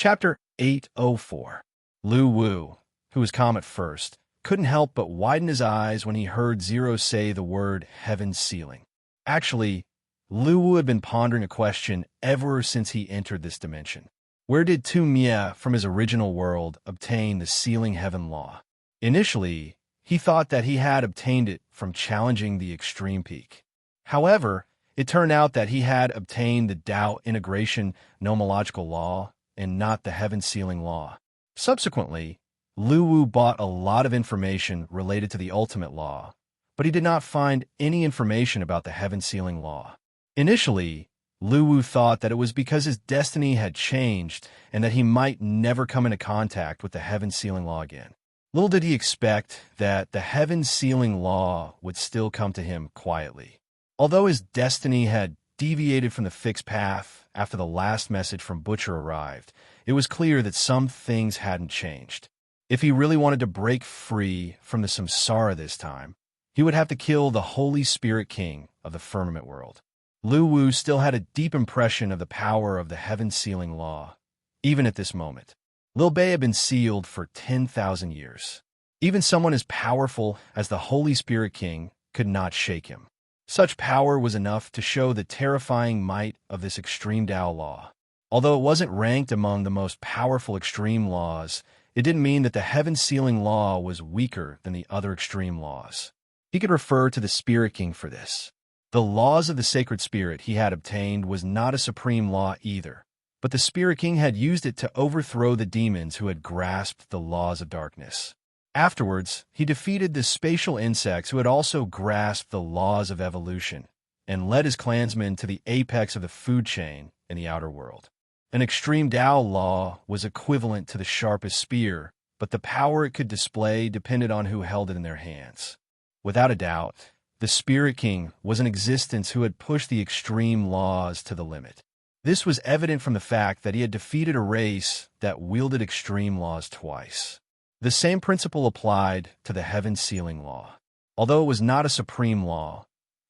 Chapter 804. Lu Wu, who was calm at first, couldn't help but widen his eyes when he heard Zero say the word heaven's ceiling. Actually, Lu Wu had been pondering a question ever since he entered this dimension. Where did Tu Mie from his original world obtain the ceiling heaven law? Initially, he thought that he had obtained it from challenging the extreme peak. However, it turned out that he had obtained the Tao integration nomological law and not the heaven ceiling law. Subsequently, Lu Wu bought a lot of information related to the ultimate law, but he did not find any information about the heaven ceiling law. Initially, Lu Wu thought that it was because his destiny had changed and that he might never come into contact with the heaven ceiling law again. Little did he expect that the heaven ceiling law would still come to him quietly. Although his destiny had deviated from the fixed path after the last message from Butcher arrived, it was clear that some things hadn't changed. If he really wanted to break free from the samsara this time, he would have to kill the Holy Spirit King of the firmament world. Lu Wu still had a deep impression of the power of the heaven ceiling law, even at this moment. Lil Bei had been sealed for 10,000 years. Even someone as powerful as the Holy Spirit King could not shake him. Such power was enough to show the terrifying might of this extreme Tao law. Although it wasn't ranked among the most powerful extreme laws, it didn't mean that the heaven ceiling law was weaker than the other extreme laws. He could refer to the Spirit King for this. The laws of the sacred spirit he had obtained was not a supreme law either, but the Spirit King had used it to overthrow the demons who had grasped the laws of darkness. Afterwards, he defeated the spatial insects who had also grasped the laws of evolution and led his clansmen to the apex of the food chain in the outer world. An extreme Tao law was equivalent to the sharpest spear, but the power it could display depended on who held it in their hands. Without a doubt, the Spirit King was an existence who had pushed the extreme laws to the limit. This was evident from the fact that he had defeated a race that wielded extreme laws twice. The same principle applied to the heaven ceiling law. Although it was not a supreme law,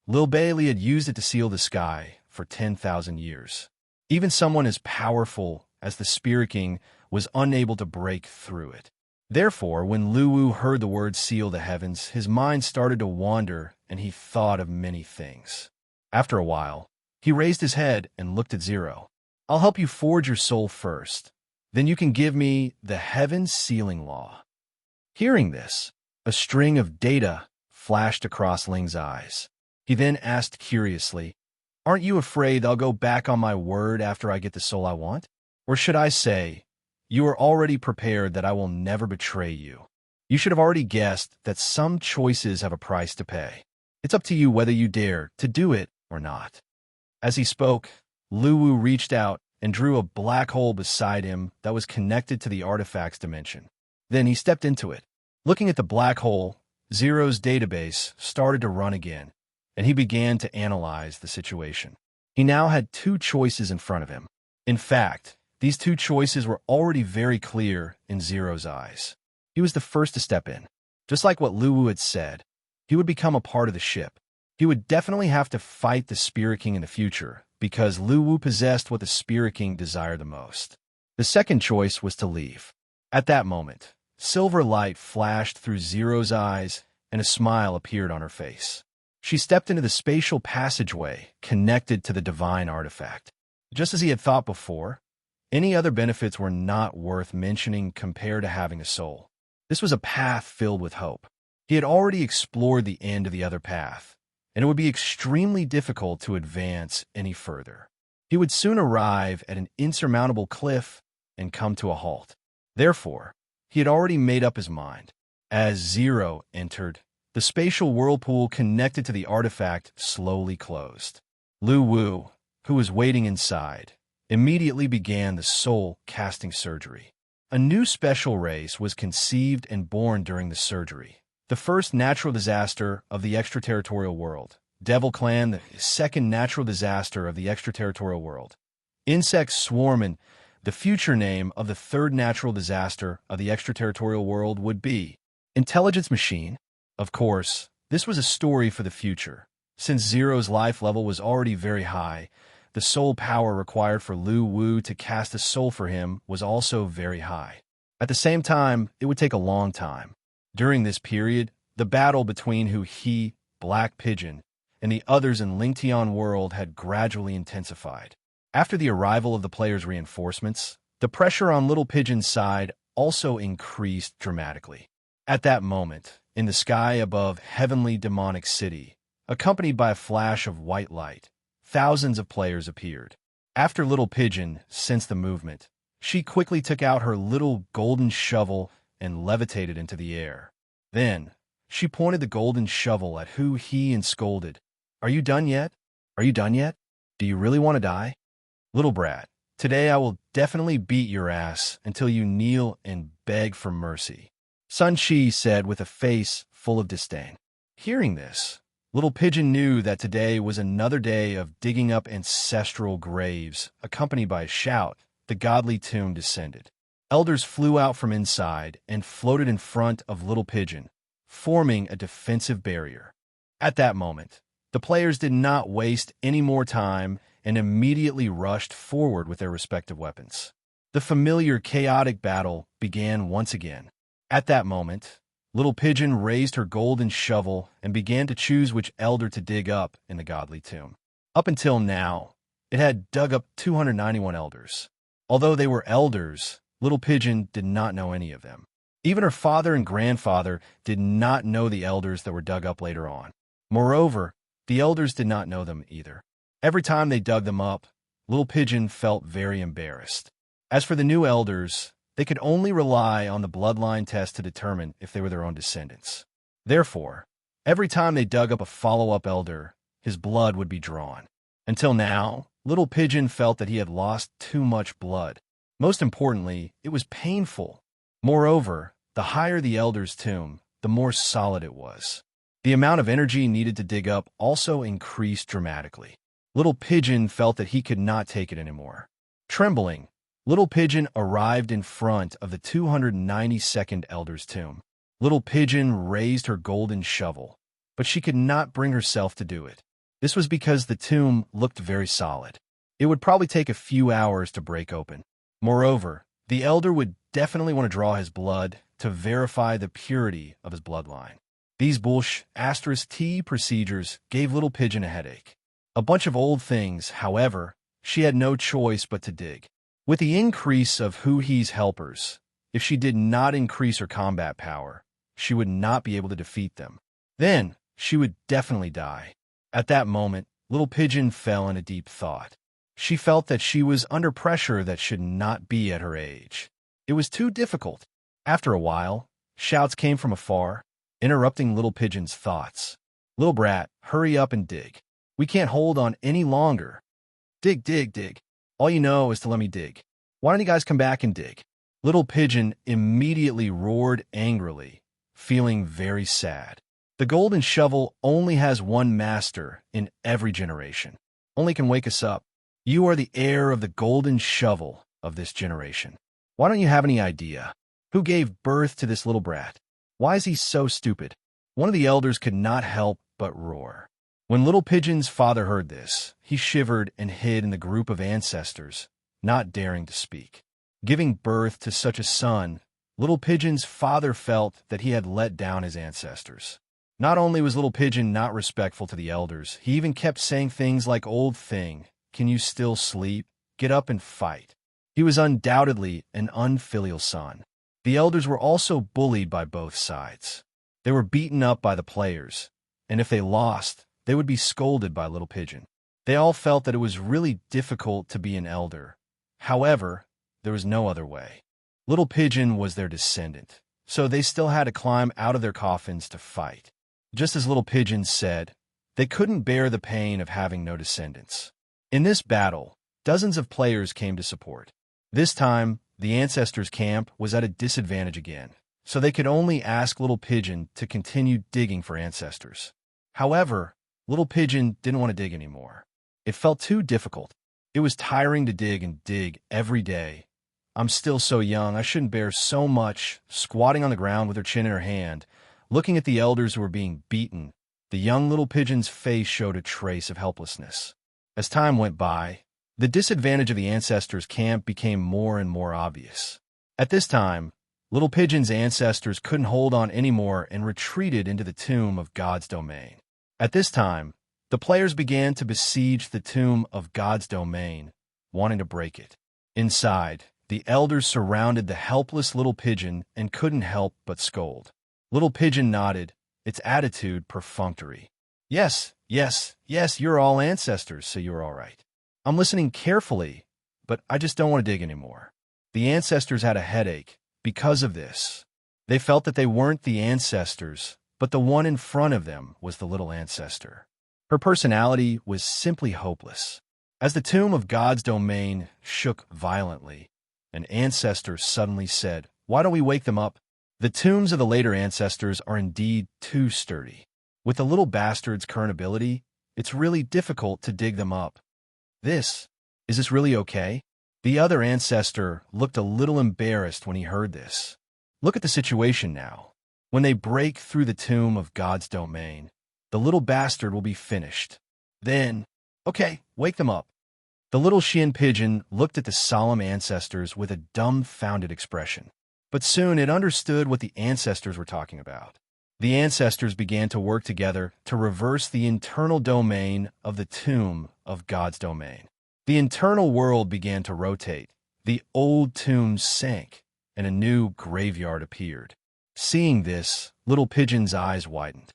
Lil Bailey had used it to seal the sky for 10,000 years. Even someone as powerful as the Spirit King was unable to break through it. Therefore, when Lu Wu heard the word seal the heavens, his mind started to wander and he thought of many things. After a while, he raised his head and looked at Zero. I'll help you forge your soul first. Then you can give me the heaven ceiling law. Hearing this, a string of data flashed across Ling's eyes. He then asked curiously, Aren't you afraid I'll go back on my word after I get the soul I want? Or should I say, you are already prepared that I will never betray you? You should have already guessed that some choices have a price to pay. It's up to you whether you dare to do it or not. As he spoke, Lu Wu reached out and drew a black hole beside him that was connected to the artifact's dimension. Then he stepped into it. Looking at the black hole, Zero's database started to run again, and he began to analyze the situation. He now had two choices in front of him. In fact, these two choices were already very clear in Zero's eyes. He was the first to step in. Just like what Lu Wu had said, he would become a part of the ship. He would definitely have to fight the Spirit King in the future, because Lu Wu possessed what the Spirit King desired the most. The second choice was to leave. At that moment, silver light flashed through Zero's eyes and a smile appeared on her face. She stepped into the spatial passageway connected to the divine artifact. Just as he had thought before, any other benefits were not worth mentioning compared to having a soul. This was a path filled with hope. He had already explored the end of the other path, and it would be extremely difficult to advance any further. He would soon arrive at an insurmountable cliff and come to a halt. Therefore, he had already made up his mind. As Zero entered, the spatial whirlpool connected to the artifact slowly closed. Lu Wu, who was waiting inside, immediately began the soul-casting surgery. A new special race was conceived and born during the surgery. The first natural disaster of the extraterritorial world. Devil Clan, the second natural disaster of the extraterritorial world. Insects swarm, and the future name of the third natural disaster of the extraterritorial world would be Intelligence Machine. Of course, this was a story for the future. Since Zero's life level was already very high, the soul power required for Lu Wu to cast a soul for him was also very high. At the same time, it would take a long time. During this period, the battle between he, Black Pigeon, and the others in Lingtian world had gradually intensified. After the arrival of the players' reinforcements, the pressure on Little Pigeon's side also increased dramatically. At that moment, in the sky above Heavenly Demonic City, accompanied by a flash of white light, thousands of players appeared. After Little Pigeon sensed the movement, she quickly took out her little golden shovel and levitated into the air. Then, she pointed the golden shovel at he and scolded, "Are you done yet? Are you done yet? Do you really want to die? Little brat, today I will definitely beat your ass until you kneel and beg for mercy," Sun Chi said with a face full of disdain. Hearing this, Little Pigeon knew that today was another day of digging up ancestral graves. Accompanied by a shout, the godly tomb descended. Elders flew out from inside and floated in front of Little Pigeon, forming a defensive barrier. At that moment, the players did not waste any more time and immediately rushed forward with their respective weapons. The familiar chaotic battle began once again. At that moment, Little Pigeon raised her golden shovel and began to choose which elder to dig up in the godly tomb. Up until now, it had dug up 291 elders. Although they were elders, Little Pigeon did not know any of them. Even her father and grandfather did not know the elders that were dug up later on. Moreover, the elders did not know them either. Every time they dug them up, Little Pigeon felt very embarrassed. As for the new elders, they could only rely on the bloodline test to determine if they were their own descendants. Therefore, every time they dug up a follow-up elder, his blood would be drawn. Until now, Little Pigeon felt that he had lost too much blood. Most importantly, it was painful. Moreover, the higher the elder's tomb, the more solid it was. The amount of energy needed to dig up also increased dramatically. Little Pigeon felt that he could not take it anymore. Trembling, Little Pigeon arrived in front of the 292nd elder's tomb. Little Pigeon raised her golden shovel, but she could not bring herself to do it. This was because the tomb looked very solid. It would probably take a few hours to break open. Moreover, the elder would definitely want to draw his blood to verify the purity of his bloodline. These *T procedures gave Little Pigeon a headache. A bunch of old things, however, she had no choice but to dig. With the increase of he's helpers, if she did not increase her combat power, she would not be able to defeat them. Then, she would definitely die. At that moment, Little Pigeon fell into deep thought. She felt that she was under pressure that should not be at her age. It was too difficult. After a while, shouts came from afar, interrupting Little Pigeon's thoughts. "Little brat, hurry up and dig. We can't hold on any longer. Dig, dig, dig. All you know is to let me dig. Why don't you guys come back and dig?" Little Pigeon immediately roared angrily, feeling very sad. The golden shovel only has one master in every generation. Only can wake us up. You are the heir of the golden shovel of this generation. Why don't you have any idea? Who gave birth to this little brat? Why is he so stupid? One of the elders could not help but roar. When Little Pigeon's father heard this, he shivered and hid in the group of ancestors, not daring to speak. Giving birth to such a son, Little Pigeon's father felt that he had let down his ancestors. Not only was Little Pigeon not respectful to the elders, he even kept saying things like, "Old thing, can you still sleep? Get up and fight." He was undoubtedly an unfilial son. The elders were also bullied by both sides. They were beaten up by the players, and if they lost, they would be scolded by Little Pigeon. They all felt that it was really difficult to be an elder. However, there was no other way. Little Pigeon was their descendant, so they still had to climb out of their coffins to fight. Just as Little Pigeon said, they couldn't bear the pain of having no descendants. In this battle, dozens of players came to support. This time, the ancestors' camp was at a disadvantage again, so they could only ask Little Pigeon to continue digging for ancestors. However, Little Pigeon didn't want to dig anymore. It felt too difficult. It was tiring to dig and dig every day. "I'm still so young, I shouldn't bear so much," squatting on the ground with her chin in her hand, looking at the elders who were being beaten. The young Little Pigeon's face showed a trace of helplessness. As time went by, the disadvantage of the ancestors' camp became more and more obvious. At this time, Little Pigeon's ancestors couldn't hold on anymore and retreated into the tomb of God's domain. At this time, the players began to besiege the tomb of God's domain, wanting to break it. Inside, the elders surrounded the helpless Little Pigeon and couldn't help but scold. Little Pigeon nodded, its attitude perfunctory. Yes, yes, yes, you're all ancestors, so you're all right. I'm listening carefully, but I just don't want to dig anymore. The ancestors had a headache because of this. They felt that they weren't the ancestors, but the one in front of them was the little ancestor. Her personality was simply hopeless. As the tomb of God's domain shook violently, an ancestor suddenly said, "Why don't we wake them up?" The tombs of the later ancestors are indeed too sturdy. With the little bastard's current ability, it's really difficult to dig them up. Is this really okay? The other ancestor looked a little embarrassed when he heard this. Look at the situation now. When they break through the tomb of God's domain, the little bastard will be finished. Then, okay, wake them up. The little Shin pigeon looked at the solemn ancestors with a dumbfounded expression. But soon it understood what the ancestors were talking about. The ancestors began to work together to reverse the internal domain of the tomb of God's domain. The internal world began to rotate. The old tombs sank, and a new graveyard appeared. Seeing this, Little Pigeon's eyes widened.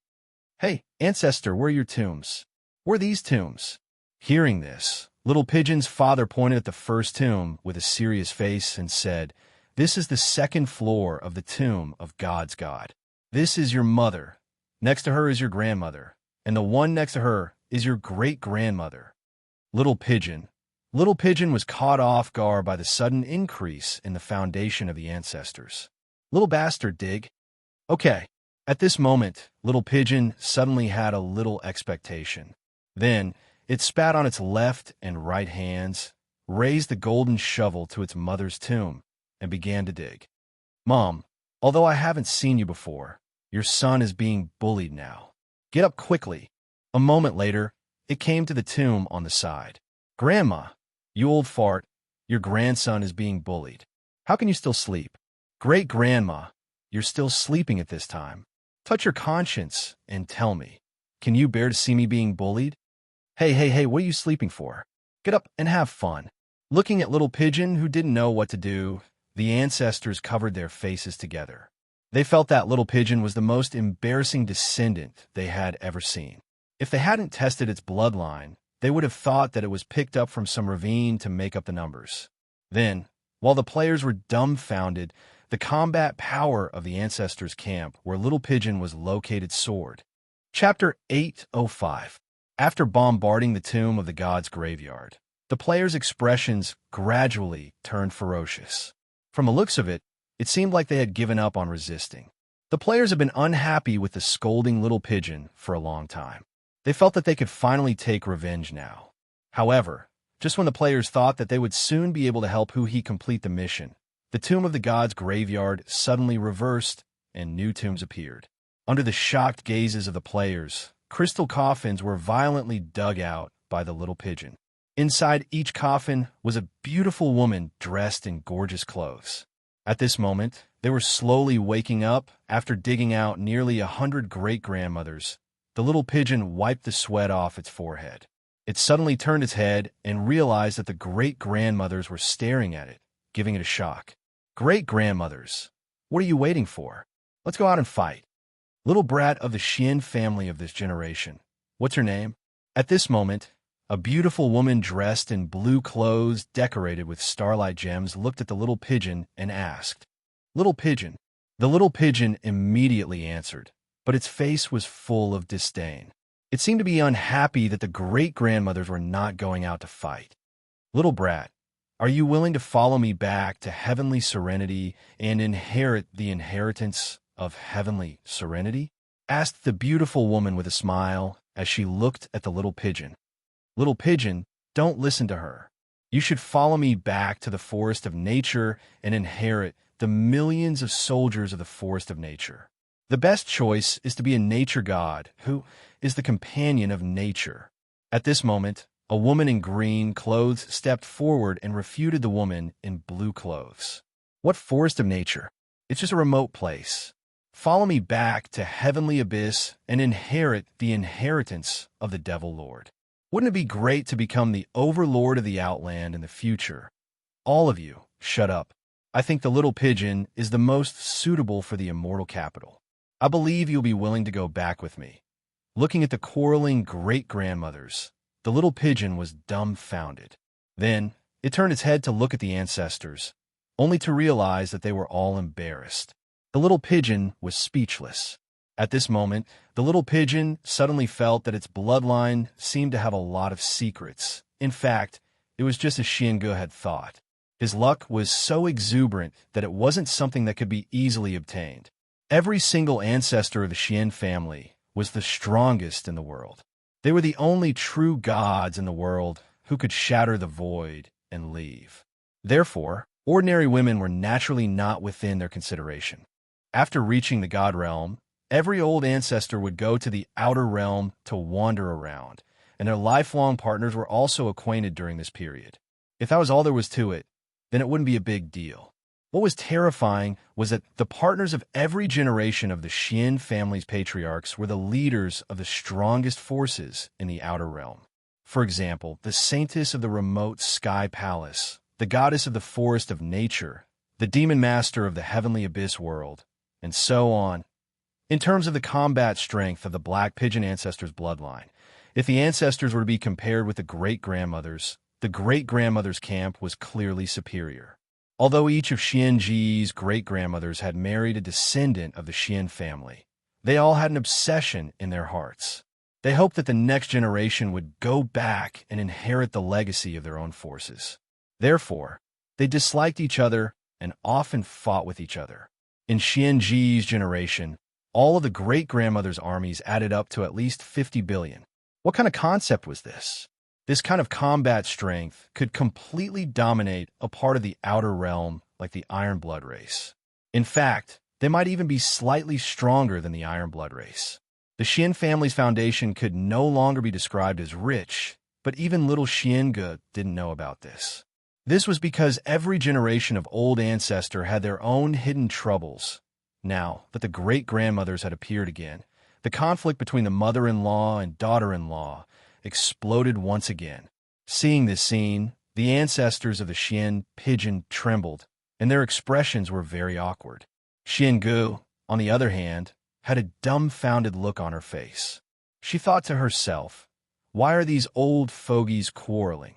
"Hey, ancestor, where are your tombs? Where are these tombs?" Hearing this, Little Pigeon's father pointed at the first tomb with a serious face and said, "This is the second floor of the tomb of God's God. This is your mother. Next to her is your grandmother. And the one next to her is your great-grandmother." Little Pigeon was caught off guard by the sudden increase in the foundation of the ancestors. "Little bastard, dig." Okay. At this moment, Little Pigeon suddenly had a little expectation. Then, it spat on its left and right hands, raised the golden shovel to its mother's tomb, and began to dig. "Mom, although I haven't seen you before, your son is being bullied now. Get up quickly." A moment later, it came to the tomb on the side. "Grandma, you old fart, your grandson is being bullied. How can you still sleep?" "Great-grandma, you're still sleeping at this time. Touch your conscience and tell me, can you bear to see me being bullied? Hey, what are you sleeping for? Get up and have fun." Looking at Little Pigeon, who didn't know what to do, the ancestors covered their faces together. They felt that Little Pigeon was the most embarrassing descendant they had ever seen. If they hadn't tested its bloodline, they would have thought that it was picked up from some ravine to make up the numbers. Then, while the players were dumbfounded, the combat power of the ancestors' camp where Little Pigeon was located soared. Chapter 805. After bombarding the tomb of the god's graveyard, the players' expressions gradually turned ferocious. From the looks of it, it seemed like they had given up on resisting. The players had been unhappy with the scolding Little Pigeon for a long time. They felt that they could finally take revenge now. However, just when the players thought that they would soon be able to help Hu-He complete the mission, the tomb of the god's graveyard suddenly reversed and new tombs appeared. Under the shocked gazes of the players, crystal coffins were violently dug out by the Little Pigeon. Inside each coffin was a beautiful woman dressed in gorgeous clothes. At this moment, they were slowly waking up after digging out nearly 100 great-grandmothers. The Little Pigeon wiped the sweat off its forehead. It suddenly turned its head and realized that the great-grandmothers were staring at it, giving it a shock. "Great-grandmothers, what are you waiting for? Let's go out and fight." "Little brat of the Xian family of this generation. What's your name?" At this moment, a beautiful woman dressed in blue clothes decorated with starlight gems looked at the Little Pigeon and asked, "Little Pigeon." The Little Pigeon immediately answered, but its face was full of disdain. It seemed to be unhappy that the great-grandmothers were not going out to fight. "Little brat, are you willing to follow me back to heavenly serenity and inherit the inheritance of heavenly serenity?" asked the beautiful woman with a smile as she looked at the Little Pigeon. "Little Pigeon, don't listen to her. You should follow me back to the forest of nature and inherit the millions of soldiers of the forest of nature. The best choice is to be a nature god who is the companion of nature." At this moment, A woman in green clothes stepped forward and refuted the woman in blue clothes. What forest of nature? It's just a remote place. Follow me back to heavenly abyss and inherit the inheritance of the devil lord. Wouldn't it be great to become the overlord of the outland in the future? All of you, shut up. I think the little pigeon is the most suitable for the immortal capital. I believe you'll be willing to go back with me. Looking at the quarreling great-grandmothers, the little pigeon was dumbfounded. Then, it turned its head to look at the ancestors, only to realize that they were all embarrassed. The little pigeon was speechless. At this moment, the little pigeon suddenly felt that its bloodline seemed to have a lot of secrets. In fact, it was just as Xiange had thought. His luck was so exuberant that it wasn't something that could be easily obtained. Every single ancestor of the Xian family was the strongest in the world. They were the only true gods in the world who could shatter the void and leave. Therefore, ordinary women were naturally not within their consideration. After reaching the god realm, every old ancestor would go to the outer realm to wander around, and their lifelong partners were also acquainted during this period. If that was all there was to it, then it wouldn't be a big deal. What was terrifying was that the partners of every generation of the Xian family's patriarchs were the leaders of the strongest forces in the outer realm. For example, the saintess of the remote sky palace, the goddess of the forest of nature, the demon master of the heavenly abyss world, and so on. In terms of the combat strength of the black pigeon ancestors' bloodline, if the ancestors were to be compared with the great-grandmothers, the great-grandmother's camp was clearly superior. Although each of Xianji's great-grandmothers had married a descendant of the Xian family, they all had an obsession in their hearts. They hoped that the next generation would go back and inherit the legacy of their own forces. Therefore, they disliked each other and often fought with each other. In Xianji's generation, all of the great-grandmother's armies added up to at least 50 billion. What kind of concept was this? This kind of combat strength could completely dominate a part of the outer realm like the Iron Blood race. In fact, they might even be slightly stronger than the Iron Blood race. The Xian family's foundation could no longer be described as rich, but even little Xiange didn't know about this. This was because every generation of old ancestor had their own hidden troubles. Now that the great-grandmothers had appeared again, the conflict between the mother-in-law and daughter-in-law exploded once again. Seeing this scene, the ancestors of the Xian pigeon trembled, and their expressions were very awkward. Xiange, on the other hand, had a dumbfounded look on her face. She thought to herself, why are these old fogies quarreling?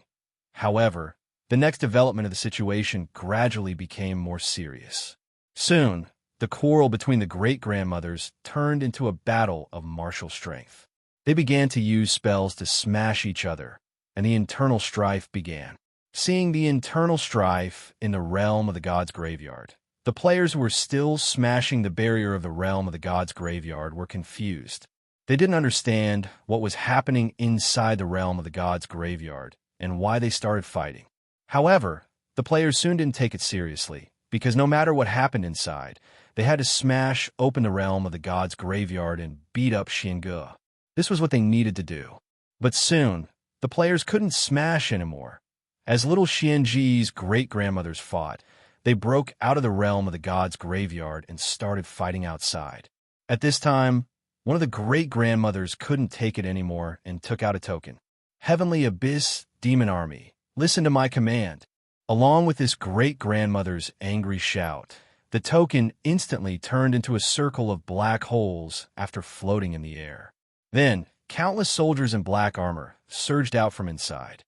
However, the next development of the situation gradually became more serious. Soon, the quarrel between the great-grandmothers turned into a battle of martial strength. They began to use spells to smash each other, and the internal strife began. Seeing the internal strife in the realm of the god's graveyard, the players who were still smashing the barrier of the realm of the god's graveyard were confused. They didn't understand what was happening inside the realm of the god's graveyard and why they started fighting. However, the players soon didn't take it seriously, because no matter what happened inside, they had to smash open the realm of the god's graveyard and beat up Xiange. This was what they needed to do. But soon, the players couldn't smash anymore. As little Xianji's great-grandmothers fought, they broke out of the realm of the god's graveyard and started fighting outside. At this time, one of the great-grandmothers couldn't take it anymore and took out a token. Heavenly Abyss Demon Army, listen to my command. Along with this great-grandmother's angry shout, the token instantly turned into a circle of black holes after floating in the air. Then, countless soldiers in black armor surged out from inside.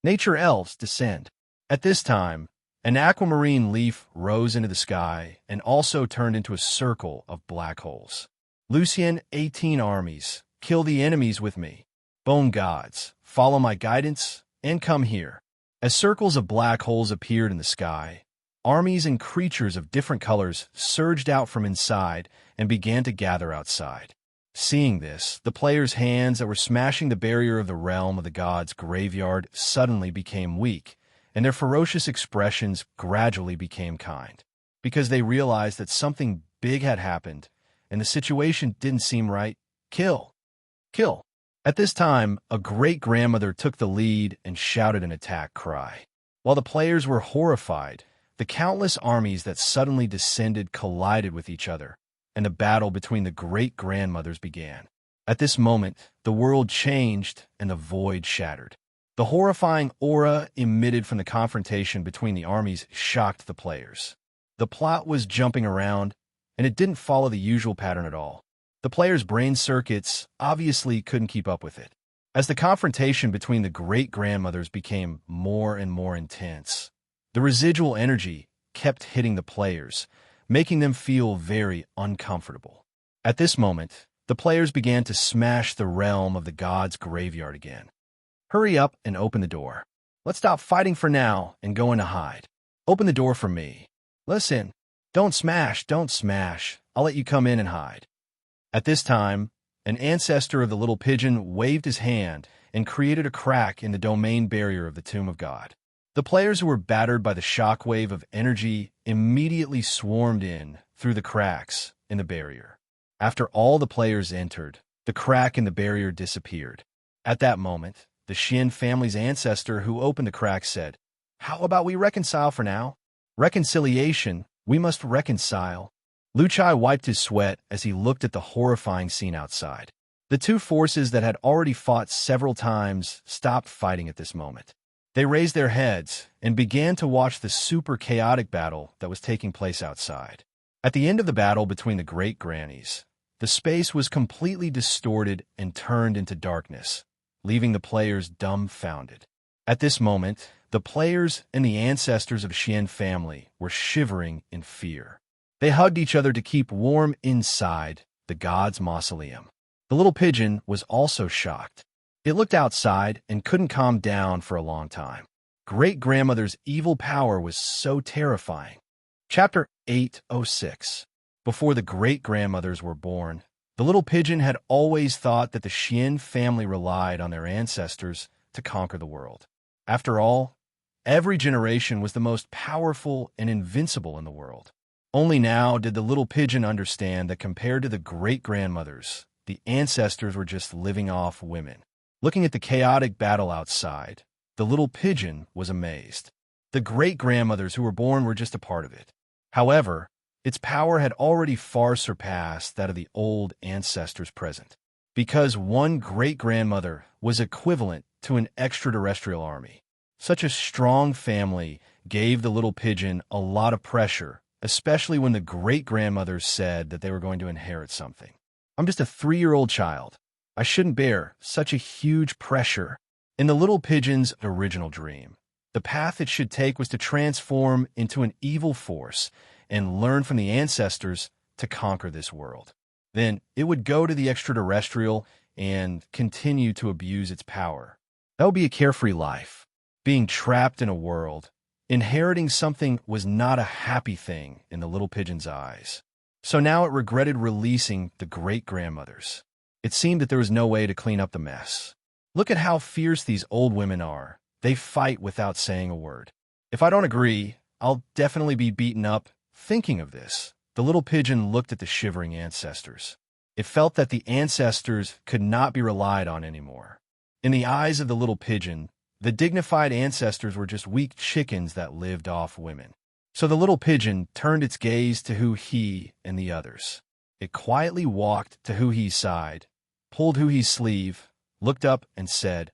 Nature elves descend. At this time, an aquamarine leaf rose into the sky and also turned into a circle of black holes. Lucian 18 armies, kill the enemies with me. Bone gods, follow my guidance and come here. As circles of black holes appeared in the sky, armies and creatures of different colors surged out from inside and began to gather outside. Seeing this, the players' hands that were smashing the barrier of the realm of the god's graveyard suddenly became weak, and their ferocious expressions gradually became kind, because they realized that something big had happened, and the situation didn't seem right. Kill! Kill! At this time, a great-grandmother took the lead and shouted an attack cry. While the players were horrified, the countless armies that suddenly descended collided with each other, and the battle between the great-grandmothers began. At this moment, the world changed and the void shattered. The horrifying aura emitted from the confrontation between the armies shocked the players. The plot was jumping around, and it didn't follow the usual pattern at all. The players' brain circuits obviously couldn't keep up with it. As the confrontation between the great-grandmothers became more and more intense, the residual energy kept hitting the players, making them feel very uncomfortable. At this moment, the players began to smash the realm of the gods' graveyard again. Hurry up and open the door. Let's stop fighting for now and go in to hide. Open the door for me. Listen, don't smash, don't smash. I'll let you come in and hide. At this time, an ancestor of the little pigeon waved his hand and created a crack in the domain barrier of the Tomb of God. The players who were battered by the shockwave of energy immediately swarmed in through the cracks in the barrier. After all the players entered, the crack in the barrier disappeared. At that moment, the Xin family's ancestor who opened the crack said, "How about we reconcile for now?" "Reconciliation, we must reconcile." Lu Chai wiped his sweat as he looked at the horrifying scene outside. The two forces that had already fought several times stopped fighting at this moment. They raised their heads and began to watch the super chaotic battle that was taking place outside. At the end of the battle between the great grannies, the space was completely distorted and turned into darkness, leaving the players dumbfounded. At this moment, the players and the ancestors of Xian family were shivering in fear. They hugged each other to keep warm inside the god's mausoleum. The little pigeon was also shocked. It looked outside and couldn't calm down for a long time. Great-grandmother's evil power was so terrifying. Chapter 806. Before the great-grandmothers were born, the little pigeon had always thought that the Xian family relied on their ancestors to conquer the world. After all, every generation was the most powerful and invincible in the world. Only now did the little pigeon understand that compared to the great-grandmothers, the ancestors were just living off women. Looking at the chaotic battle outside, the little pigeon was amazed. The great-grandmothers who were born were just a part of it. However, its power had already far surpassed that of the old ancestors present, because one great-grandmother was equivalent to an extraterrestrial army. Such a strong family gave the little pigeon a lot of pressure, especially when the great-grandmothers said that they were going to inherit something. "I'm just a 3-year-old child. I shouldn't bear such a huge pressure." In the little pigeon's original dream, the path it should take was to transform into an evil force and learn from the ancestors to conquer this world. Then it would go to the extraterrestrial and continue to abuse its power. That would be a carefree life. Being trapped in a world, inheriting something was not a happy thing in the little pigeon's eyes. So now it regretted releasing the great-grandmothers. It seemed that there was no way to clean up the mess. Look at how fierce these old women are. They fight without saying a word. If I don't agree, I'll definitely be beaten up. Thinking of this, the little pigeon looked at the shivering ancestors. It felt that the ancestors could not be relied on anymore. In the eyes of the little pigeon, the dignified ancestors were just weak chickens that lived off women. So the little pigeon turned its gaze to Hu He and the others. It quietly walked to Hu He's side, pulled Hu He's sleeve, looked up and said,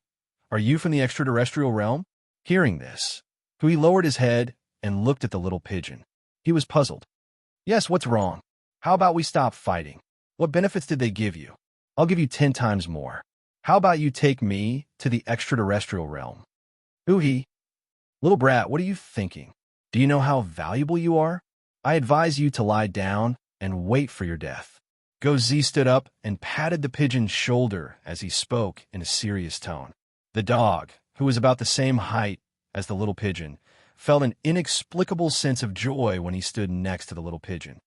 "Are you from the extraterrestrial realm?" Hearing this, Hu He lowered his head and looked at the little pigeon. He was puzzled. "Yes, what's wrong? How about we stop fighting? What benefits did they give you? I'll give you 10 times more. How about you take me to the extraterrestrial realm?" "Hu He, little brat, what are you thinking? Do you know how valuable you are? I advise you to lie down and wait for your death." Gozi stood up and patted the pigeon's shoulder as he spoke in a serious tone. The dog, who was about the same height as the little pigeon, felt an inexplicable sense of joy when he stood next to the little pigeon.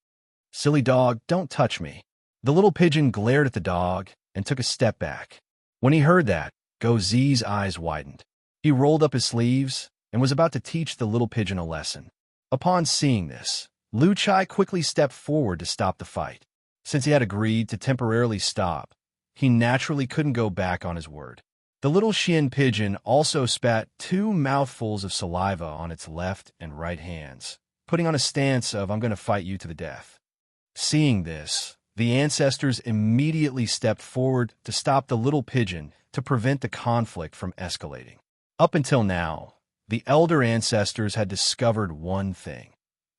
"Silly dog, don't touch me." The little pigeon glared at the dog and took a step back. When he heard that, Gozi's eyes widened. He rolled up his sleeves and was about to teach the little pigeon a lesson. Upon seeing this, Lu Chai quickly stepped forward to stop the fight. Since he had agreed to temporarily stop, he naturally couldn't go back on his word. The little Xian pigeon also spat 2 mouthfuls of saliva on its left and right hands, putting on a stance of "I'm going to fight you to the death." Seeing this, the ancestors immediately stepped forward to stop the little pigeon to prevent the conflict from escalating. Up until now, the elder ancestors had discovered one thing: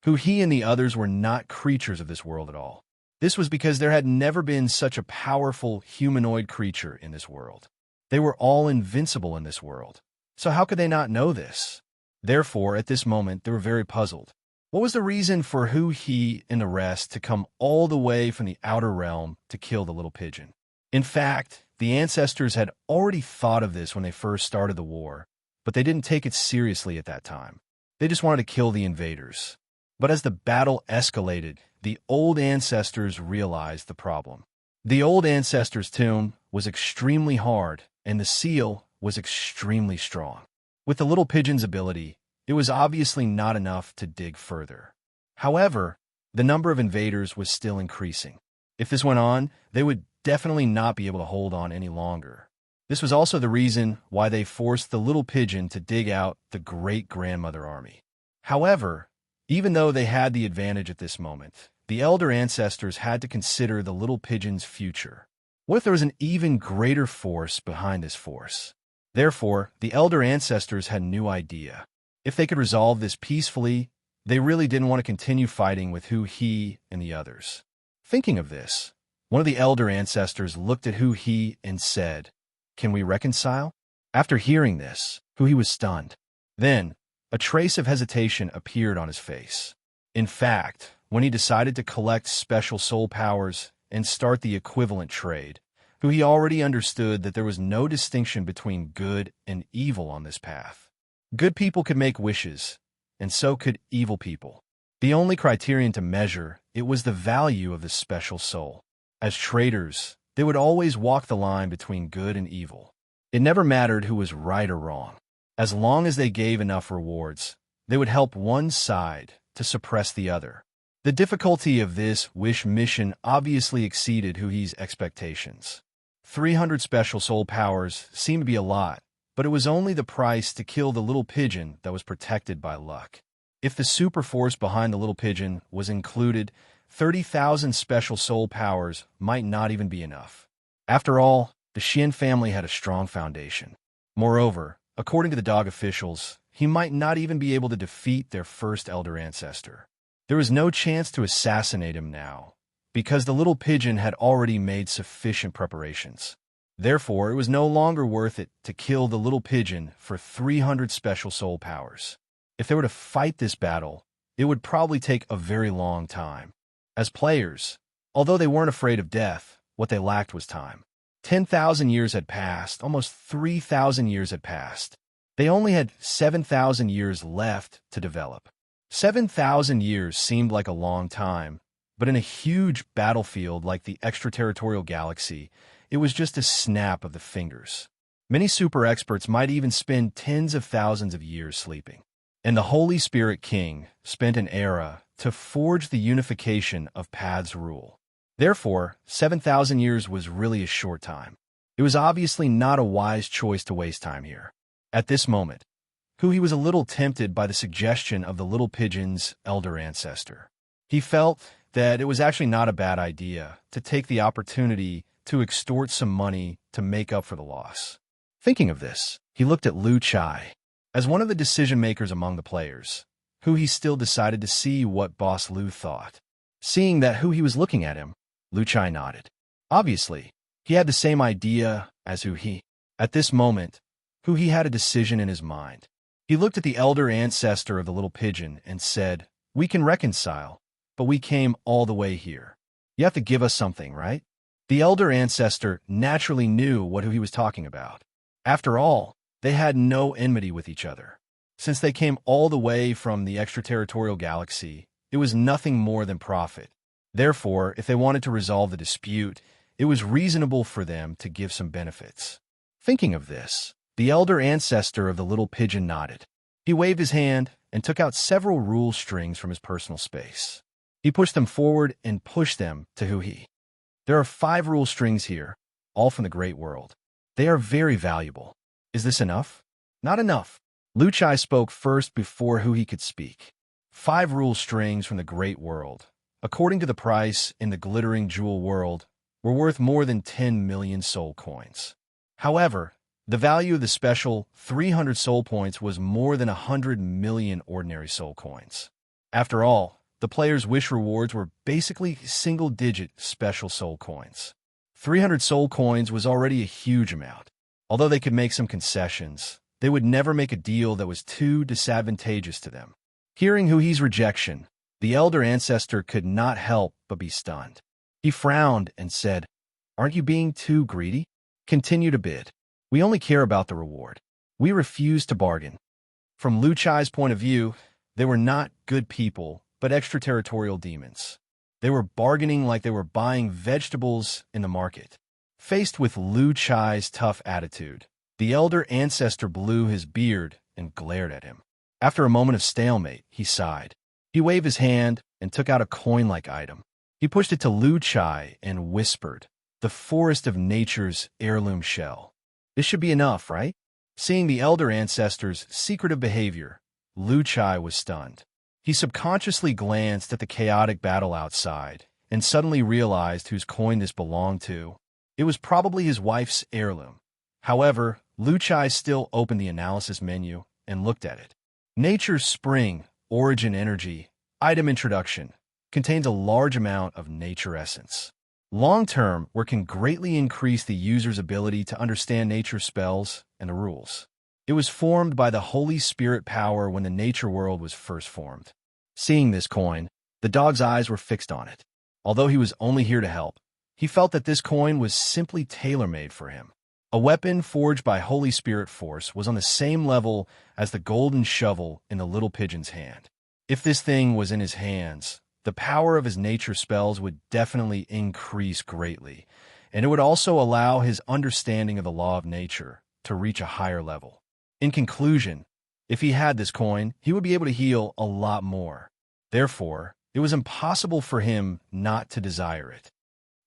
he and the others were not creatures of this world at all. This was because there had never been such a powerful humanoid creature in this world. They were all invincible in this world. So how could they not know this? Therefore, at this moment, they were very puzzled. What was the reason for he and the rest to come all the way from the outer realm to kill the little pigeon? In fact, the ancestors had already thought of this when they first started the war, but they didn't take it seriously at that time. They just wanted to kill the invaders. But as the battle escalated, the old ancestors realized the problem. The old ancestors' tomb was extremely hard, and the seal was extremely strong. With the little pigeon's ability, it was obviously not enough to dig further. However, the number of invaders was still increasing. If this went on, they would definitely not be able to hold on any longer. This was also the reason why they forced the little pigeon to dig out the great-grandmother army. However, even though they had the advantage at this moment, the elder ancestors had to consider the little pigeon's future. What if there was an even greater force behind this force? Therefore, the elder ancestors had a new idea. If they could resolve this peacefully, they really didn't want to continue fighting with he and the others. Thinking of this, one of the elder ancestors looked at he and said, "Can we reconcile?" After hearing this, he was stunned. Then, a trace of hesitation appeared on his face. In fact, when he decided to collect special soul powers and start the equivalent trade, he already understood that there was no distinction between good and evil on this path. Good people could make wishes, and so could evil people. The only criterion to measure it was the value of the special soul. As traders, they would always walk the line between good and evil. It never mattered who was right or wrong. As long as they gave enough rewards, they would help one side to suppress the other. The difficulty of this wish mission obviously exceeded he's expectations. 300 special soul powers seemed to be a lot, but it was only the price to kill the little pigeon that was protected by luck. If the super force behind the little pigeon was included, 30,000 special soul powers might not even be enough. After all, the Xian family had a strong foundation. Moreover, according to the dog officials, he might not even be able to defeat their first elder ancestor. There was no chance to assassinate him now, because the little pigeon had already made sufficient preparations. Therefore, it was no longer worth it to kill the little pigeon for 300 special soul powers. If they were to fight this battle, it would probably take a very long time. As players, although they weren't afraid of death, what they lacked was time. 10,000 years had passed, almost 3,000 years had passed. They only had 7,000 years left to develop. 7,000 years seemed like a long time, but in a huge battlefield like the extraterritorial galaxy, it was just a snap of the fingers. Many super experts might even spend tens of thousands of years sleeping. And the Holy Spirit King spent an era to forge the unification of Path's rule. Therefore, 7,000 years was really a short time. It was obviously not a wise choice to waste time here. At this moment, he was a little tempted by the suggestion of the little pigeon's elder ancestor. He felt that it was actually not a bad idea to take the opportunity to extort some money to make up for the loss. Thinking of this, he looked at Lu Chai. As one of the decision-makers among the players, he still decided to see what Boss Lu thought. Seeing that he was looking at him, Lu Chai nodded. Obviously, he had the same idea as he. At this moment, he had a decision in his mind. He looked at the elder ancestor of the little pigeon and said, "We can reconcile, but we came all the way here. You have to give us something, right?" The elder ancestor naturally knew what he was talking about. After all, they had no enmity with each other. Since they came all the way from the extraterritorial galaxy, it was nothing more than profit. Therefore, if they wanted to resolve the dispute, it was reasonable for them to give some benefits. Thinking of this, the elder ancestor of the little pigeon nodded. He waved his hand and took out several rule strings from his personal space. He pushed them forward and pushed them to he. There are 5 rule strings here, all from the great world. They are very valuable. Is this enough? Not enough. Luchai spoke first before who he could speak. 5 rule strings from the great world, according to the price in the glittering jewel world, were worth more than 10 million soul coins. However, the value of the special 300 soul points was more than 100 million ordinary soul coins. After all, the players' wish rewards were basically single-digit special soul coins. 300 soul coins was already a huge amount. Although they could make some concessions, they would never make a deal that was too disadvantageous to them. Hearing Hui's rejection, the elder ancestor could not help but be stunned. He frowned and said, "Aren't you being too greedy? Continue to bid. We only care about the reward. We refuse to bargain." From Luchai's point of view, they were not good people, but extraterritorial demons. They were bargaining like they were buying vegetables in the market. Faced with Luchai's tough attitude, the elder ancestor blew his beard and glared at him. After a moment of stalemate, he sighed. He waved his hand and took out a coin-like item. He pushed it to Luchai and whispered, "The forest of nature's heirloom shell. This should be enough, right?" Seeing the elder ancestor's secretive behavior, Luchai was stunned. He subconsciously glanced at the chaotic battle outside and suddenly realized whose coin this belonged to. It was probably his wife's heirloom. However, Luchai still opened the analysis menu and looked at it. Nature's spring, origin energy, item introduction contains a large amount of nature essence. Long-term, where can greatly increase the user's ability to understand nature spells and the rules. It was formed by the Holy Spirit power when the nature world was first formed. Seeing this coin, the dog's eyes were fixed on it. Although he was only here to help, he felt that this coin was simply tailor-made for him. A weapon forged by Holy Spirit force was on the same level as the golden shovel in the little pigeon's hand. If this thing was in his hands, the power of his nature spells would definitely increase greatly, and it would also allow his understanding of the law of nature to reach a higher level. In conclusion, if he had this coin, he would be able to heal a lot more. Therefore, it was impossible for him not to desire it.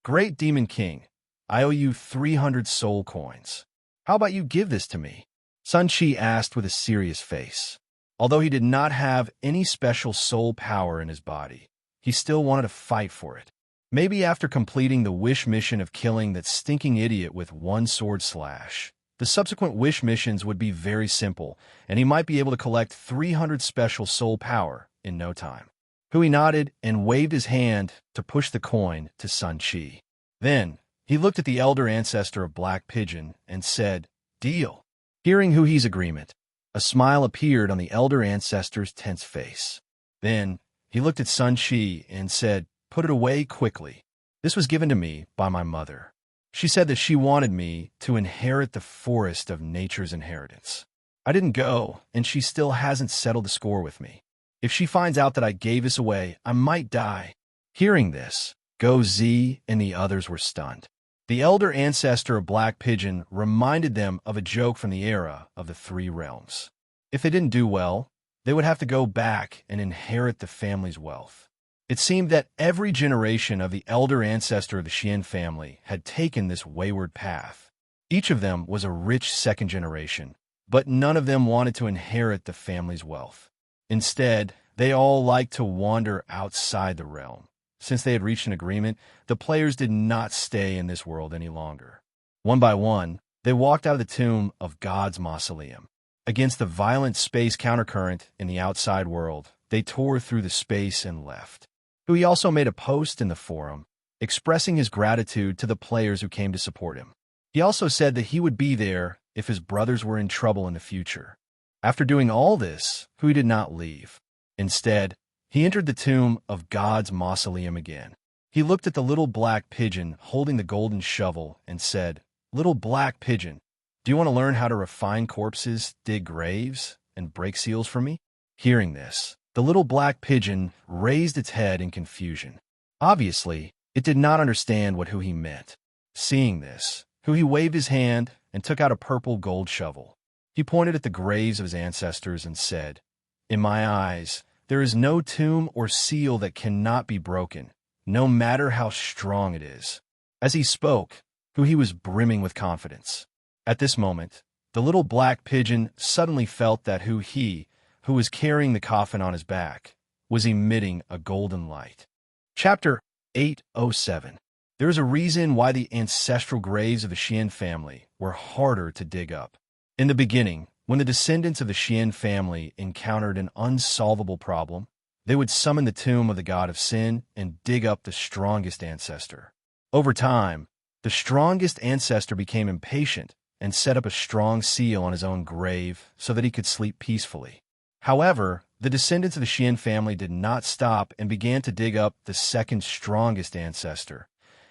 "Great Demon King, I owe you 300 soul coins. How about you give this to me?" Sun Chi asked with a serious face. Although he did not have any special soul power in his body, he still wanted to fight for it. Maybe after completing the wish mission of killing that stinking idiot with one sword slash, the subsequent wish missions would be very simple, and he might be able to collect 300 special soul power in no time. Hui nodded and waved his hand to push the coin to Sun Chi. Then, he looked at the elder ancestor of Black Pigeon and said, "Deal." Hearing Hui's agreement, a smile appeared on the elder ancestor's tense face. Then, he looked at Sun Chi and said, "Put it away quickly. This was given to me by my mother. She said that she wanted me to inherit the forest of nature's inheritance. I didn't go, and she still hasn't settled the score with me. If she finds out that I gave this away, I might die." Hearing this, Go Z and the others were stunned. The elder ancestor of Black Pigeon reminded them of a joke from the era of the 3 realms. If they didn't do well, they would have to go back and inherit the family's wealth. It seemed that every generation of the elder ancestor of the Xian family had taken this wayward path. Each of them was a rich second generation, but none of them wanted to inherit the family's wealth. Instead, they all liked to wander outside the realm. Since they had reached an agreement, the players did not stay in this world any longer. One by one, they walked out of the tomb of God's mausoleum. Against the violent space countercurrent in the outside world, they tore through the space and left. He also made a post in the forum, expressing his gratitude to the players who came to support him. He also said that he would be there if his brothers were in trouble in the future. After doing all this, Hui did not leave. Instead, he entered the tomb of God's mausoleum again. He looked at the little black pigeon holding the golden shovel and said, "Little black pigeon, do you want to learn how to refine corpses, dig graves, and break seals for me?" Hearing this, the little black pigeon raised its head in confusion. Obviously, it did not understand what Hui meant. Seeing this, Hui waved his hand and took out a purple gold shovel. He pointed at the graves of his ancestors and said, "In my eyes, there is no tomb or seal that cannot be broken, no matter how strong it is." As he spoke, who he was brimming with confidence. At this moment, the little black pigeon suddenly felt that who was carrying the coffin on his back, was emitting a golden light. Chapter 807. There is a reason why the ancestral graves of the Xian family were harder to dig up. In the beginning, when the descendants of the Xian family encountered an unsolvable problem, they would summon the tomb of the god of sin and dig up the strongest ancestor. Over time, the strongest ancestor became impatient and set up a strong seal on his own grave so that he could sleep peacefully. However, the descendants of the Xian family did not stop and began to dig up the second strongest ancestor.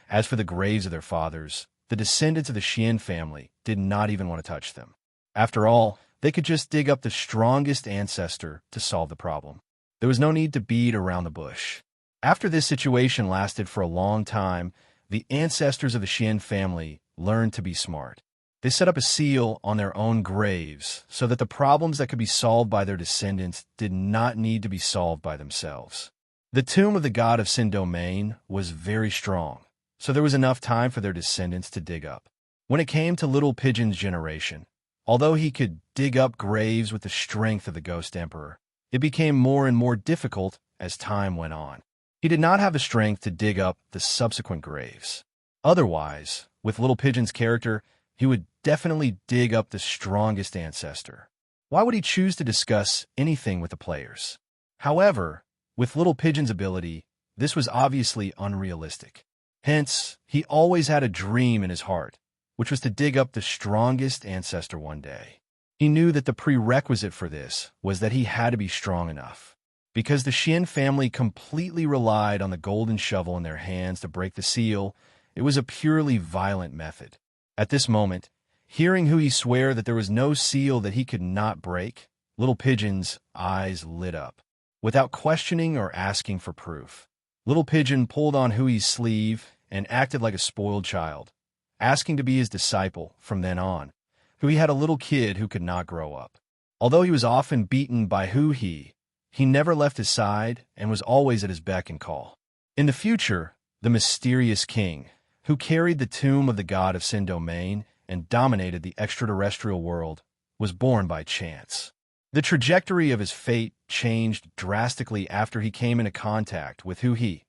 As for the graves of their fathers, the descendants of the Xian family did not even want to touch them. After all, they could just dig up the strongest ancestor to solve the problem. There was no need to beat around the bush. After this situation lasted for a long time, the ancestors of the Xian family learned to be smart. They set up a seal on their own graves so that the problems that could be solved by their descendants did not need to be solved by themselves. The tomb of the god of Sin domain was very strong, so there was enough time for their descendants to dig up. When it came to Little Pigeon's generation, although he could dig up graves with the strength of the Ghost Emperor, it became more and more difficult as time went on. He did not have the strength to dig up the subsequent graves. Otherwise, with Little Pigeon's character, he would definitely dig up the strongest ancestor. Why would he choose to discuss anything with the players? However, with Little Pigeon's ability, this was obviously unrealistic. Hence, he always had a dream in his heart, which was to dig up the strongest ancestor one day. He knew that the prerequisite for this was that he had to be strong enough. Because the Xian family completely relied on the golden shovel in their hands to break the seal, it was a purely violent method. At this moment, hearing Hui swear that there was no seal that he could not break, Little Pigeon's eyes lit up. Without questioning or asking for proof, Little Pigeon pulled on Hui's sleeve and acted like a spoiled child, asking to be his disciple from then on. Hui had a little kid who could not grow up. Although he was often beaten by Hui, he never left his side and was always at his beck and call. In the future, the mysterious king, who carried the tomb of the god of Sin domain and dominated the extraterrestrial world, was born by chance. The trajectory of his fate changed drastically after he came into contact with Hui.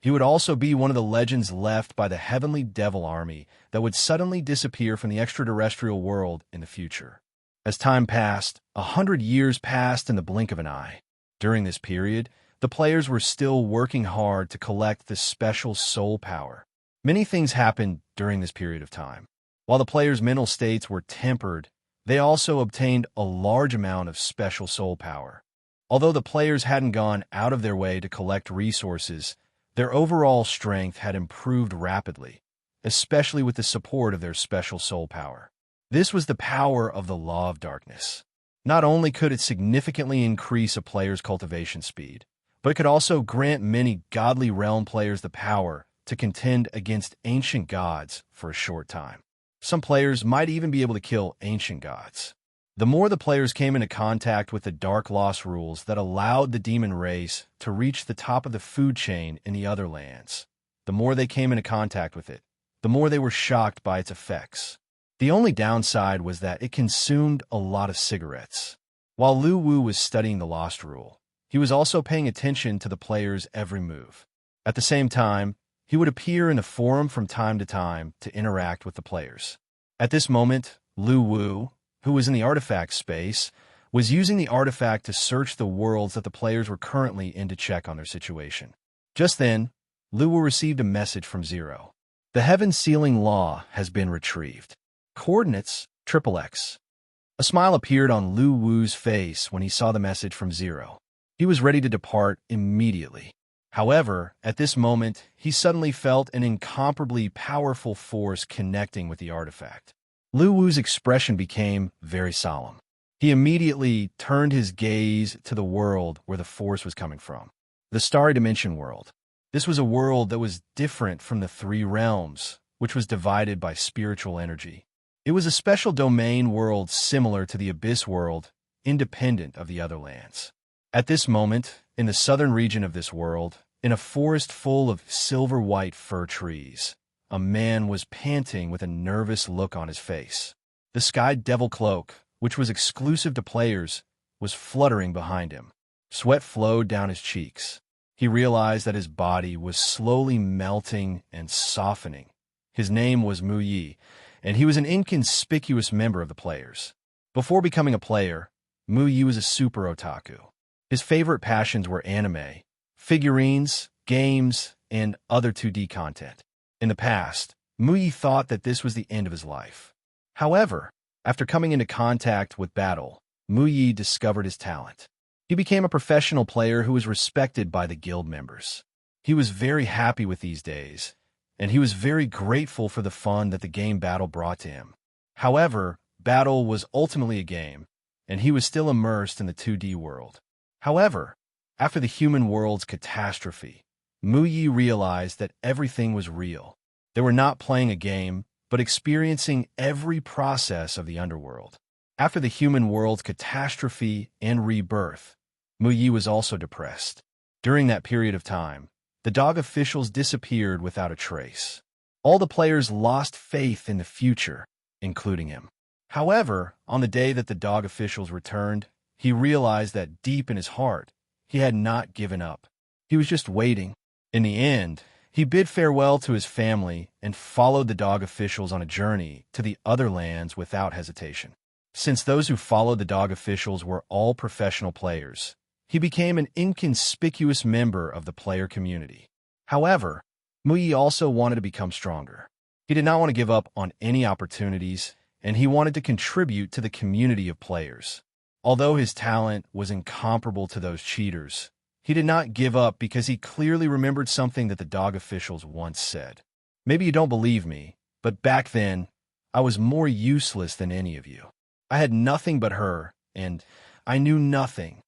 He would also be one of the legends left by the heavenly devil army that would suddenly disappear from the extraterrestrial world in the future. As time passed, 100 years passed in the blink of an eye. During this period, the players were still working hard to collect the special soul power. Many things happened during this period of time. While the players' mental states were tempered, they also obtained a large amount of special soul power. Although the players hadn't gone out of their way to collect resources, their overall strength had improved rapidly, especially with the support of their special soul power. This was the power of the Law of Darkness. Not only could it significantly increase a player's cultivation speed, but it could also grant many godly realm players the power to contend against ancient gods for a short time. Some players might even be able to kill ancient gods. The more the players came into contact with the Dark Lost rules that allowed the demon race to reach the top of the food chain in the other lands, the more they came into contact with it, the more they were shocked by its effects. The only downside was that it consumed a lot of cigarettes. While Lu Wu was studying the Lost Rule, he was also paying attention to the players' every move. At the same time, he would appear in the forum from time to interact with the players. At this moment, Lu Wu, who was in the artifact space, was using the artifact to search the worlds that the players were currently in to check on their situation. Just then, Lu Wu received a message from Zero. The Heaven Sealing Law has been retrieved. Coordinates XXX. A smile appeared on Lu Wu's face when he saw the message from Zero. He was ready to depart immediately. However, at this moment, he suddenly felt an incomparably powerful force connecting with the artifact. Lu Wu's expression became very solemn. He immediately turned his gaze to the world where the force was coming from. The Starry Dimension world. This was a world that was different from the three realms, which was divided by spiritual energy. It was a special domain world similar to the Abyss world, independent of the other lands. At this moment, in the southern region of this world, in a forest full of silver-white fir trees, a man was panting with a nervous look on his face. The sky devil cloak, which was exclusive to players, was fluttering behind him. Sweat flowed down his cheeks. He realized that his body was slowly melting and softening. His name was Mu Yi, and he was an inconspicuous member of the players. Before becoming a player, Mu Yi was a super otaku. His favorite passions were anime, figurines, games, and other 2D content. In the past, Mu Yi thought that this was the end of his life. However, after coming into contact with battle, Mu Yi discovered his talent. He became a professional player who was respected by the guild members. He was very happy with these days, and he was very grateful for the fun that the game Battle brought to him. However, Battle was ultimately a game, and he was still immersed in the 2D world. However, after the human world's catastrophe, Mu Yi realized that everything was real. They were not playing a game, but experiencing every process of the underworld. After the human world's catastrophe and rebirth, Mu Yi was also depressed. During that period of time, the dog officials disappeared without a trace. All the players lost faith in the future, including him. However, on the day that the dog officials returned, he realized that deep in his heart, he had not given up. He was just waiting. In the end, he bid farewell to his family and followed the dog officials on a journey to the other lands without hesitation. Since those who followed the dog officials were all professional players, he became an inconspicuous member of the player community. However, Mu Yi also wanted to become stronger. He did not want to give up on any opportunities, and he wanted to contribute to the community of players. Although his talent was incomparable to those cheaters, he did not give up because he clearly remembered something that the dog officials once said. Maybe you don't believe me, but back then, I was more useless than any of you. I had nothing but her, and I knew nothing.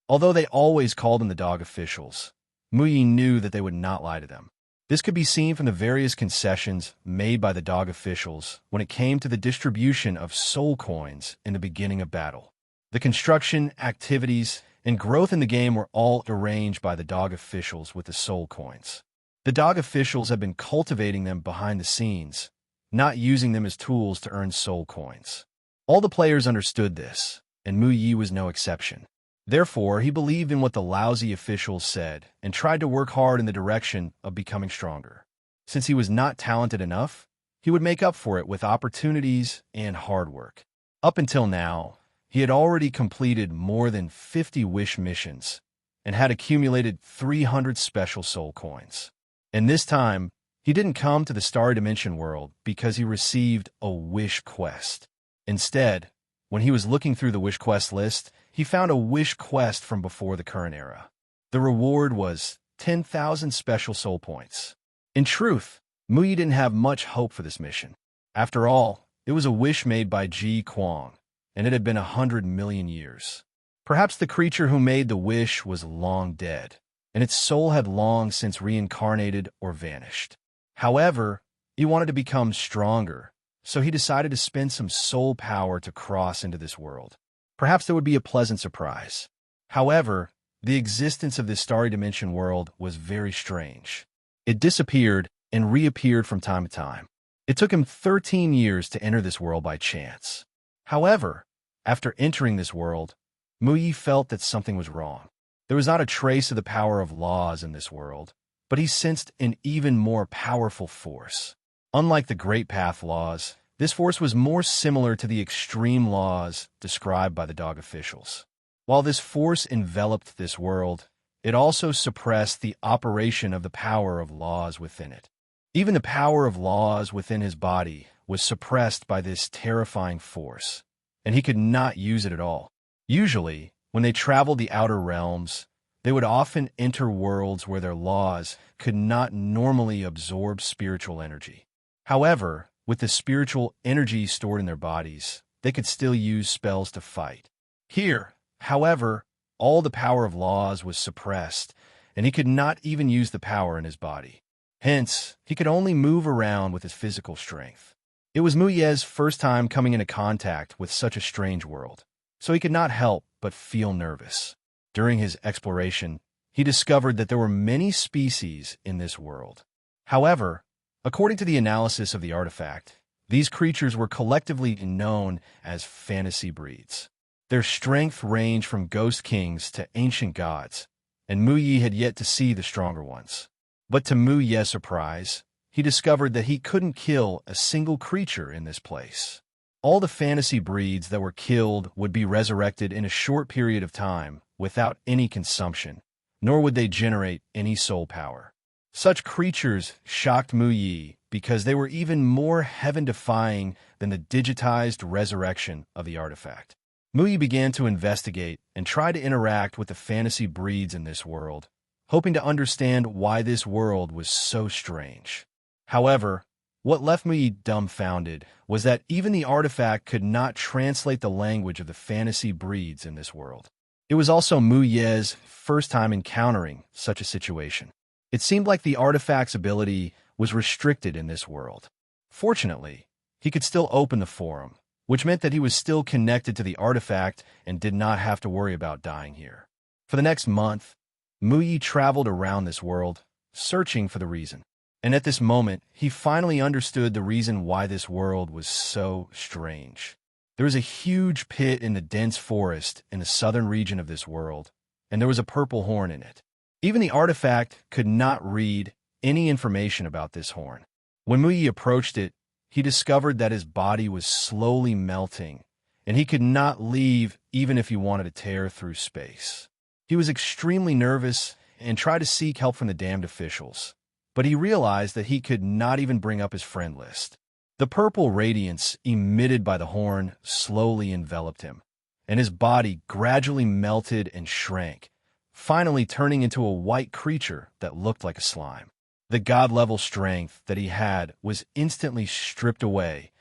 Although they always called him the dog officials, Mu Yi knew that they would not lie to them. This could be seen from the various concessions made by the dog officials when it came to the distribution of soul coins in the beginning of Battle. The construction, activities, and growth in the game were all arranged by the dog officials with the soul coins. The dog officials have been cultivating them behind the scenes, not using them as tools to earn soul coins. All the players understood this, and Mu Yi was no exception. Therefore, he believed in what the lousy officials said and tried to work hard in the direction of becoming stronger. Since he was not talented enough, he would make up for it with opportunities and hard work. Up until now, he had already completed more than 50 wish missions and had accumulated 300 special soul coins. And this time, he didn't come to the Starry Dimension world because he received a wish quest. Instead, when he was looking through the wish quest list, he found a wish quest from before the current era. The reward was 10,000 special soul points. In truth, Mu Yi didn't have much hope for this mission. After all, it was a wish made by Ji Kuang, and it had been 100 million years. Perhaps the creature who made the wish was long dead, and its soul had long since reincarnated or vanished. However, he wanted to become stronger, so he decided to spend some soul power to cross into this world. Perhaps there would be a pleasant surprise. However, the existence of this Starry Dimension world was very strange. It disappeared and reappeared from time to time. It took him 13 years to enter this world by chance. However, after entering this world, Mu Yi felt that something was wrong. There was not a trace of the power of laws in this world, but he sensed an even more powerful force. Unlike the Great Path laws, this force was more similar to the extreme laws described by the dog officials. While this force enveloped this world, it also suppressed the operation of the power of laws within it. Even the power of laws within his body was suppressed by this terrifying force, and he could not use it at all. Usually, when they traveled the outer realms, they would often enter worlds where their laws could not normally absorb spiritual energy. However, with the spiritual energy stored in their bodies, they could still use spells to fight. Here, however, all the power of laws was suppressed, and he could not even use the power in his body. Hence, he could only move around with his physical strength. It was Mu Ye's first time coming into contact with such a strange world, so he could not help but feel nervous. During his exploration, he discovered that there were many species in this world. However, According to the analysis of the artifact, these creatures were collectively known as fantasy breeds. Their strength ranged from ghost kings to ancient gods, and Mu Yi had yet to see the stronger ones. But to Mu Ye's surprise, he discovered that he couldn't kill a single creature in this place. All the fantasy breeds that were killed would be resurrected in a short period of time without any consumption, nor would they generate any soul power. Such creatures shocked Mu Yi because they were even more heaven-defying than the digitized resurrection of the artifact. Mu Yi began to investigate and try to interact with the fantasy breeds in this world, hoping to understand why this world was so strange. However, what left Mu Yi dumbfounded was that even the artifact could not translate the language of the fantasy breeds in this world. It was also Mu Ye's first time encountering such a situation. It seemed like the artifact's ability was restricted in this world. Fortunately, he could still open the forum, which meant that he was still connected to the artifact and did not have to worry about dying here. For the next month, Mu Yi traveled around this world, searching for the reason. And at this moment, he finally understood the reason why this world was so strange. There was a huge pit in the dense forest in the southern region of this world, and there was a purple horn in it. Even the artifact could not read any information about this horn. When Mu Yi approached it, he discovered that his body was slowly melting, and he could not leave even if he wanted to tear through space. He was extremely nervous and tried to seek help from the damned officials, but he realized that he could not even bring up his friend list. The purple radiance emitted by the horn slowly enveloped him, and his body gradually melted and shrank, finally turning into a white creature that looked like a slime. The god-level strength that he had was instantly stripped away,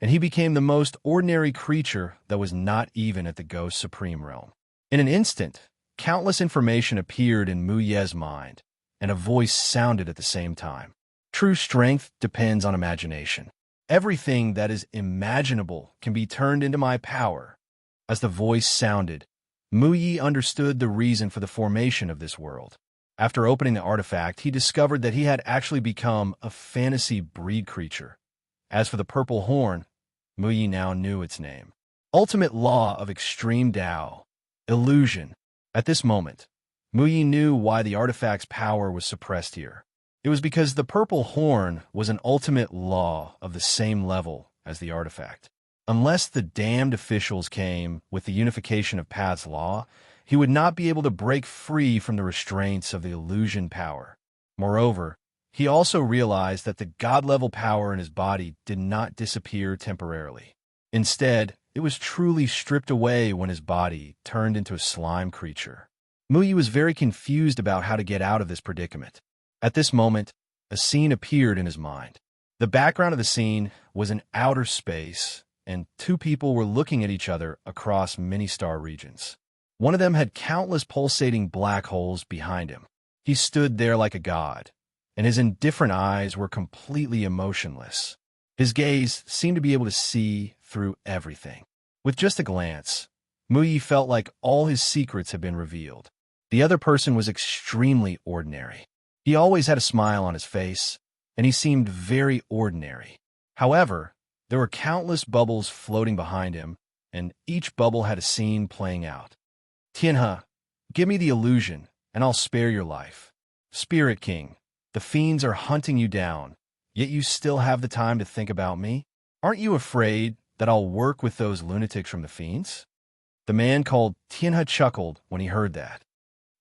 and he became the most ordinary creature that was not even at the Ghost Supreme realm. In an instant, countless information appeared in Mu Ye's mind, and a voice sounded at the same time. True strength depends on imagination. Everything that is imaginable can be turned into my power. As the voice sounded, Mu Yi understood the reason for the formation of this world. After opening the artifact, he discovered that he had actually become a fantasy breed creature. As for the purple horn, Mu Yi now knew its name. Ultimate law of extreme Tao, illusion. At this moment, Mu Yi knew why the artifact's power was suppressed here. It was because the purple horn was an ultimate law of the same level as the artifact. Unless the damned officials came with the unification of Path's law, he would not be able to break free from the restraints of the illusion power. Moreover, he also realized that the god-level power in his body did not disappear temporarily. Instead, it was truly stripped away when his body turned into a slime creature. Mu Yi was very confused about how to get out of this predicament. At this moment, a scene appeared in his mind. The background of the scene was in outer space, and two people were looking at each other across many star regions. One of them had countless pulsating black holes behind him. He stood there like a god, and his indifferent eyes were completely emotionless. His gaze seemed to be able to see through everything. With just a glance, Mu Yi felt like all his secrets had been revealed. The other person was extremely ordinary. He always had a smile on his face, and he seemed very ordinary. However, there were countless bubbles floating behind him, and each bubble had a scene playing out. Tianhe, give me the illusion, and I'll spare your life. Spirit King, the fiends are hunting you down, yet you still have the time to think about me? Aren't you afraid that I'll work with those lunatics from the fiends? The man called Tianhe chuckled when he heard that.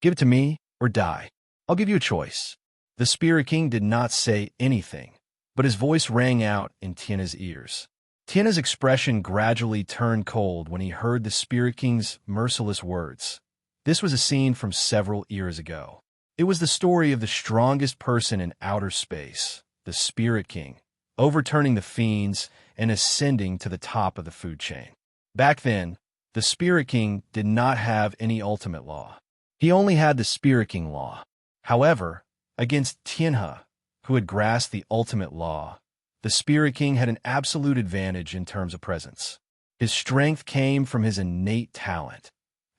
Give it to me, or die. I'll give you a choice. The Spirit King did not say anything, but his voice rang out in Tianhe's ears. Tianhe's expression gradually turned cold when he heard the Spirit King's merciless words. This was a scene from several years ago. It was the story of the strongest person in outer space, the Spirit King, overturning the fiends and ascending to the top of the food chain. Back then, the Spirit King did not have any ultimate law. He only had the Spirit King law. However, against Tianhe, who had grasped the ultimate law, the Spirit King had an absolute advantage in terms of presence. His strength came from his innate talent,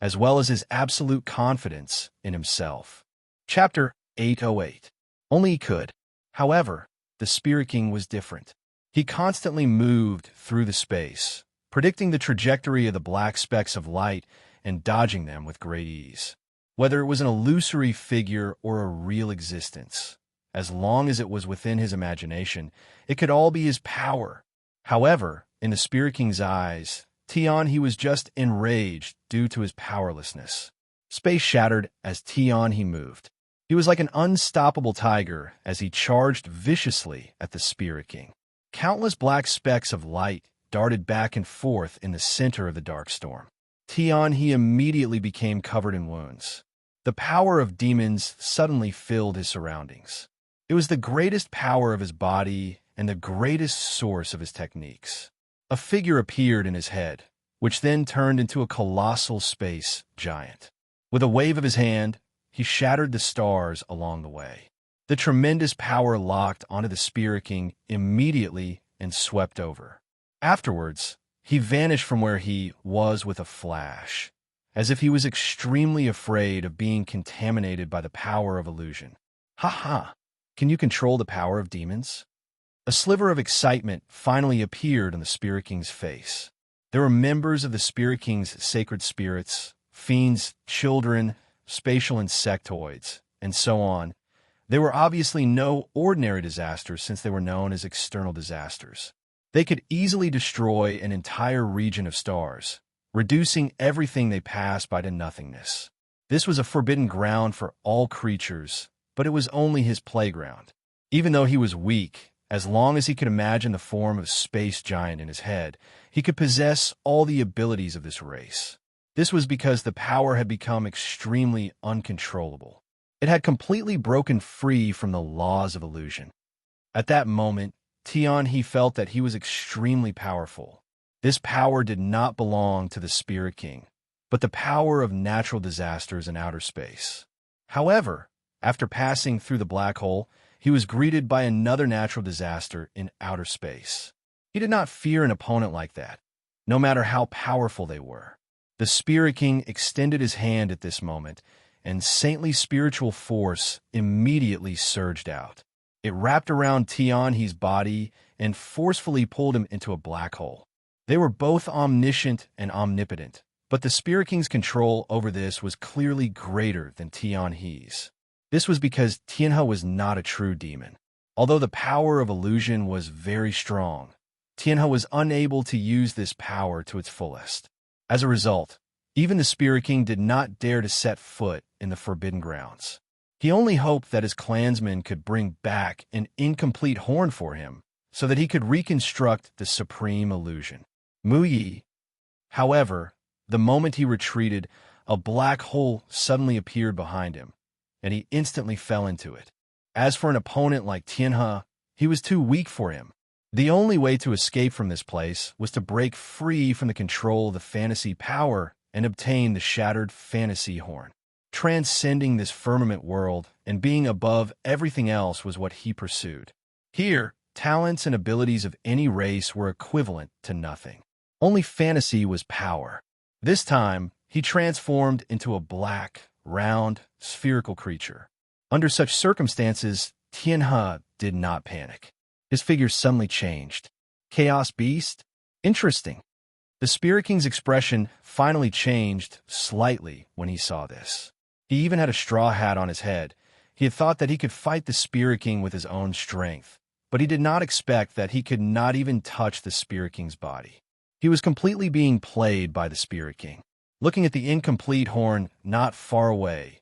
as well as his absolute confidence in himself. Chapter 808. Only he could. However, the Spirit King was different. He constantly moved through the space, predicting the trajectory of the black specks of light and dodging them with great ease. Whether it was an illusory figure or a real existence, as long as it was within his imagination, it could all be his power. However, in the Spirit King's eyes, he was just enraged due to his powerlessness. Space shattered as he moved. He was like an unstoppable tiger as he charged viciously at the Spirit King. Countless black specks of light darted back and forth in the center of the dark storm. He immediately became covered in wounds. The power of demons suddenly filled his surroundings. It was the greatest power of his body and the greatest source of his techniques. A figure appeared in his head, which then turned into a colossal space giant. With a wave of his hand, he shattered the stars along the way. The tremendous power locked onto the Spirit King immediately and swept over. Afterwards, he vanished from where he was with a flash, as if he was extremely afraid of being contaminated by the power of illusion. Ha ha! Can you control the power of demons? A sliver of excitement finally appeared on the Spirit King's face. There were members of the Spirit King's sacred spirits, fiends, children, spatial insectoids, and so on. They were obviously no ordinary disasters since they were known as external disasters. They could easily destroy an entire region of stars, reducing everything they passed by to nothingness. This was a forbidden ground for all creatures, but it was only his playground. Even though he was weak, as long as he could imagine the form of a space giant in his head, he could possess all the abilities of this race. This was because the power had become extremely uncontrollable. It had completely broken free from the laws of illusion. At that moment, he felt that he was extremely powerful. This power did not belong to the Spirit King, but the power of natural disasters in outer space. However, after passing through the black hole, he was greeted by another natural disaster in outer space. He did not fear an opponent like that, no matter how powerful they were. The Spirit King extended his hand at this moment, and saintly spiritual force immediately surged out. It wrapped around Tianhe's body and forcefully pulled him into a black hole. They were both omniscient and omnipotent, but the Spirit King's control over this was clearly greater than Tianhe's. This was because Tianhe was not a true demon. Although the power of illusion was very strong, Tianhe was unable to use this power to its fullest. As a result, even the Spirit King did not dare to set foot in the Forbidden Grounds. He only hoped that his clansmen could bring back an incomplete horn for him so that he could reconstruct the supreme illusion. Mu Yi. However, the moment he retreated, a black hole suddenly appeared behind him, and he instantly fell into it. As for an opponent like Tianhe, he was too weak for him. The only way to escape from this place was to break free from the control of the fantasy power and obtain the shattered fantasy horn. Transcending this firmament world and being above everything else was what he pursued. Here, talents and abilities of any race were equivalent to nothing. Only fantasy was power. This time, he transformed into a black, round, spherical creature. Under such circumstances, Tianhe did not panic. His figure suddenly changed. Chaos Beast? Interesting. The Spirit King's expression finally changed slightly when he saw this. He even had a straw hat on his head. He had thought that he could fight the Spirit King with his own strength, but he did not expect that he could not even touch the Spirit King's body. He was completely being played by the Spirit King. Looking at the incomplete horn not far away,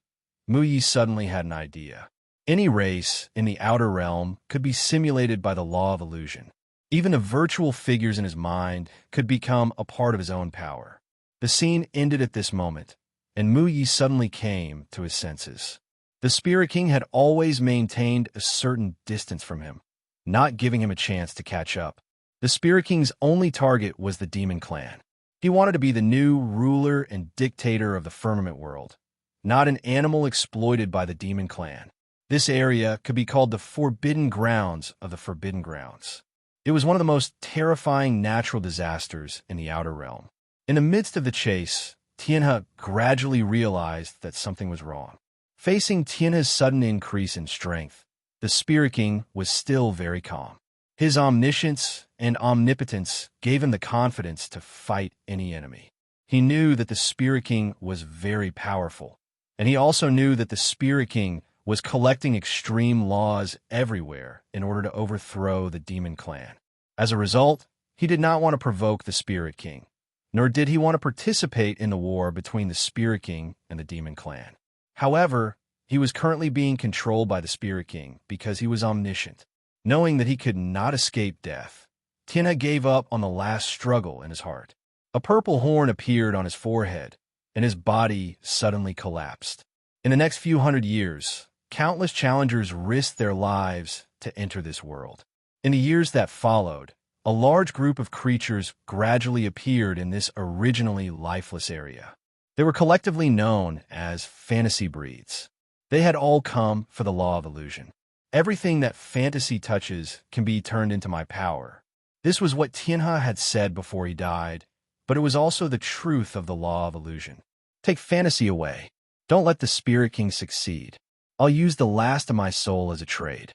Mu Yi suddenly had an idea. Any race in the outer realm could be simulated by the law of illusion. Even the virtual figures in his mind could become a part of his own power. The scene ended at this moment, and Mu Yi suddenly came to his senses. The Spirit King had always maintained a certain distance from him, not giving him a chance to catch up. The Spirit King's only target was the Demon Clan. He wanted to be the new ruler and dictator of the firmament world, not an animal exploited by the Demon Clan. This area could be called the Forbidden Grounds of the Forbidden Grounds. It was one of the most terrifying natural disasters in the outer realm. In the midst of the chase, Tianhe gradually realized that something was wrong. Facing Tianhe's sudden increase in strength, the Spirit King was still very calm. His omniscience and omnipotence gave him the confidence to fight any enemy. He knew that the Spirit King was very powerful, and he also knew that the Spirit King was collecting extreme laws everywhere in order to overthrow the demon clan. As a result, he did not want to provoke the Spirit King, nor did he want to participate in the war between the Spirit King and the demon clan. However, he was currently being controlled by the Spirit King because he was omniscient. Knowing that he could not escape death, Tianhe gave up on the last struggle in his heart. A purple horn appeared on his forehead, and his body suddenly collapsed. In the next few hundred years, countless challengers risked their lives to enter this world. In the years that followed, a large group of creatures gradually appeared in this originally lifeless area. They were collectively known as fantasy breeds. They had all come for the law of illusion. Everything that fantasy touches can be turned into my power. This was what Tianhe had said before he died, but it was also the truth of the law of illusion. Take fantasy away. Don't let the Spirit King succeed. I'll use the last of my soul as a trade.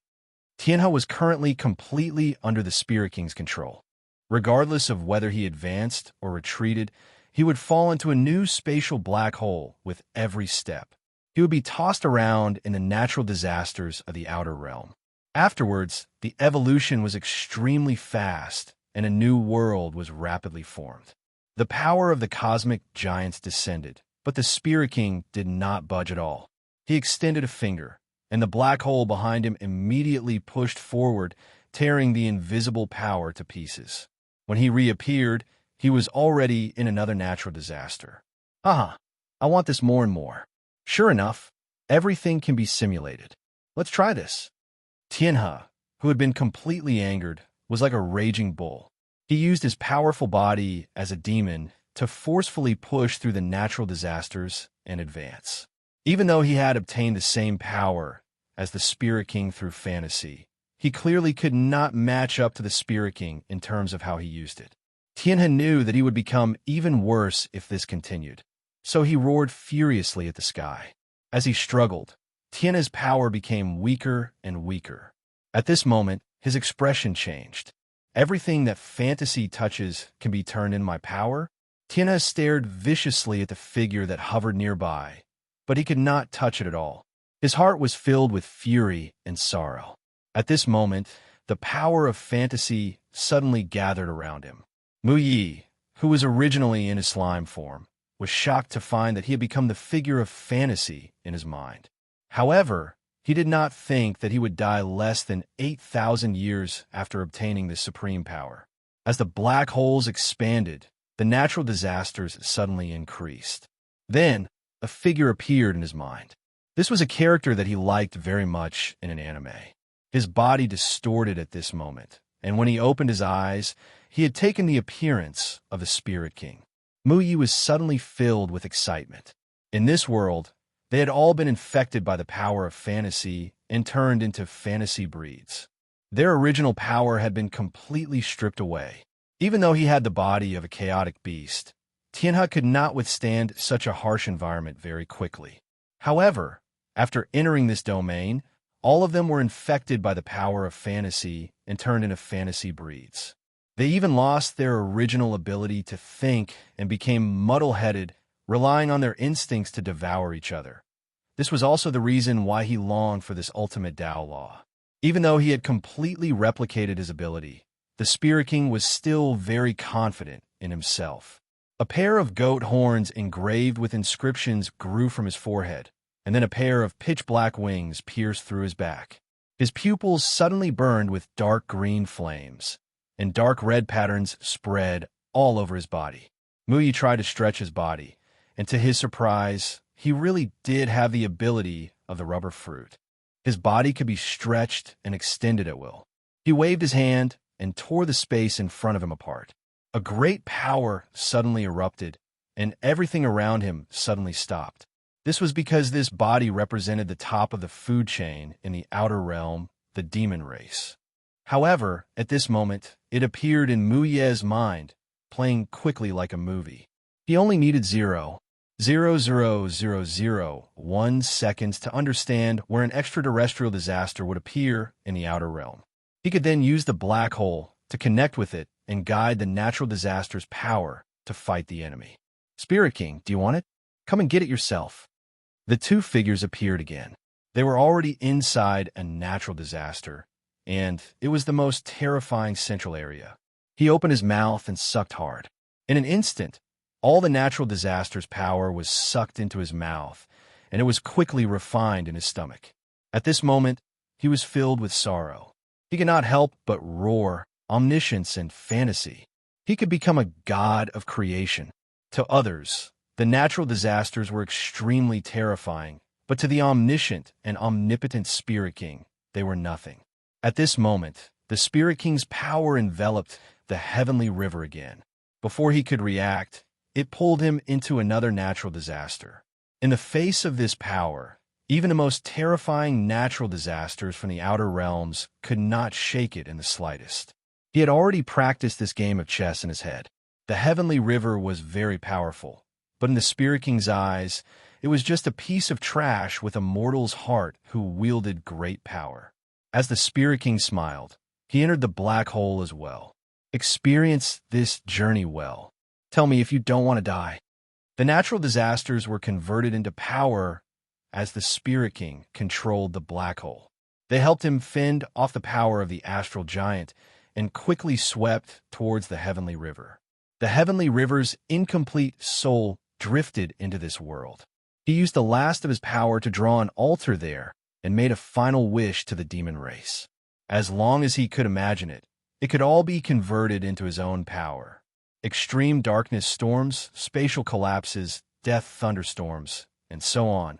Tianhe was currently completely under the Spirit King's control. Regardless of whether he advanced or retreated, he would fall into a new spatial black hole with every step. He would be tossed around in the natural disasters of the outer realm. Afterwards, the evolution was extremely fast, and a new world was rapidly formed. The power of the cosmic giants descended, but the Spirit King did not budge at all. He extended a finger, and the black hole behind him immediately pushed forward, tearing the invisible power to pieces. When he reappeared, he was already in another natural disaster. I want this more and more. Sure enough, everything can be simulated. Let's try this. Tianhe, who had been completely angered, was like a raging bull. He used his powerful body as a demon to forcefully push through the natural disasters and advance. Even though he had obtained the same power as the Spirit King through fantasy, he clearly could not match up to the Spirit King in terms of how he used it. Tianhe knew that he would become even worse if this continued, so he roared furiously at the sky. As he struggled, Tianhe's power became weaker and weaker. At this moment, his expression changed. Everything that fantasy touches can be turned into my power? Tianhe stared viciously at the figure that hovered nearby, but he could not touch it at all. His heart was filled with fury and sorrow. At this moment, the power of fantasy suddenly gathered around him. Mu Yi, who was originally in his slime form, was shocked to find that he had become the figure of fantasy in his mind. However, he did not think that he would die less than 8,000 years after obtaining this supreme power. As the black holes expanded, the natural disasters suddenly increased. Then, a figure appeared in his mind. This was a character that he liked very much in an anime. His body distorted at this moment, and when he opened his eyes, he had taken the appearance of the Spirit King. Mu Yi was suddenly filled with excitement. In this world, they had all been infected by the power of fantasy and turned into fantasy breeds. Their original power had been completely stripped away. Even though he had the body of a chaotic beast, Tianhe could not withstand such a harsh environment very quickly. However, after entering this domain, all of them were infected by the power of fantasy and turned into fantasy breeds. They even lost their original ability to think and became muddle-headed, relying on their instincts to devour each other. This was also the reason why he longed for this ultimate Dao law. Even though he had completely replicated his ability, the Spirit King was still very confident in himself. A pair of goat horns engraved with inscriptions grew from his forehead, and then a pair of pitch-black wings pierced through his back. His pupils suddenly burned with dark green flames, and dark red patterns spread all over his body. Mu Yi tried to stretch his body, and to his surprise, he really did have the ability of the rubber fruit. His body could be stretched and extended at will. He waved his hand and tore the space in front of him apart. A great power suddenly erupted, and everything around him suddenly stopped. This was because this body represented the top of the food chain in the outer realm, the demon race. However, at this moment, it appeared in Mu Ye's mind, playing quickly like a movie. He only needed 0. 0.0001 seconds to understand where an extraterrestrial disaster would appear in the outer realm. He could then use the black hole to connect with it and guide the natural disaster's power to fight the enemy. Spirit King, do you want it? Come and get it yourself. The two figures appeared again. They were already inside a natural disaster, and it was the most terrifying central area. He opened his mouth and sucked hard. In an instant, all the natural disaster's power was sucked into his mouth, and it was quickly refined in his stomach. At this moment, he was filled with sorrow. He could not help but roar omniscience and fantasy. He could become a god of creation. To others, the natural disasters were extremely terrifying, but to the omniscient and omnipotent Spirit King, they were nothing. At this moment, the Spirit King's power enveloped the heavenly river again. Before he could react, it pulled him into another natural disaster. In the face of this power, even the most terrifying natural disasters from the outer realms could not shake it in the slightest. He had already practiced this game of chess in his head. The heavenly river was very powerful, but in the Spirit King's eyes, it was just a piece of trash with a mortal's heart who wielded great power. As the Spirit King smiled, he entered the black hole as well. Experience this journey well. Tell me if you don't want to die. The natural disasters were converted into power as the Spirit King controlled the black hole. They helped him fend off the power of the astral giant and quickly swept towards the heavenly river. The heavenly river's incomplete soul drifted into this world. He used the last of his power to draw an altar there and made a final wish to the demon race. As long as he could imagine it, it could all be converted into his own power. Extreme darkness storms, spatial collapses, death thunderstorms, and so on.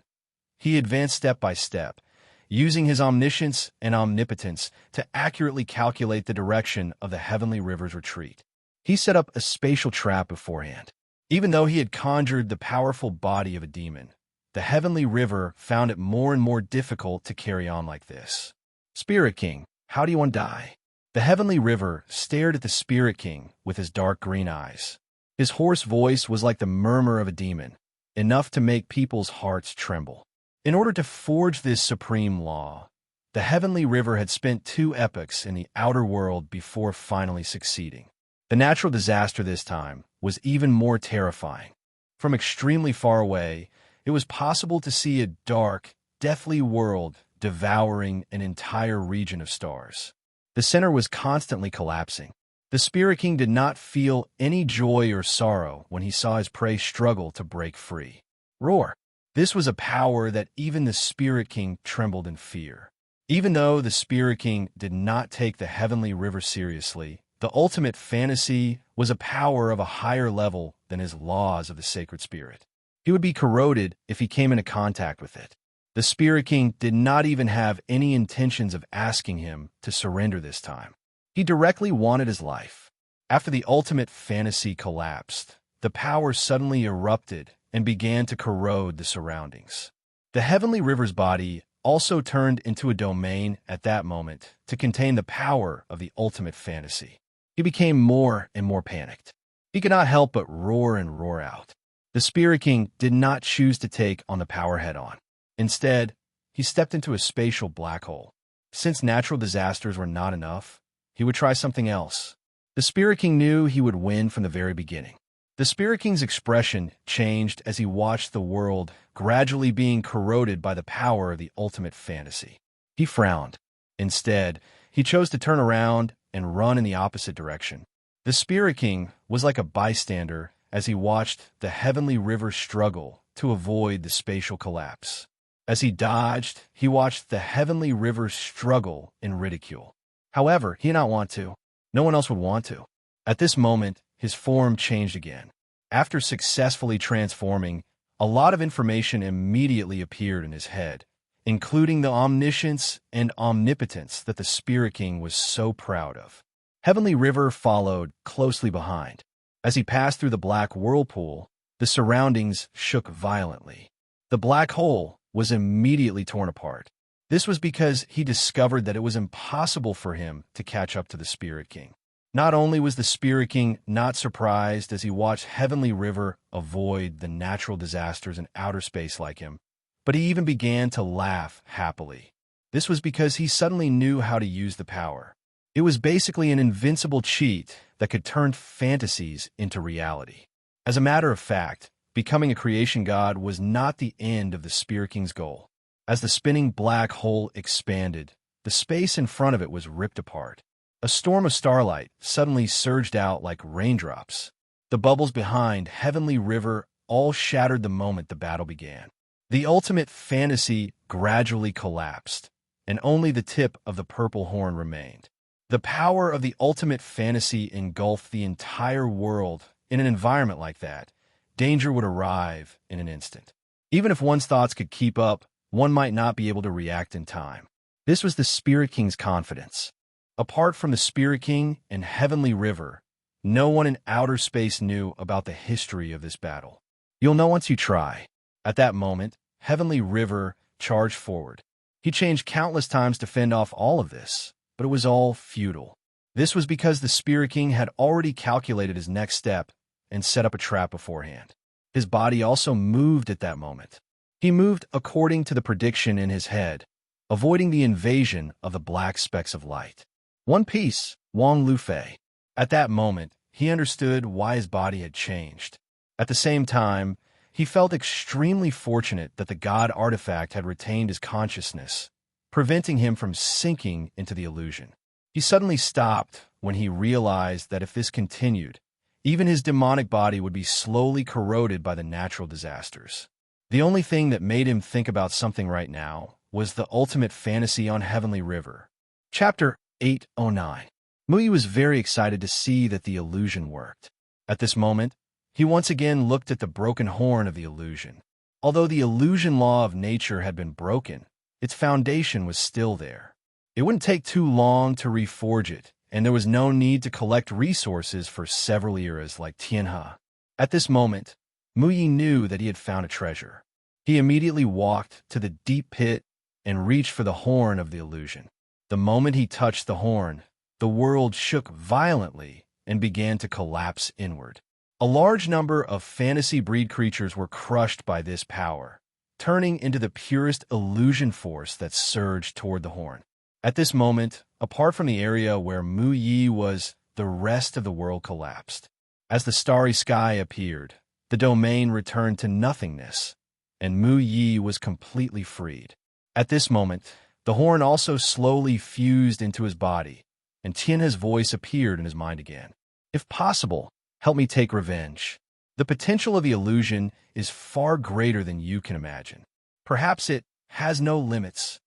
He advanced step by step, using his omniscience and omnipotence to accurately calculate the direction of the heavenly river's retreat. He set up a spatial trap beforehand. Even though he had conjured the powerful body of a demon, the heavenly river found it more and more difficult to carry on like this. Spirit King, how do you want to die? The heavenly river stared at the Spirit King with his dark green eyes. His hoarse voice was like the murmur of a demon, enough to make people's hearts tremble. In order to forge this supreme law, the heavenly river had spent 2 epochs in the outer world before finally succeeding. The natural disaster this time was even more terrifying. From extremely far away, it was possible to see a dark, deathly world devouring an entire region of stars. The center was constantly collapsing. The Spirit King did not feel any joy or sorrow when he saw his prey struggle to break free. Roar! This was a power that even the Spirit King trembled in fear. Even though the Spirit King did not take the heavenly river seriously, the ultimate fantasy was a power of a higher level than his laws of the sacred spirit. He would be corroded if he came into contact with it. The Spirit King did not even have any intentions of asking him to surrender this time. He directly wanted his life. After the ultimate fantasy collapsed, the power suddenly erupted and began to corrode the surroundings. The heavenly river's body also turned into a domain at that moment to contain the power of the ultimate fantasy. He became more and more panicked. He could not help but roar and roar out. The Spirit King did not choose to take on the power head-on. Instead, he stepped into a spatial black hole. Since natural disasters were not enough, he would try something else. The Spirit King knew he would win from the very beginning. The Spirit King's expression changed as he watched the world gradually being corroded by the power of the ultimate fantasy. He frowned. Instead, he chose to turn around and run in the opposite direction. The Spirit King was like a bystander as he watched the heavenly river struggle to avoid the spatial collapse. As he dodged, he watched the heavenly river struggle in ridicule. However, he did not want to. No one else would want to. At this moment, his form changed again. After successfully transforming, a lot of information immediately appeared in his head, including the omniscience and omnipotence that the Spirit King was so proud of. Heavenly River followed closely behind. As he passed through the black whirlpool, the surroundings shook violently. The black hole was immediately torn apart. This was because he discovered that it was impossible for him to catch up to the Spirit King. Not only was the Spirit King not surprised as he watched Heavenly River avoid the natural disasters in outer space like him, but he even began to laugh happily. This was because he suddenly knew how to use the power. It was basically an invincible cheat that could turn fantasies into reality. As a matter of fact, becoming a creation god was not the end of the Spirit King's goal. As the spinning black hole expanded, the space in front of it was ripped apart. A storm of starlight suddenly surged out like raindrops. The bubbles behind Heavenly River all shattered the moment the battle began. The ultimate fantasy gradually collapsed, and only the tip of the purple horn remained. The power of the ultimate fantasy engulfed the entire world. In an environment like that, danger would arrive in an instant. Even if one's thoughts could keep up, one might not be able to react in time. This was the Spirit King's confidence. Apart from the Spirit King and Heavenly River, no one in outer space knew about the history of this battle. You'll know once you try. At that moment, Heavenly River charged forward. He changed countless times to fend off all of this, but it was all futile. This was because the Spirit King had already calculated his next step and set up a trap beforehand. His body also moved at that moment. He moved according to the prediction in his head, avoiding the invasion of the black specks of light. One piece, Wang Lufei. At that moment, he understood why his body had changed. At the same time, he felt extremely fortunate that the god artifact had retained his consciousness, preventing him from sinking into the illusion. He suddenly stopped when he realized that if this continued, even his demonic body would be slowly corroded by the natural disasters. The only thing that made him think about something right now was the ultimate fantasy on Heavenly River. Chapter 809. Muyi was very excited to see that the illusion worked. At this moment, he once again looked at the broken horn of the illusion. Although the illusion law of nature had been broken, its foundation was still there. It wouldn't take too long to reforge it, and there was no need to collect resources for several eras like Tianhe. At this moment, Muyi knew that he had found a treasure. He immediately walked to the deep pit and reached for the horn of the illusion. The moment he touched the horn, the world shook violently and began to collapse inward. A large number of fantasy breed creatures were crushed by this power, turning into the purest illusion force that surged toward the horn. At this moment, apart from the area where Muyi was, the rest of the world collapsed. As the starry sky appeared, the domain returned to nothingness, and Muyi was completely freed. At this moment, the horn also slowly fused into his body, and Tianhe's voice appeared in his mind again. If possible, help me take revenge. The potential of the illusion is far greater than you can imagine. Perhaps it has no limits.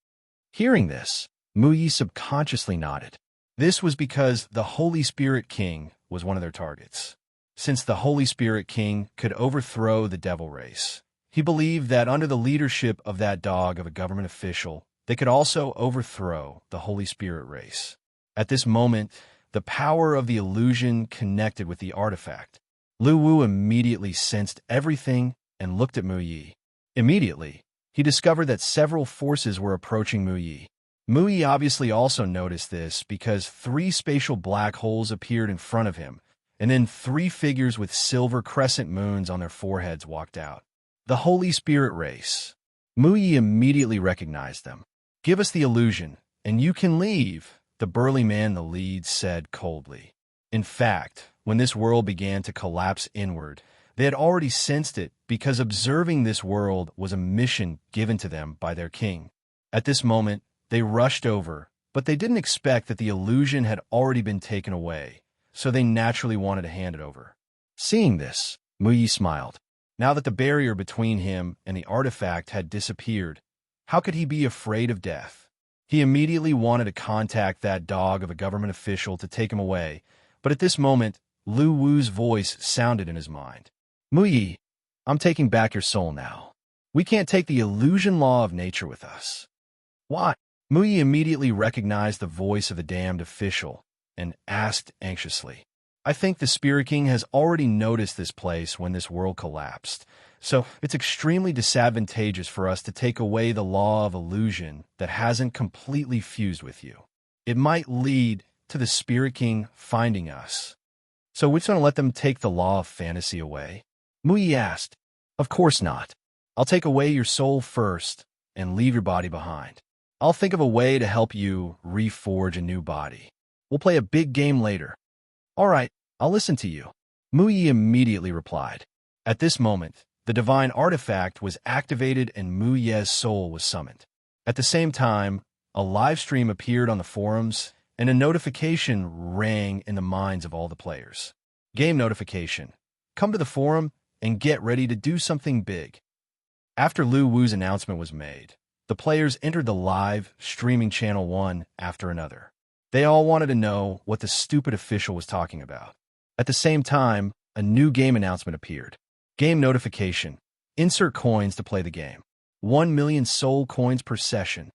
Hearing this, Muyi subconsciously nodded. This was because the Holy Spirit King was one of their targets. Since the Holy Spirit King could overthrow the devil race, he believed that under the leadership of that dog of a government official, they could also overthrow the Holy Spirit race. At this moment, the power of the illusion connected with the artifact. Lu Wu immediately sensed everything and looked at Muyi. Immediately, he discovered that several forces were approaching Muyi. Muyi obviously also noticed this because 3 spatial black holes appeared in front of him, and then 3 figures with silver crescent moons on their foreheads walked out. The Holy Spirit race. Muyi immediately recognized them. "Give us the illusion, and you can leave," the burly man in the lead said coldly. In fact, when this world began to collapse inward, they had already sensed it because observing this world was a mission given to them by their king. At this moment, they rushed over, but they didn't expect that the illusion had already been taken away, so they naturally wanted to hand it over. Seeing this, Muyi smiled. Now that the barrier between him and the artifact had disappeared, how could he be afraid of death? He immediately wanted to contact that dog of a government official to take him away, but at this moment, Lu Wu's voice sounded in his mind. "Muyi, I'm taking back your soul now. We can't take the illusion law of nature with us." "Why?" Muyi immediately recognized the voice of the damned official and asked anxiously. "I think the Spirit King has already noticed this place when this world collapsed, so it's extremely disadvantageous for us to take away the law of illusion that hasn't completely fused with you. It might lead to the Spirit King finding us. So which one to let them take the law of fantasy away? Muyi asked. Of course not. I'll take away your soul first and leave your body behind. I'll think of a way to help you reforge a new body. We'll play a big game later. All right, I'll listen to you. Muyi immediately replied. At this moment, the divine artifact was activated and Muyi's soul was summoned. At the same time, a live stream appeared on the forums and a notification rang in the minds of all the players. Game notification. Come to the forum and get ready to do something big. After Lu Wu's announcement was made, the players entered the live streaming channel one after another. They all wanted to know what the stupid official was talking about. At the same time, a new game announcement appeared. Game notification. Insert coins to play the game. 1 million soul coins per session.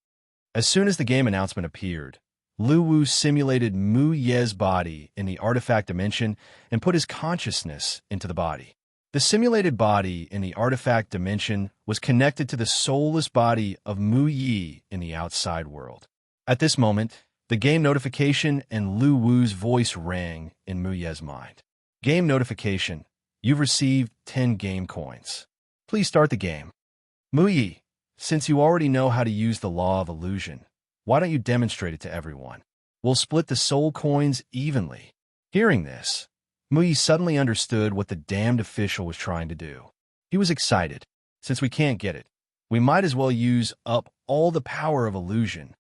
As soon as the game announcement appeared, Lu Wu simulated Mu Ye's body in the artifact dimension and put his consciousness into the body. The simulated body in the artifact dimension was connected to the soulless body of Mu Yi in the outside world. At this moment, the game notification and Lu Wu's voice rang in Mu Ye's mind. Game notification. You've received 10 game coins. Please start the game. Mu Yi, since you already know how to use the law of illusion, why don't you demonstrate it to everyone? We'll split the soul coins evenly. Hearing this, Mu Yi suddenly understood what the damned official was trying to do. He was excited. Since we can't get it, we might as well use up all the power of illusion.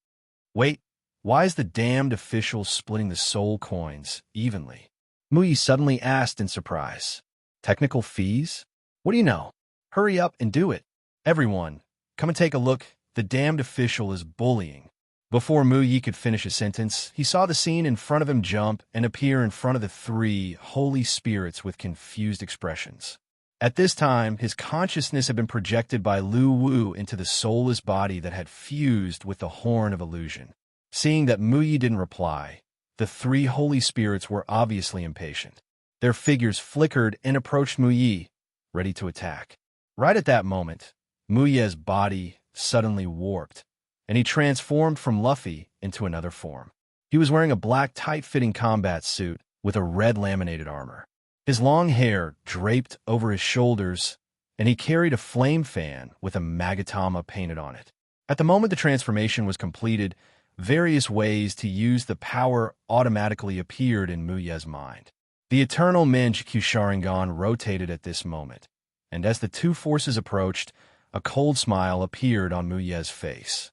Wait, why is the damned official splitting the soul coins evenly? Mu Yi suddenly asked in surprise. Technical fees? What do you know? Hurry up and do it. Everyone, come and take a look. The damned official is bullying. Before Mu Yi could finish his sentence, he saw the scene in front of him jump and appear in front of the 3 holy spirits with confused expressions. At this time, his consciousness had been projected by Lu Wu into the soulless body that had fused with the horn of illusion. Seeing that Mu Yi didn't reply, the 3 holy spirits were obviously impatient. Their figures flickered and approached Mu Yi, ready to attack. Right at that moment, Mu Yi's body suddenly warped, and he transformed from Luffy into another form. He was wearing a black tight-fitting combat suit with a red laminated armor. His long hair draped over his shoulders, and he carried a flame fan with a Magatama painted on it. At the moment the transformation was completed, various ways to use the power automatically appeared in Mu Yi's mind. The Eternal Manjikyu Sharingan rotated at this moment, and as the 2 forces approached, a cold smile appeared on Mu Yi's face.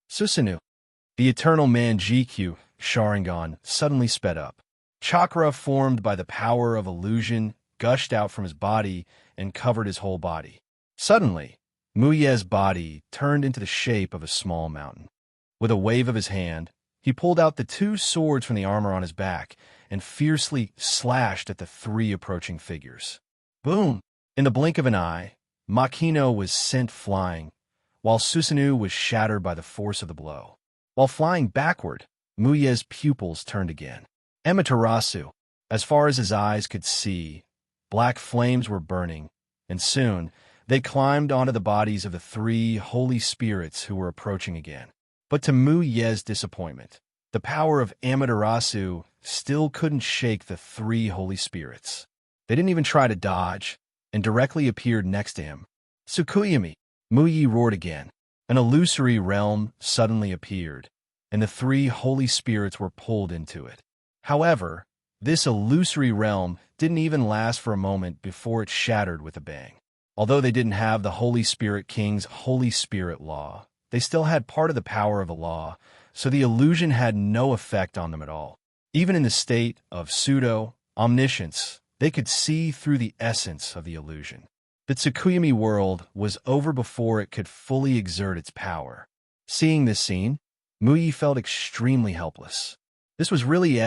Susanoo. The Eternal Manjikyu Sharingan suddenly sped up. Chakra formed by the power of illusion gushed out from his body and covered his whole body. Suddenly, Mu Yi's body turned into the shape of a small mountain. With a wave of his hand, he pulled out the 2 swords from the armor on his back and fiercely slashed at the 3 approaching figures. Boom! In the blink of an eye, Makino was sent flying, while Susanoo was shattered by the force of the blow. While flying backward, Mu Yi's pupils turned again. Amaterasu, as far as his eyes could see, black flames were burning, and soon they climbed onto the bodies of the 3 holy spirits who were approaching again. But to Mu Yi's disappointment, the power of Amaterasu still couldn't shake the 3 holy spirits. They didn't even try to dodge, and directly appeared next to him. Tsukuyami, Mu Yi roared again. An illusory realm suddenly appeared, and the 3 holy spirits were pulled into it. However, this illusory realm didn't even last for a moment before it shattered with a bang. Although they didn't have the Holy Spirit King's Holy Spirit Law, they still had part of the power of the law, so the illusion had no effect on them at all. Even in the state of pseudo-omniscience, they could see through the essence of the illusion. The Tsukuyami world was over before it could fully exert its power. Seeing this scene, Mu Yi felt extremely helpless. This was really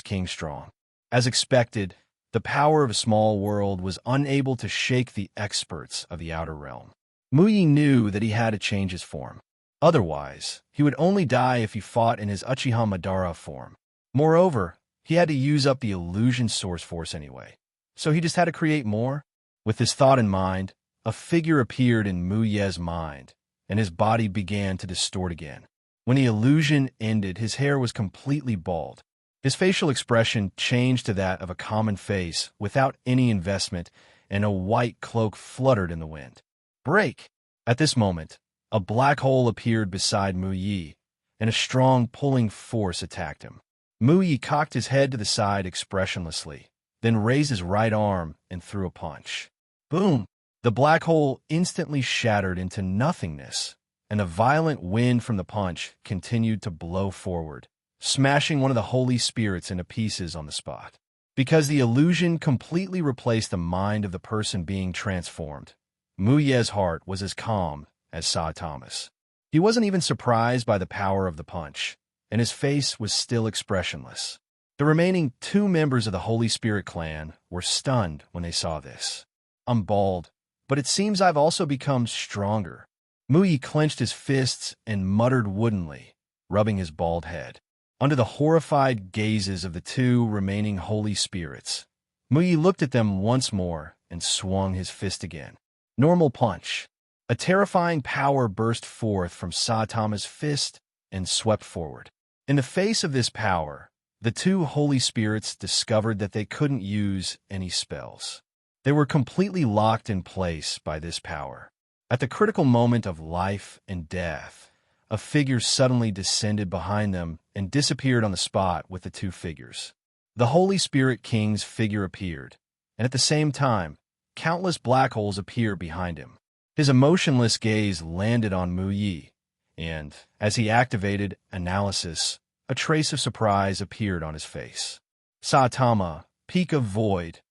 King strong. As expected, the power of a small world was unable to shake the experts of the outer realm. Mu Yi knew that he had to change his form. Otherwise, he would only die if he fought in his Uchiha Madara form. Moreover, he had to use up the illusion source force anyway, so he just had to create more. With this thought in mind, a figure appeared in Mu Yi's mind, and his body began to distort again. When the illusion ended, his hair was completely bald, His facial expression changed to that of a common face without any investment, and a white cloak fluttered in the wind. Break! At this moment, a black hole appeared beside Mu Yi, and a strong pulling force attacked him. Mu Yi cocked his head to the side expressionlessly, then raised his right arm and threw a punch. Boom! The black hole instantly shattered into nothingness, and the violent wind from the punch continued to blow forward, smashing one of the holy spirits into pieces on the spot. Because the illusion completely replaced the mind of the person being transformed, Mu Ye's heart was as calm as Thomas. He wasn't even surprised by the power of the punch, and his face was still expressionless. The remaining 2 members of the Holy Spirit clan were stunned when they saw this. I'm bald, but it seems I've also become stronger. Mu Yi clenched his fists and muttered woodenly, rubbing his bald head. Under the horrified gazes of the 2 remaining Holy Spirits, Mu Yi looked at them once more and swung his fist again. Normal punch. A terrifying power burst forth from Thomas' fist and swept forward. In the face of this power, the 2 Holy Spirits discovered that they couldn't use any spells. They were completely locked in place by this power. At the critical moment of life and death, a figure suddenly descended behind them and disappeared on the spot with the 2 figures. The Holy Spirit King's figure appeared, and at the same time, countless black holes appeared behind him. His emotionless gaze landed on Mu Yi, and, as he activated analysis, a trace of surprise appeared on his face. Satama, Peak of Void,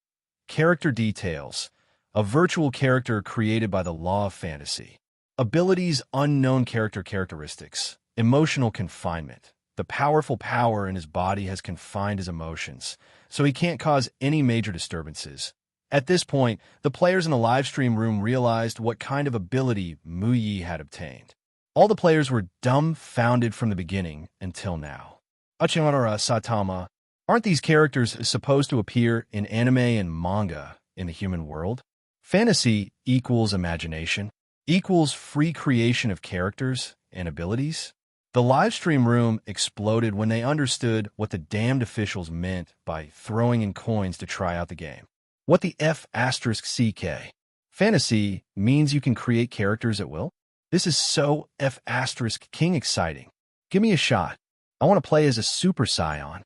Character Details, a virtual character created by the law of fantasy. Abilities: unknown character characteristics, emotional confinement. The powerful power in his body has confined his emotions, so he can't cause any major disturbances. At this point, the players in the livestream room realized what kind of ability Mu Yi had obtained. All the players were dumbfounded from the beginning until now. Achinara Satama, aren't these characters supposed to appear in anime and manga in the human world? Fantasy equals imagination, equals free creation of characters and abilities. The livestream room exploded when they understood what the damned officials meant by throwing in coins to try out the game. What the F***CK? Fantasy means you can create characters at will? This is so F***King exciting. Give me a shot. I want to play as a Super Saiyan.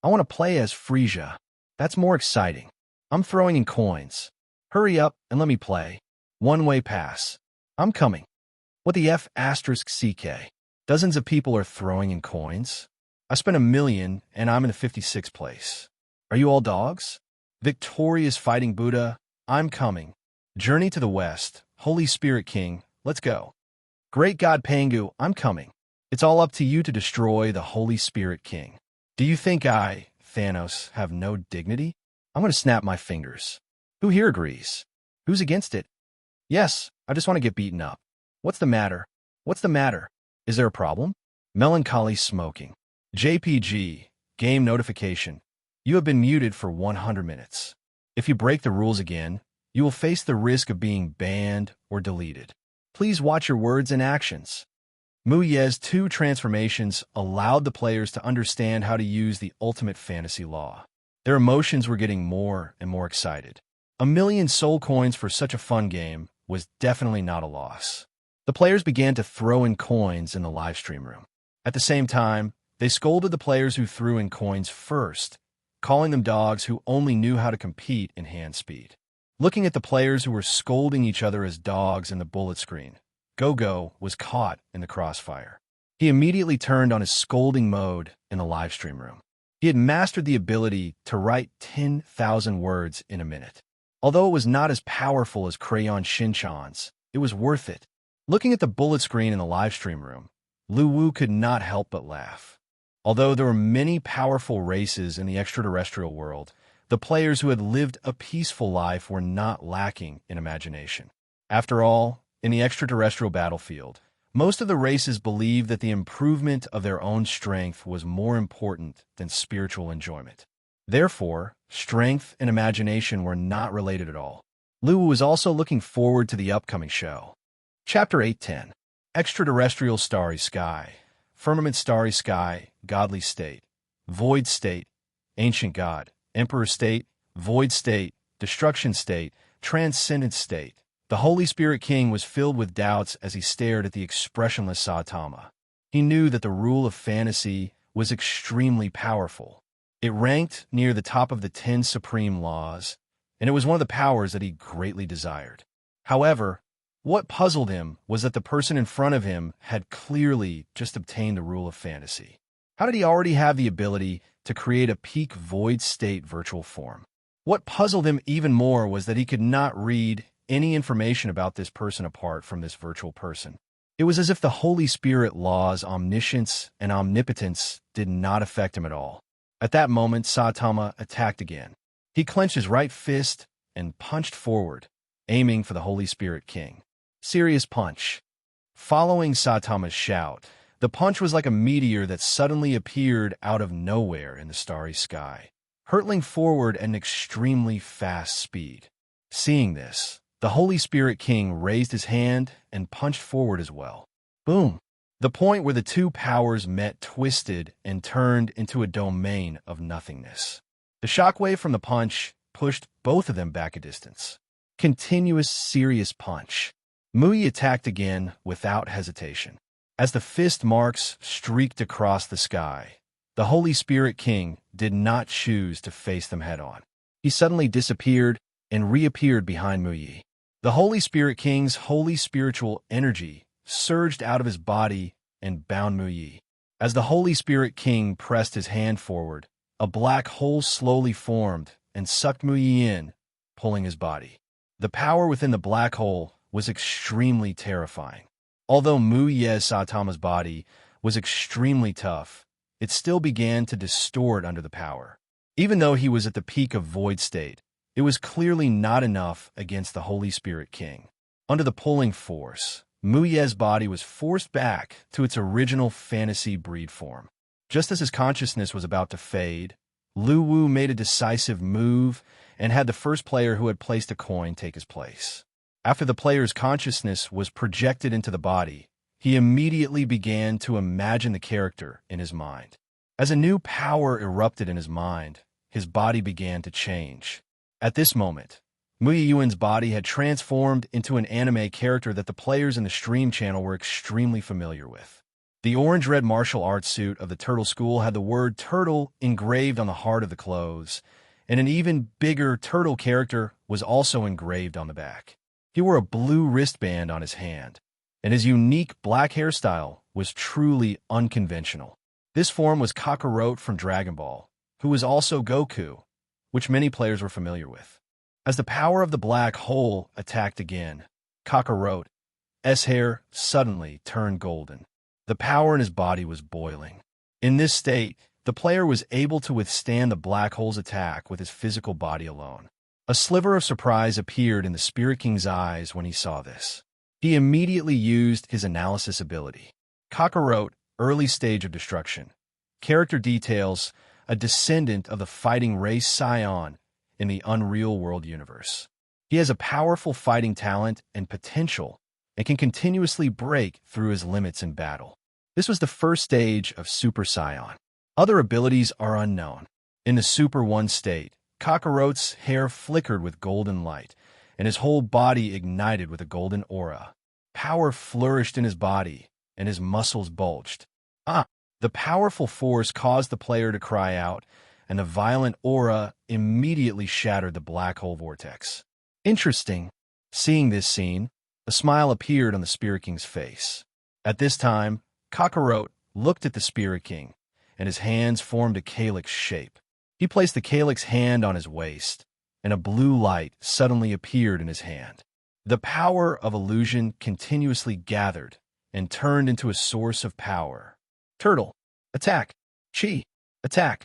I want to play as Frisia. That's more exciting. I'm throwing in coins. Hurry up and let me play. One-way pass. I'm coming. What the F***CK? Dozens of people are throwing in coins. I spent $1 million and I'm in the 56th place. Are you all dogs? Victorious Fighting Buddha, I'm coming. Journey to the West, Holy Spirit King, let's go. Great God Pangu, I'm coming. It's all up to you to destroy the Holy Spirit King. Do you think I, Thanos, have no dignity? I'm going to snap my fingers. Who here agrees? Who's against it? Yes, I just want to get beaten up. What's the matter? What's the matter? Is there a problem? Melancholy smoking. JPG, game notification. You have been muted for 100 minutes. If you break the rules again, you will face the risk of being banned or deleted. Please watch your words and actions. Mu Ye's 2 transformations allowed the players to understand how to use the ultimate fantasy law. Their emotions were getting more and more excited. 1 million soul coins for such a fun game was definitely not a loss. The players began to throw in coins in the livestream room. At the same time, they scolded the players who threw in coins first, calling them dogs who only knew how to compete in hand speed. Looking at the players who were scolding each other as dogs in the bullet screen, Go-Go was caught in the crossfire. He immediately turned on his scolding mode in the livestream room. He had mastered the ability to write 10,000 words in a minute. Although it was not as powerful as Crayon Shinchan's, it was worth it. Looking at the bullet screen in the livestream room, Lu Wu could not help but laugh. Although there were many powerful races in the extraterrestrial world, the players who had lived a peaceful life were not lacking in imagination. After all, in the extraterrestrial battlefield, most of the races believed that the improvement of their own strength was more important than spiritual enjoyment. Therefore, strength and imagination were not related at all. Lu Wu was also looking forward to the upcoming show. Chapter 810. Extraterrestrial Starry Sky. Firmament Starry Sky, Godly State. void state, ancient god, emperor state, void state, destruction state, transcendent state. The Holy Spirit King was filled with doubts as he stared at the expressionless Saitama. He knew that the rule of fantasy was extremely powerful. It ranked near the top of the 10 supreme laws, and it was one of the powers that he greatly desired. However, what puzzled him was that the person in front of him had clearly just obtained the rule of fantasy. How did he already have the ability to create a peak void state virtual form? What puzzled him even more was that he could not read any information about this person apart from this virtual person. It was as if the Holy Spirit law's omniscience and omnipotence did not affect him at all. At that moment, Saitama attacked again. He clenched his right fist and punched forward, aiming for the Holy Spirit King. Serious punch. Following Saitama's shout, the punch was like a meteor that suddenly appeared out of nowhere in the starry sky, hurtling forward at an extremely fast speed. Seeing this, the Holy Spirit King raised his hand and punched forward as well. Boom! The point where the two powers met twisted and turned into a domain of nothingness. The shockwave from the punch pushed both of them back a distance. Continuous, serious punch. Mui attacked again without hesitation. As the fist marks streaked across the sky, the Holy Spirit King did not choose to face them head-on. He suddenly disappeared and reappeared behind Mui. The Holy Spirit King's holy spiritual energy surged out of his body and bound Mui. As the Holy Spirit King pressed his hand forward, a black hole slowly formed and sucked Mui in, pulling his body. The power within the black hole was extremely terrifying. Although Mui's Saitama's body was extremely tough, it still began to distort under the power. Even though he was at the peak of void state, it was clearly not enough against the Holy Spirit King. Under the pulling force, Mui's body was forced back to its original fantasy breed form. Just as his consciousness was about to fade, Lu Wu made a decisive move and had the first player who had placed a coin take his place. After the player's consciousness was projected into the body, he immediately began to imagine the character in his mind. As a new power erupted in his mind, his body began to change. At this moment, Mui Yuan's body had transformed into an anime character that the players in the stream channel were extremely familiar with. The orange-red martial arts suit of the Turtle School had the word turtle engraved on the heart of the clothes, and an even bigger turtle character was also engraved on the back. He wore a blue wristband on his hand, and his unique black hairstyle was truly unconventional. This form was Kakarot from Dragon Ball, who was also Goku, which many players were familiar with. As the power of the black hole attacked again, Kakarot's hair suddenly turned golden. The power in his body was boiling. In this state, the player was able to withstand the black hole's attack with his physical body alone. A sliver of surprise appeared in the Spirit King's eyes when he saw this. He immediately used his analysis ability. Kakarot, early stage of destruction. Character details, a descendant of the fighting race Scion in the Unreal World universe. He has a powerful fighting talent and potential and can continuously break through his limits in battle. This was the first stage of Super Scion. Other abilities are unknown. In the Super 1 state, Kakarot's hair flickered with golden light, and his whole body ignited with a golden aura. Power flourished in his body, and his muscles bulged. The powerful force caused the player to cry out, and the violent aura immediately shattered the black hole vortex. Interesting. Seeing this scene, a smile appeared on the Spirit King's face. At this time, Kakarot looked at the Spirit King, and his hands formed a calyx shape. He placed the calyx hand on his waist, and a blue light suddenly appeared in his hand. The power of illusion continuously gathered and turned into a source of power. Turtle, attack! Chi, attack!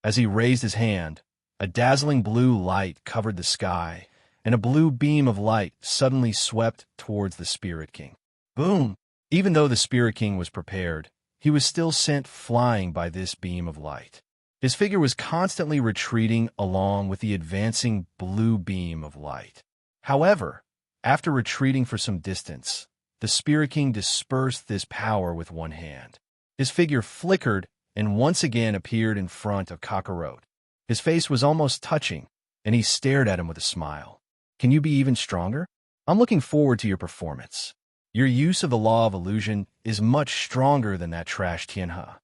As he raised his hand, a dazzling blue light covered the sky, and a blue beam of light suddenly swept towards the Spirit King. Boom! Even though the Spirit King was prepared, he was still sent flying by this beam of light. His figure was constantly retreating along with the advancing blue beam of light. However, after retreating for some distance, the Spirit King dispersed this power with one hand. His figure flickered and once again appeared in front of Kakarot. His face was almost touching, and he stared at him with a smile. Can you be even stronger? I'm looking forward to your performance. Your use of the law of illusion is much stronger than that trash Tianhe.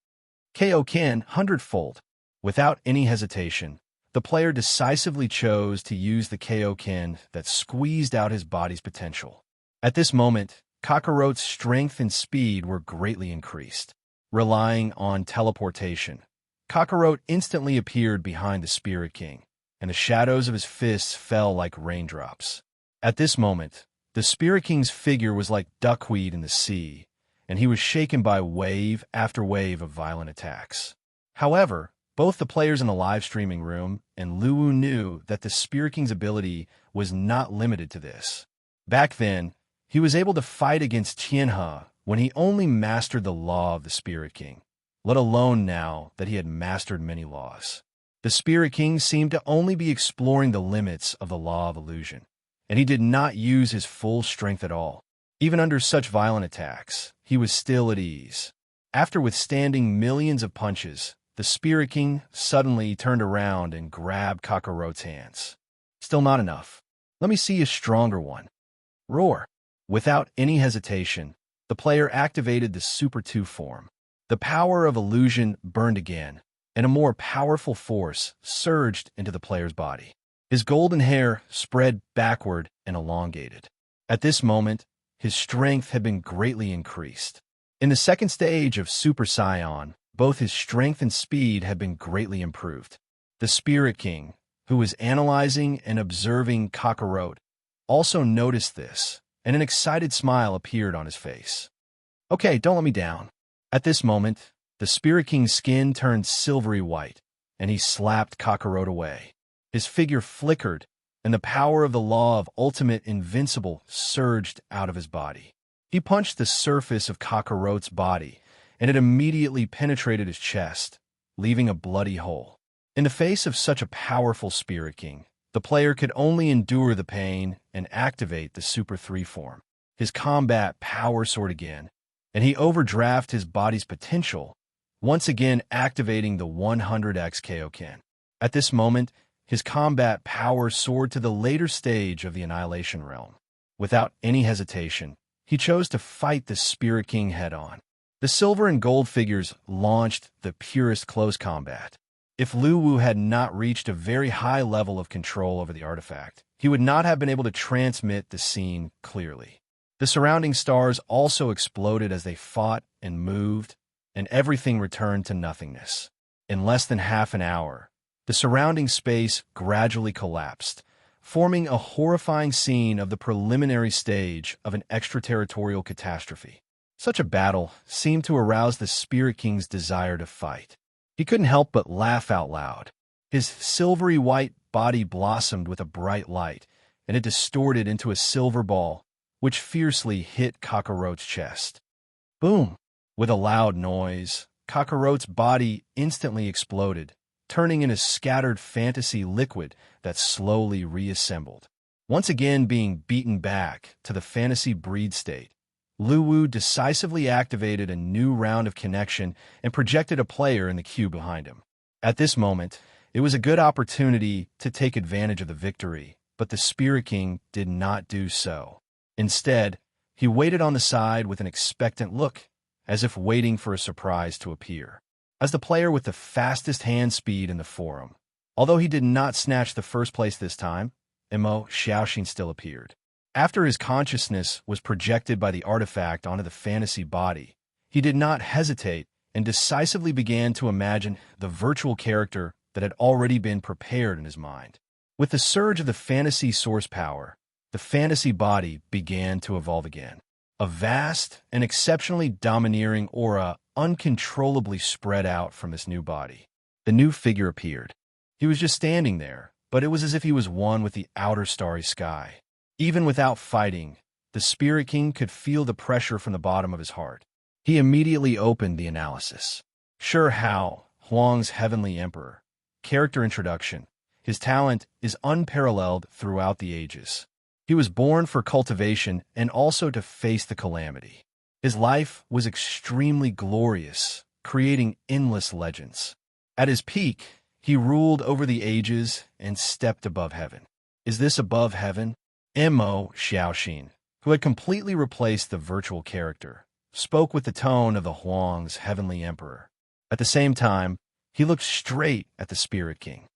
Kaioken 100-fold. Without any hesitation, the player decisively chose to use the Kaioken that squeezed out his body's potential. At this moment, Kakarot's strength and speed were greatly increased. Relying on teleportation, Kakarot instantly appeared behind the Spirit King, and the shadows of his fists fell like raindrops. At this moment, the Spirit King's figure was like duckweed in the sea, and he was shaken by wave after wave of violent attacks. However, both the players in the live streaming room and Luwu knew that the Spirit King's ability was not limited to this. Back then, he was able to fight against Tianhe when he only mastered the law of the Spirit King, let alone now that he had mastered many laws. The Spirit King seemed to only be exploring the limits of the law of illusion, and he did not use his full strength at all. Even under such violent attacks, he was still at ease. After withstanding millions of punches, the Spirit King suddenly turned around and grabbed Kakarot's hands. Still not enough. Let me see a stronger one. Roar. Without any hesitation, the player activated the Super 2 form. The power of illusion burned again, and a more powerful force surged into the player's body. His golden hair spread backward and elongated. At this moment, his strength had been greatly increased. In the second stage of Super Saiyan, both his strength and speed had been greatly improved. The Spirit King, who was analyzing and observing Kakarot, also noticed this, and an excited smile appeared on his face. Okay, don't let me down. At this moment, the Spirit King's skin turned silvery white, and he slapped Kakarot away. His figure flickered, and the power of the law of ultimate invincible surged out of his body. He punched the surface of Kakarot's body, and it immediately penetrated his chest, leaving a bloody hole. In the face of such a powerful Spirit King, the player could only endure the pain and activate the Super 3 form. His combat power soared again, and he overdrafted his body's potential, once again activating the 100x Kaioken. At this moment, his combat power soared to the later stage of the Annihilation Realm. Without any hesitation, he chose to fight the Spirit King head-on. The silver and gold figures launched the purest close combat. If Luwu had not reached a very high level of control over the artifact, he would not have been able to transmit the scene clearly. The surrounding stars also exploded as they fought and moved, and everything returned to nothingness. In less than half an hour, the surrounding space gradually collapsed, forming a horrifying scene of the preliminary stage of an extraterritorial catastrophe. Such a battle seemed to arouse the Spirit King's desire to fight. He couldn't help but laugh out loud. His silvery white body blossomed with a bright light, and it distorted into a silver ball, which fiercely hit Kakarot's chest. Boom! With a loud noise, Kakarot's body instantly exploded, turning into scattered fantasy liquid that slowly reassembled. Once again being beaten back to the fantasy breed state, Luwu decisively activated a new round of connection and projected a player in the queue behind him. At this moment, it was a good opportunity to take advantage of the victory, but the Spirit King did not do so. Instead, he waited on the side with an expectant look, as if waiting for a surprise to appear. As the player with the fastest hand speed in the forum, although he did not snatch the first place this time, Imo Xiaoxin still appeared. After his consciousness was projected by the artifact onto the fantasy body, he did not hesitate and decisively began to imagine the virtual character that had already been prepared in his mind. With the surge of the fantasy source power, the fantasy body began to evolve again. A vast and exceptionally domineering aura uncontrollably spread out from this new body. The new figure appeared. He was just standing there, but it was as if he was one with the outer starry sky. Even without fighting, the Spirit King could feel the pressure from the bottom of his heart. He immediately opened the analysis. Sure Hao, Huang's Heavenly Emperor. Character introduction. His talent is unparalleled throughout the ages. He was born for cultivation and also to face the calamity. His life was extremely glorious, creating endless legends. At his peak, he ruled over the ages and stepped above heaven. Is this above heaven? Mo Xiaoxin, who had completely replaced the virtual character, spoke with the tone of the Huang's heavenly emperor. At the same time, he looked straight at the Spirit King.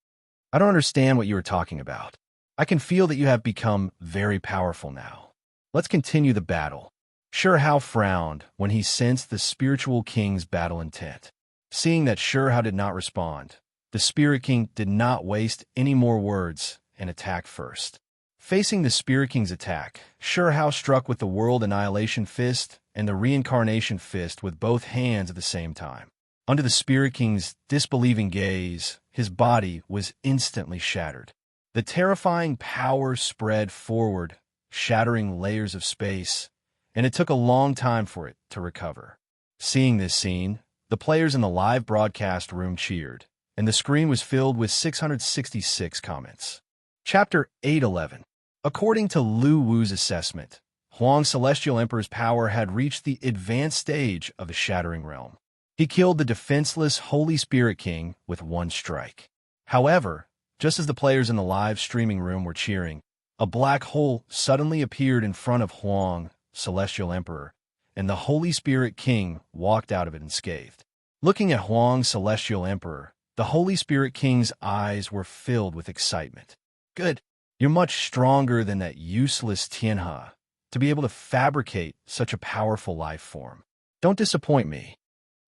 I don't understand what you are talking about. I can feel that you have become very powerful now. Let's continue the battle. Shihao frowned when he sensed the spiritual king's battle intent. Seeing that Shihao did not respond, the Spirit King did not waste any more words and attacked first. Facing the Spirit King's attack, Shihao struck with the World Annihilation Fist and the Reincarnation Fist with both hands at the same time. Under the Spirit King's disbelieving gaze, his body was instantly shattered. The terrifying power spread forward, shattering layers of space, and it took a long time for it to recover. Seeing this scene, the players in the live broadcast room cheered, and the screen was filled with 666 comments. Chapter 811. According to Lu Wu's assessment, Huang's Celestial Emperor's power had reached the advanced stage of the Shattering Realm. He killed the defenseless Holy Spirit King with one strike. However, just as the players in the live streaming room were cheering, a black hole suddenly appeared in front of Huang, Celestial Emperor, and the Holy Spirit King walked out of it unscathed. Looking at Huang, Celestial Emperor, the Holy Spirit King's eyes were filled with excitement. Good. You're much stronger than that useless Tianhe to be able to fabricate such a powerful life form. Don't disappoint me.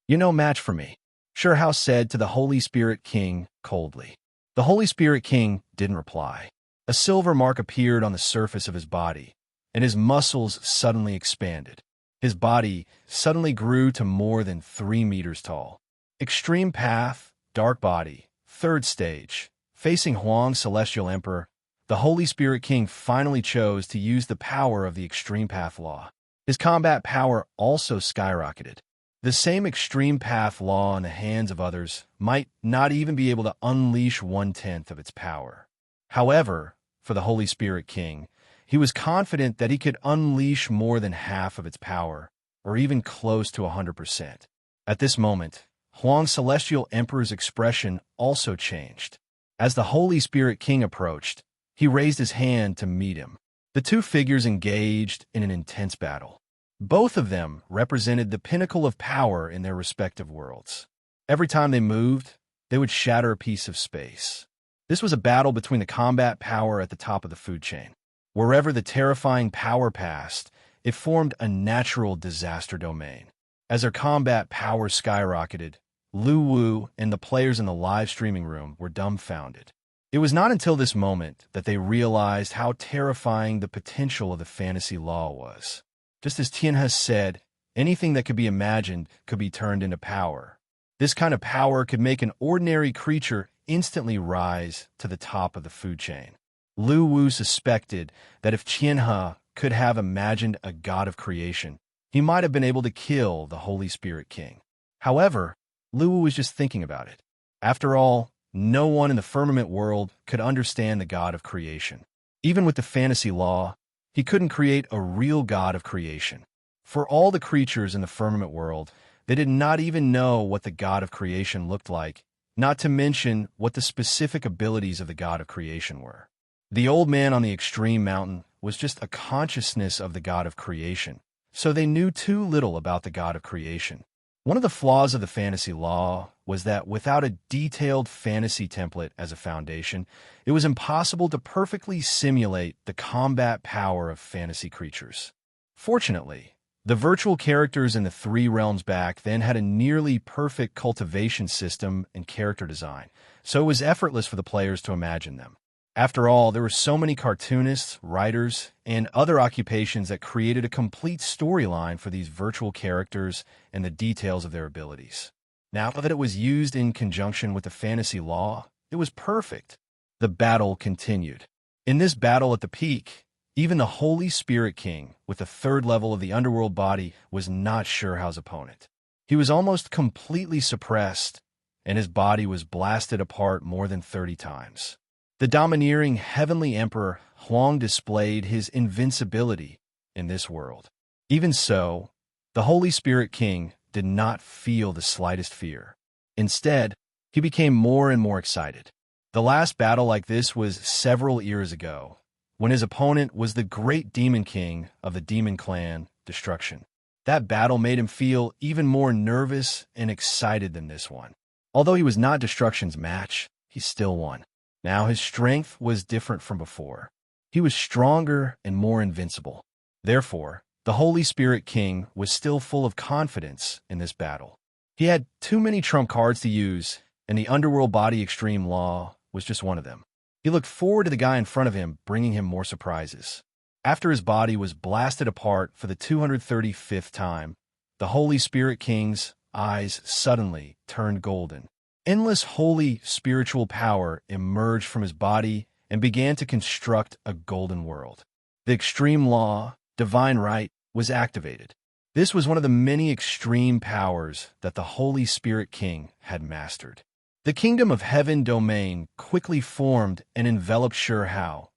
You're no match for me, Shihao said to the Holy Spirit King coldly. The Holy Spirit King didn't reply. A silver mark appeared on the surface of his body, and his muscles suddenly expanded. His body suddenly grew to more than 3 meters tall. Extreme Path, Dark Body, Third Stage. Facing Huang, Celestial Emperor, the Holy Spirit King finally chose to use the power of the Extreme Path Law. His combat power also skyrocketed. The same Extreme Path Law in the hands of others might not even be able to unleash 1/10 of its power. However, for the Holy Spirit King, he was confident that he could unleash more than half of its power, or even close to 100%. At this moment, Huang's Celestial Emperor's expression also changed. As the Holy Spirit King approached, he raised his hand to meet him. The two figures engaged in an intense battle. Both of them represented the pinnacle of power in their respective worlds. Every time they moved, they would shatter a piece of space. This was a battle between the combat power at the top of the food chain. Wherever the terrifying power passed, it formed a natural disaster domain. As their combat power skyrocketed, Lu Wu and the players in the live streaming room were dumbfounded. It was not until this moment that they realized how terrifying the potential of the fantasy law was. Just as Tianhe said, anything that could be imagined could be turned into power. This kind of power could make an ordinary creature instantly rise to the top of the food chain. Lu Wu suspected that if Tianhe could have imagined a god of creation, he might have been able to kill the Holy Spirit King. However, Lu Wu was just thinking about it. After all, no one in the firmament world could understand the god of creation. Even with the fantasy law, he couldn't create a real god of creation. For all the creatures in the firmament world, they did not even know what the god of creation looked like, not to mention what the specific abilities of the god of creation were. The old man on the extreme mountain was just a consciousness of the god of creation, so they knew too little about the god of creation. One of the flaws of the fantasy law was that without a detailed fantasy template as a foundation, it was impossible to perfectly simulate the combat power of fantasy creatures. Fortunately, the virtual characters in the 3 realms back then had a nearly perfect cultivation system and character design, so it was effortless for the players to imagine them. After all, there were so many cartoonists, writers, and other occupations that created a complete storyline for these virtual characters and the details of their abilities. Now that it was used in conjunction with the fantasy law, it was perfect. The battle continued. In this battle at the peak, even the Holy Spirit King, with the 3rd level of the underworld body, was not Shihao's opponent. He was almost completely suppressed, and his body was blasted apart more than 30 times. The domineering heavenly emperor Huang displayed his invincibility in this world. Even so, the Holy Spirit King did not feel the slightest fear. Instead, he became more and more excited. The last battle like this was several years ago, when his opponent was the great demon king of the demon clan, Destruction. That battle made him feel even more nervous and excited than this one. Although he was not Destruction's match, he still won. Now his strength was different from before. He was stronger and more invincible. Therefore, the Holy Spirit King was still full of confidence in this battle. He had too many trump cards to use, and the underworld body extreme law was just one of them. He looked forward to the guy in front of him, bringing him more surprises. After his body was blasted apart for the 235th time, the Holy Spirit King's eyes suddenly turned golden. Endless holy spiritual power emerged from his body and began to construct a golden world. The extreme law, divine right, was activated. This was one of the many extreme powers that the Holy Spirit King had mastered. The kingdom of heaven domain quickly formed and enveloped Shurhao,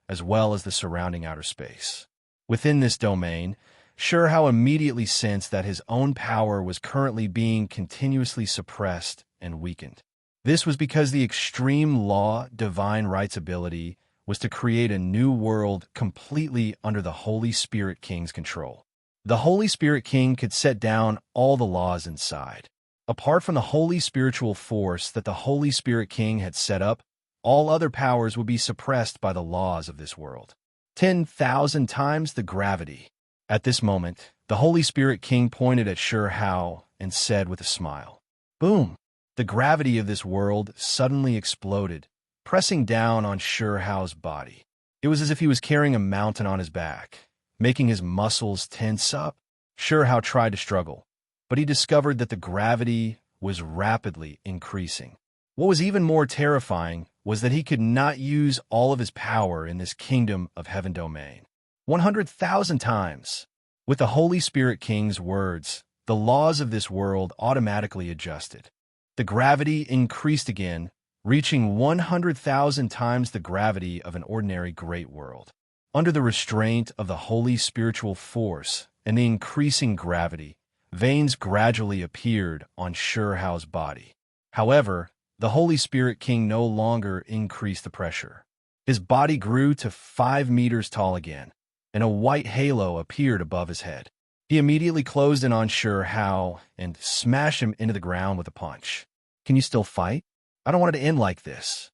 as well as the surrounding outer space. Within this domain, Shurhao immediately sensed that his own power was currently being continuously suppressed and weakened. This was because the extreme law divine right's ability was to create a new world completely under the Holy Spirit King's control. The Holy Spirit King could set down all the laws inside. Apart from the holy spiritual force that the Holy Spirit King had set up, all other powers would be suppressed by the laws of this world. 10,000 times the gravity. At this moment, the Holy Spirit King pointed at Shurhao and said with a smile, "Boom!" The gravity of this world suddenly exploded, pressing down on Shurhao's body. It was as if he was carrying a mountain on his back, making his muscles tense up. Shurhao tried to struggle, but he discovered that the gravity was rapidly increasing. What was even more terrifying was that he could not use all of his power in this kingdom of heaven domain. 100,000 times. With the Holy Spirit King's words, the laws of this world automatically adjusted. The gravity increased again, reaching 100,000 times the gravity of an ordinary great world. Under the restraint of the holy spiritual force and the increasing gravity, veins gradually appeared on Shurhao's body. However, the Holy Spirit King no longer increased the pressure. His body grew to 5 meters tall again, and a white halo appeared above his head. He immediately closed in on Shurhao and smashed him into the ground with a punch. "Can you still fight? I don't want it to end like this."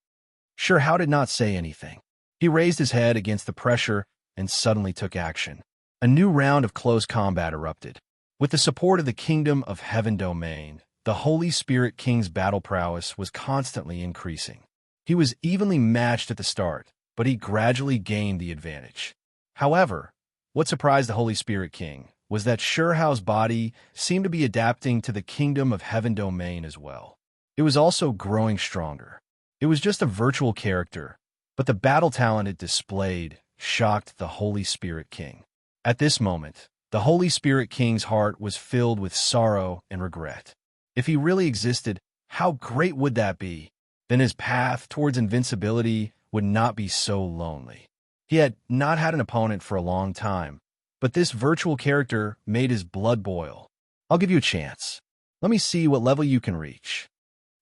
Shurhao did not say anything. He raised his head against the pressure and suddenly took action. A new round of close combat erupted. With the support of the Kingdom of Heaven domain, the Holy Spirit King's battle prowess was constantly increasing. He was evenly matched at the start, but he gradually gained the advantage. However, what surprised the Holy Spirit King was that Shurhao's body seemed to be adapting to the Kingdom of Heaven domain as well. It was also growing stronger. It was just a virtual character, but the battle talent it displayed shocked the Holy Spirit King. At this moment, the Holy Spirit King's heart was filled with sorrow and regret. If he really existed, how great would that be? Then his path towards invincibility would not be so lonely. He had not had an opponent for a long time, but this virtual character made his blood boil. "I'll give you a chance. Let me see what level you can reach."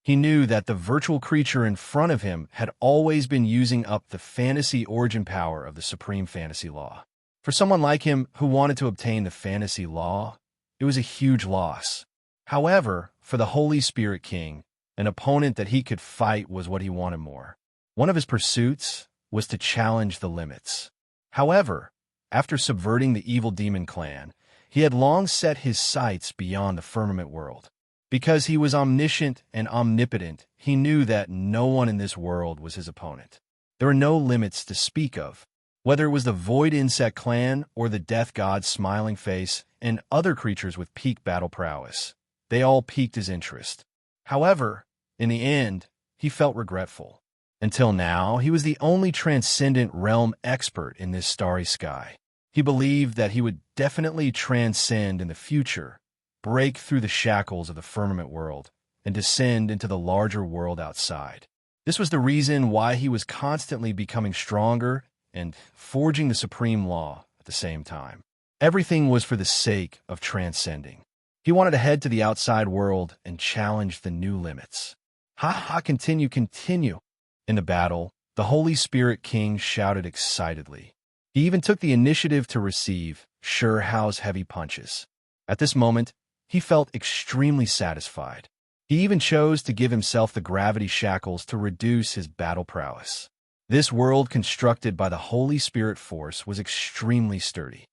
He knew that the virtual creature in front of him had always been using up the fantasy origin power of the Supreme Fantasy Law. For someone like him who wanted to obtain the Fantasy Law, it was a huge loss. However, for the Holy Spirit King, an opponent that he could fight was what he wanted more. One of his pursuits was to challenge the limits. However, after subverting the evil demon clan, he had long set his sights beyond the firmament world. Because he was omniscient and omnipotent, he knew that no one in this world was his opponent. There were no limits to speak of. Whether it was the Void Insect clan or the Death God's smiling face and other creatures with peak battle prowess, they all piqued his interest. However, in the end, he felt regretful. Until now, he was the only transcendent realm expert in this starry sky. He believed that he would definitely transcend in the future, break through the shackles of the firmament world, and descend into the larger world outside. This was the reason why he was constantly becoming stronger and forging the supreme law at the same time. Everything was for the sake of transcending. He wanted to head to the outside world and challenge the new limits. Ha ha, continue, continue. In the battle, the Holy Spirit King shouted excitedly. He even took the initiative to receive Hao's heavy punches. At this moment, he felt extremely satisfied. He even chose to give himself the gravity shackles to reduce his battle prowess. This world constructed by the Holy Spirit force was extremely sturdy.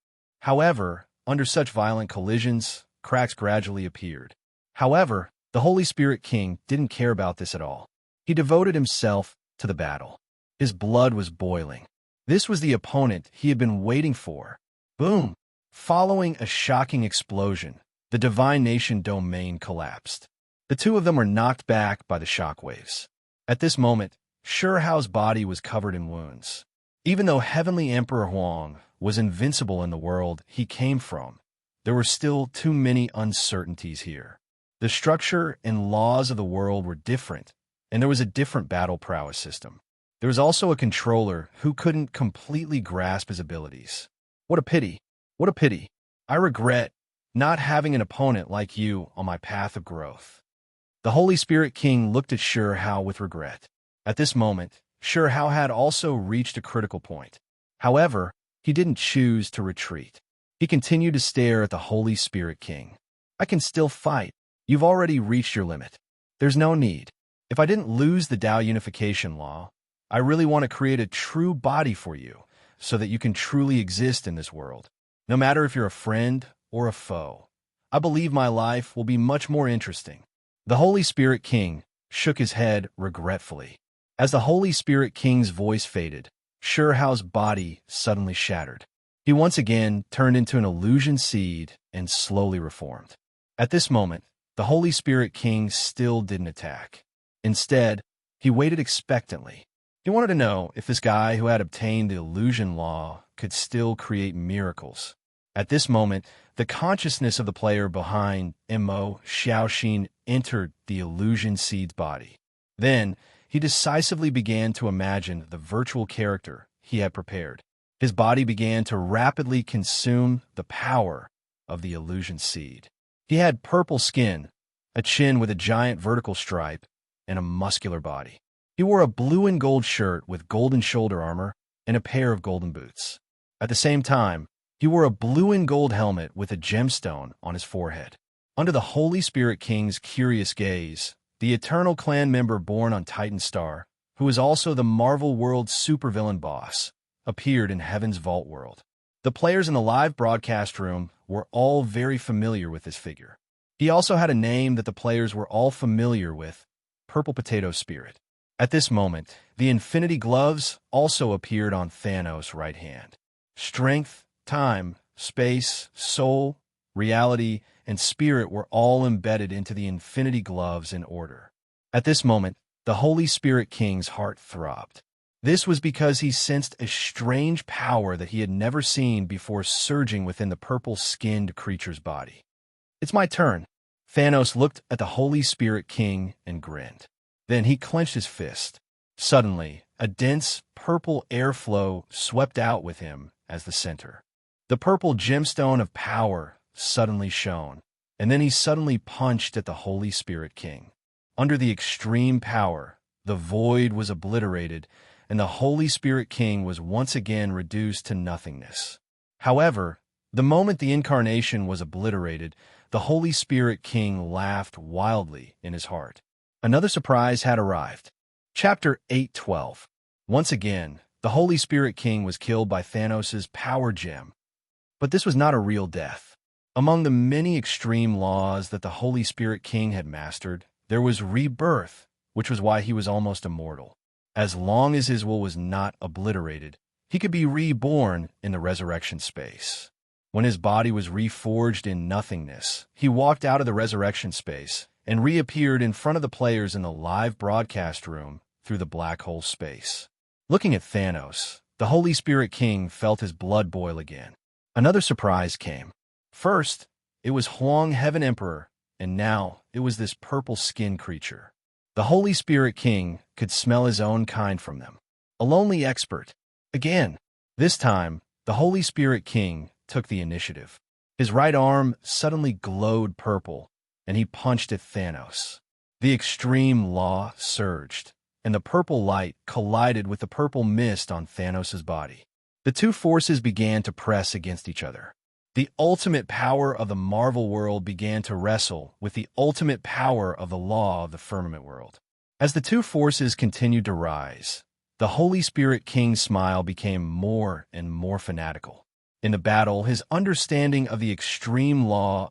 However, under such violent collisions, cracks gradually appeared. However, the Holy Spirit King didn't care about this at all. He devoted himself to the battle. His blood was boiling. This was the opponent he had been waiting for. Boom! Following a shocking explosion, the Divine Nation domain collapsed. The two of them were knocked back by the shockwaves. At this moment, Hao's body was covered in wounds. Even though Heavenly Emperor Huang was invincible in the world he came from, there were still too many uncertainties here. The structure and laws of the world were different, and there was a different battle prowess system. There was also a controller who couldn't completely grasp his abilities. What a pity. What a pity. I regret not having an opponent like you on my path of growth. The Holy Spirit King looked at Hao with regret. At this moment, Hao had also reached a critical point. However, he didn't choose to retreat. He continued to stare at the Holy Spirit King. I can still fight. You've already reached your limit. There's no need. If I didn't lose the Tao unification law, I really want to create a true body for you so that you can truly exist in this world. No matter if you're a friend or a foe, I believe my life will be much more interesting. The Holy Spirit King shook his head regretfully. As the Holy Spirit King's voice faded, Hao's body suddenly shattered. He once again turned into an illusion seed and slowly reformed. At this moment, the Holy Spirit King still didn't attack. Instead, he waited expectantly. He wanted to know if this guy who had obtained the illusion law could still create miracles. At this moment, the consciousness of the player behind Mo Xiaoxin entered the illusion seed's body. Then, he decisively began to imagine the virtual character he had prepared. His body began to rapidly consume the power of the illusion seed. He had purple skin, a chin with a giant vertical stripe, and a muscular body. He wore a blue and gold shirt with golden shoulder armor and a pair of golden boots. At the same time, he wore a blue and gold helmet with a gemstone on his forehead. Under the Holy Spirit King's curious gaze, the Eternal Clan member born on Titan Star, who is also the Marvel World supervillain boss, appeared in Heaven's Vault World. The players in the live broadcast room were all very familiar with this figure. He also had a name that the players were all familiar with, Purple Potato Spirit. At this moment, the Infinity Gloves also appeared on Thanos' right hand. Strength, time, space, soul, reality, and spirit were all embedded into the Infinity Gloves in order. At this moment, the Holy Spirit King's heart throbbed. This was because he sensed a strange power that he had never seen before surging within the purple-skinned creature's body. It's my turn. Thanos looked at the Holy Spirit King and grinned. Then he clenched his fist. Suddenly, a dense, purple airflow swept out with him as the center. The purple gemstone of power suddenly shone, and then he suddenly punched at the Holy Spirit King. Under the extreme power, the void was obliterated, and the Holy Spirit King was once again reduced to nothingness. However, the moment the incarnation was obliterated, the Holy Spirit King laughed wildly in his heart. Another surprise had arrived. Chapter 8:12. Once again, the Holy Spirit King was killed by Thanos' power gem. But this was not a real death. Among the many extreme laws that the Holy Spirit King had mastered, there was rebirth, which was why he was almost immortal. As long as his will was not obliterated, he could be reborn in the resurrection space. When his body was reforged in nothingness, he walked out of the resurrection space and reappeared in front of the players in the live broadcast room through the black hole space. Looking at Thanos, the Holy Spirit King felt his blood boil again. Another surprise came. First, it was Huang Heaven Emperor, and now it was this purple skin creature. The Holy Spirit King could smell his own kind from them. A lonely expert. Again, this time, the Holy Spirit King took the initiative. His right arm suddenly glowed purple, and he punched at Thanos. The extreme law surged, and the purple light collided with the purple mist on Thanos' body. The two forces began to press against each other. The ultimate power of the Marvel world began to wrestle with the ultimate power of the law of the firmament world. As the two forces continued to rise, the Holy Spirit King's smile became more and more fanatical. In the battle, his understanding of the extreme law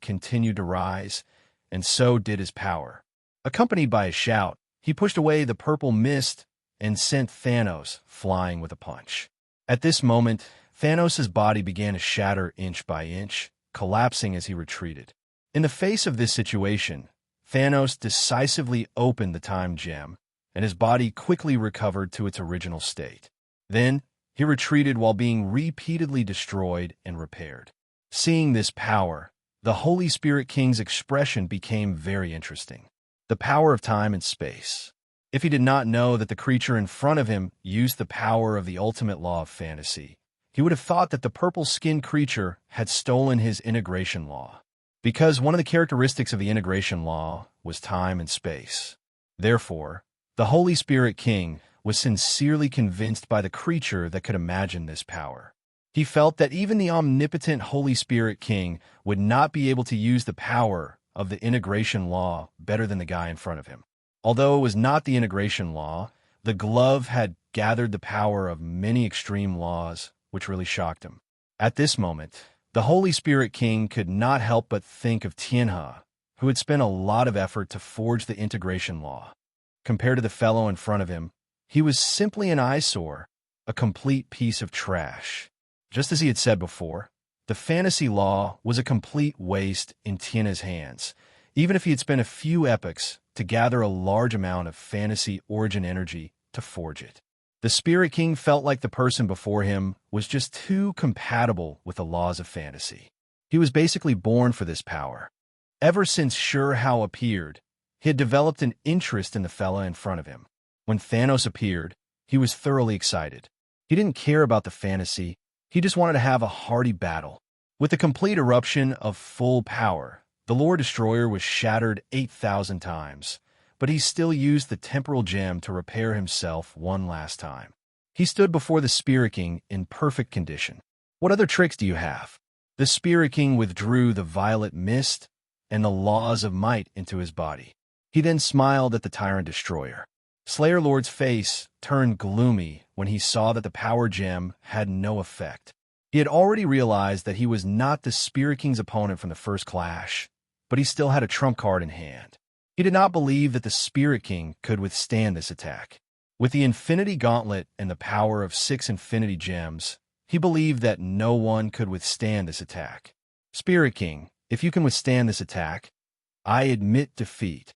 continued to rise, and so did his power. Accompanied by a shout, he pushed away the purple mist and sent Thanos flying with a punch. At this moment, Thanos' body began to shatter inch by inch, collapsing as he retreated. In the face of this situation, Thanos decisively opened the time gem, and his body quickly recovered to its original state. Then, he retreated while being repeatedly destroyed and repaired. Seeing this power, the Holy Spirit King's expression became very interesting. The power of time and space. If he did not know that the creature in front of him used the power of the ultimate law of fantasy, he would have thought that the purple-skinned creature had stolen his integration law, because one of the characteristics of the integration law was time and space. Therefore, the Holy Spirit King was sincerely convinced by the creature that could imagine this power. He felt that even the omnipotent Holy Spirit King would not be able to use the power of the integration law better than the guy in front of him. Although it was not the integration law, the glove had gathered the power of many extreme laws, which really shocked him. At this moment, the Holy Spirit King could not help but think of Tianhe, who had spent a lot of effort to forge the integration law. Compared to the fellow in front of him, he was simply an eyesore, a complete piece of trash. Just as he had said before, the fantasy law was a complete waste in Tianhe's hands, even if he had spent a few epochs to gather a large amount of fantasy origin energy to forge it. The Spirit King felt like the person before him was just too compatible with the laws of fantasy. He was basically born for this power. Ever since Sure How appeared, he had developed an interest in the fella in front of him. When Thanos appeared, he was thoroughly excited. He didn't care about the fantasy, he just wanted to have a hearty battle. With the complete eruption of full power, the Lord Destroyer was shattered 8,000 times, but he still used the temporal gem to repair himself one last time. He stood before the Spirit King in perfect condition. What other tricks do you have? The Spirit King withdrew the violet mist and the laws of might into his body. He then smiled at the Tyrant Destroyer. Slayer Lord's face turned gloomy when he saw that the power gem had no effect. He had already realized that he was not the Spirit King's opponent from the first clash, but he still had a trump card in hand. He did not believe that the Spirit King could withstand this attack. With the Infinity Gauntlet and the power of 6 Infinity Gems, he believed that no one could withstand this attack. Spirit King, if you can withstand this attack, I admit defeat.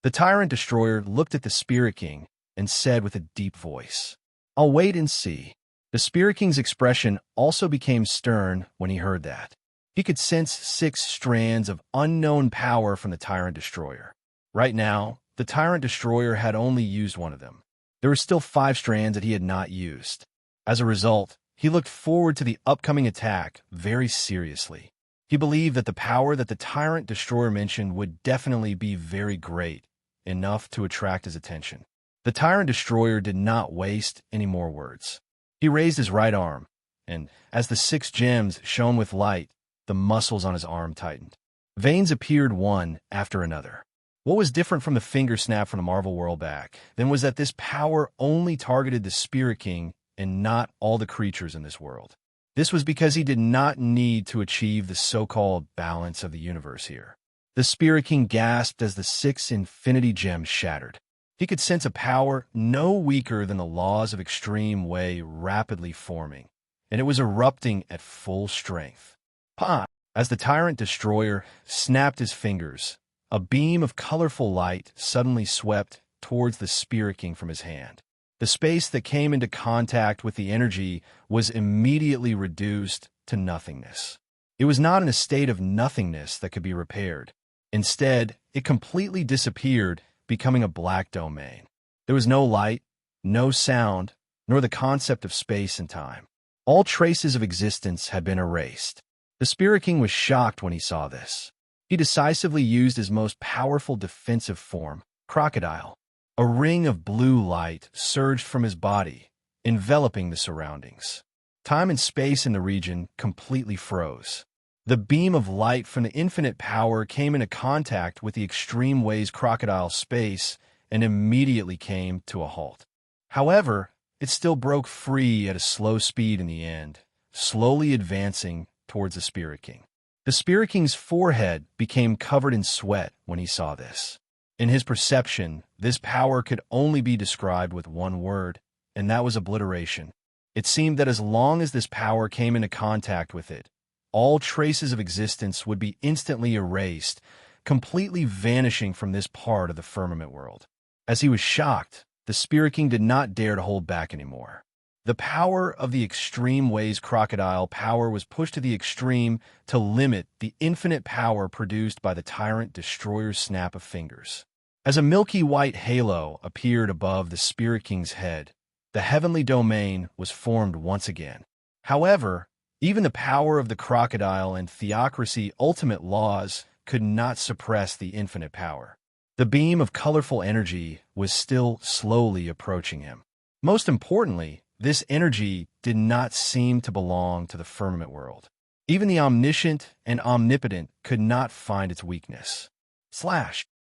The Tyrant Destroyer looked at the Spirit King and said with a deep voice, I'll wait and see. The Spirit King's expression also became stern when he heard that. He could sense 6 strands of unknown power from the Tyrant Destroyer. Right now, the Tyrant Destroyer had only used one of them. There were still 5 strands that he had not used. As a result, he looked forward to the upcoming attack very seriously. He believed that the power that the Tyrant Destroyer mentioned would definitely be very great, enough to attract his attention. The Tyrant Destroyer did not waste any more words. He raised his right arm, and as the 6 gems shone with light, the muscles on his arm tightened. Veins appeared one after another. What was different from the finger snap from the Marvel world back then was that this power only targeted the Spirit King and not all the creatures in this world. This was because he did not need to achieve the so-called balance of the universe here. The Spirit King gasped as the 6 Infinity Gems shattered. He could sense a power no weaker than the laws of extreme way rapidly forming, and it was erupting at full strength. Pa! As the Tyrant Destroyer snapped his fingers, a beam of colorful light suddenly swept towards the Spirit King from his hand. The space that came into contact with the energy was immediately reduced to nothingness. It was not in a state of nothingness that could be repaired. Instead, it completely disappeared, becoming a black domain. There was no light, no sound, nor the concept of space and time. All traces of existence had been erased. The Spirit King was shocked when he saw this. He decisively used his most powerful defensive form, crocodile. A ring of blue light surged from his body, enveloping the surroundings. Time and space in the region completely froze. The beam of light from the infinite power came into contact with the extreme ways crocodile space and immediately came to a halt. However, it still broke free at a slow speed in the end, slowly advancing towards the Spirit King. The Spirit King's forehead became covered in sweat when he saw this. In his perception, this power could only be described with one word, and that was obliteration. It seemed that as long as this power came into contact with it, all traces of existence would be instantly erased, completely vanishing from this part of the firmament world. As he was shocked, the Spirit King did not dare to hold back anymore. The power of the extreme ways crocodile power was pushed to the extreme to limit the infinite power produced by the tyrant destroyer's snap of fingers. As a milky white halo appeared above the Spirit King's head, the heavenly domain was formed once again. However, even the power of the crocodile and theocracy ultimate laws could not suppress the infinite power. The beam of colorful energy was still slowly approaching him. Most importantly, this energy did not seem to belong to the firmament world. Even the omniscient and omnipotent could not find its weakness.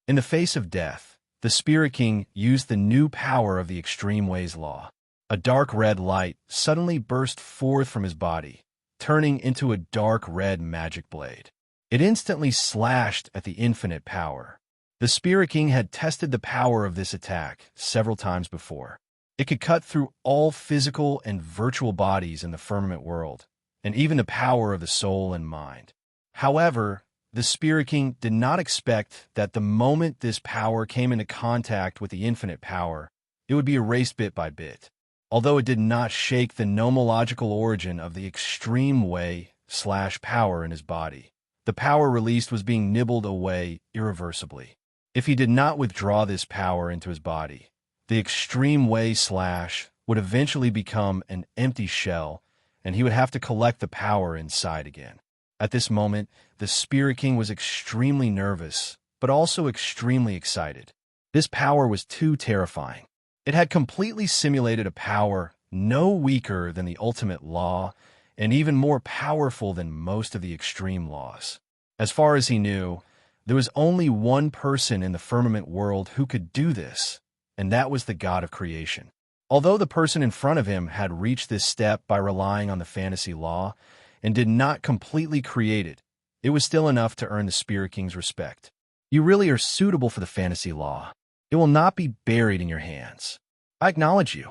In the face of death, the Spirit King used the new power of the extreme ways law. A dark red light suddenly burst forth from his body, turning into a dark red magic blade. It instantly slashed at the infinite power. The Spirit King had tested the power of this attack several times before. It could cut through all physical and virtual bodies in the firmament world, and even the power of the soul and mind. However, the Spirit King did not expect that the moment this power came into contact with the infinite power, it would be erased bit by bit. Although it did not shake the nomological origin of the extreme way/power in his body, the power released was being nibbled away irreversibly. If he did not withdraw this power into his body, the extreme way/ would eventually become an empty shell, and he would have to collect the power inside again. At this moment, the Spirit King was extremely nervous, but also extremely excited. This power was too terrifying. It had completely simulated a power no weaker than the ultimate law, and even more powerful than most of the extreme laws. As far as he knew, there was only one person in the firmament world who could do this, and that was the God of creation. Although the person in front of him had reached this step by relying on the fantasy law and did not completely create it, it was still enough to earn the Spirit King's respect. You really are suitable for the fantasy law. It will not be buried in your hands. I acknowledge you.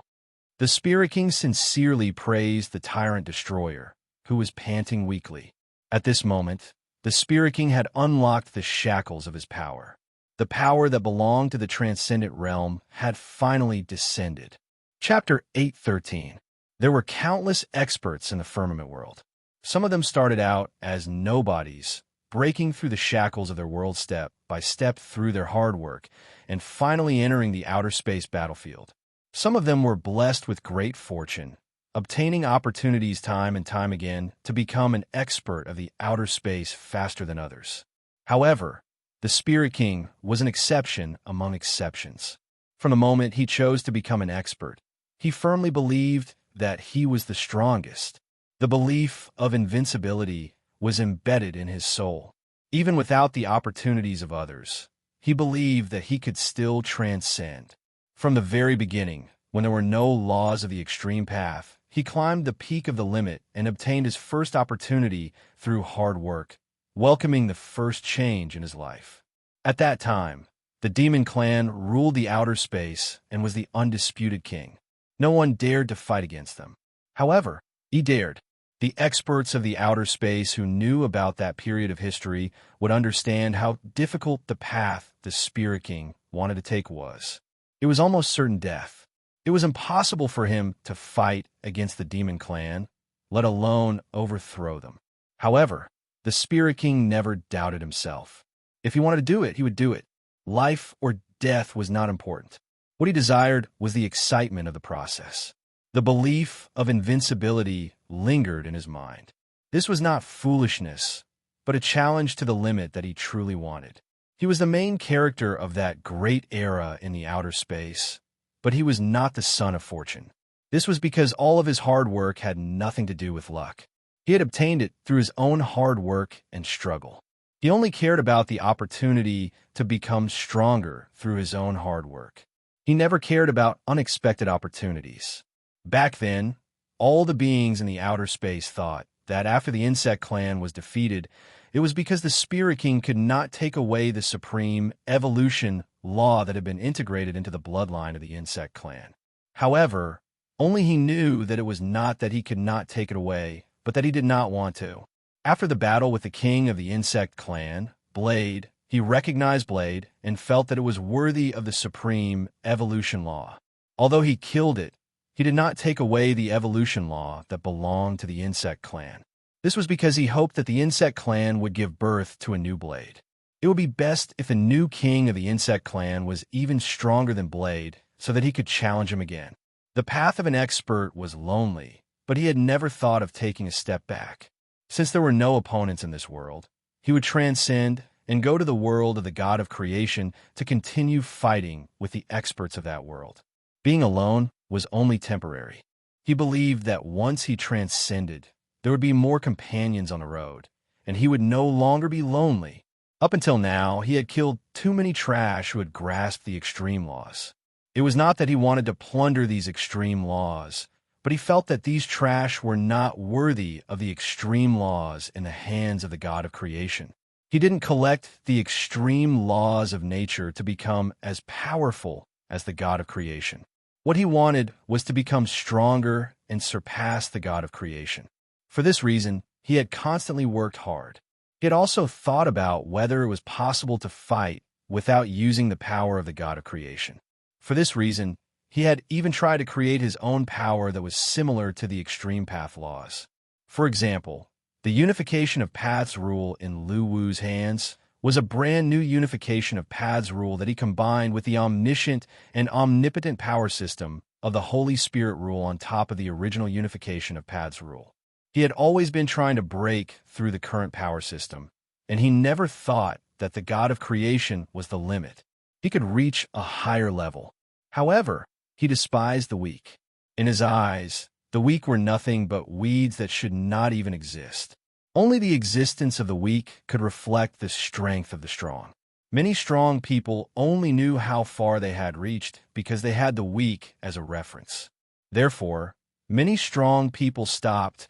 The Spirit King sincerely praised the tyrant destroyer, who was panting weakly. At this moment, the Spirit King had unlocked the shackles of his power. The power that belonged to the transcendent realm had finally descended. Chapter 8:13. There were countless experts in the firmament world. Some of them started out as nobodies, breaking through the shackles of their world step by step through their hard work, and finally entering the outer space battlefield. Some of them were blessed with great fortune, obtaining opportunities time and time again to become an expert of the outer space faster than others. However, the Spirit King was an exception among exceptions. From the moment he chose to become an expert, he firmly believed that he was the strongest. The belief of invincibility was embedded in his soul. Even without the opportunities of others, he believed that he could still transcend. From the very beginning, when there were no laws of the extreme path, he climbed the peak of the limit and obtained his first opportunity through hard work, welcoming the first change in his life. At that time, the demon clan ruled the outer space and was the undisputed king. No one dared to fight against them. However, he dared. The experts of the outer space who knew about that period of history would understand how difficult the path the Spirit King wanted to take was. It was almost certain death. It was impossible for him to fight against the demon clan, let alone overthrow them. However, the Spirit King never doubted himself. If he wanted to do it, he would do it. Life or death was not important. What he desired was the excitement of the process. The belief of invincibility lingered in his mind. This was not foolishness, but a challenge to the limit that he truly wanted. He was the main character of that great era in the outer space, but he was not the son of fortune. This was because all of his hard work had nothing to do with luck. He had obtained it through his own hard work and struggle. He only cared about the opportunity to become stronger through his own hard work. He never cared about unexpected opportunities. Back then, all the beings in the outer space thought that after the insect clan was defeated, it was because the Spirit King could not take away the supreme evolution law that had been integrated into the bloodline of the insect clan. However, only he knew that it was not that he could not take it away, but that he did not want to. After the battle with the king of the insect clan, Blade, he recognized Blade and felt that it was worthy of the supreme evolution law. Although he killed it, he did not take away the evolution law that belonged to the insect clan. This was because he hoped that the insect clan would give birth to a new Blade. It would be best if the new king of the insect clan was even stronger than Blade so that he could challenge him again. The path of an expert was lonely, but he had never thought of taking a step back. Since there were no opponents in this world, he would transcend and go to the world of the God of creation to continue fighting with the experts of that world. Being alone was only temporary. He believed that once he transcended, there would be more companions on the road, and he would no longer be lonely. Up until now, he had killed too many trash who had grasped the extreme laws. It was not that he wanted to plunder these extreme laws, but he felt that these trash were not worthy of the extreme laws in the hands of the God of creation. He didn't collect the extreme laws of nature to become as powerful as the God of creation. What he wanted was to become stronger and surpass the God of creation. For this reason, he had constantly worked hard. He had also thought about whether it was possible to fight without using the power of the God of creation. For this reason, he had even tried to create his own power that was similar to the extreme path laws. For example, the unification of paths rule in Lu Wu's hands was a brand new unification of paths rule that he combined with the omniscient and omnipotent power system of the Holy Spirit rule on top of the original unification of paths rule. He had always been trying to break through the current power system, and he never thought that the God of creation was the limit. He could reach a higher level. However, he despised the weak. In his eyes, the weak were nothing but weeds that should not even exist. Only the existence of the weak could reflect the strength of the strong. Many strong people only knew how far they had reached because they had the weak as a reference. Therefore, many strong people stopped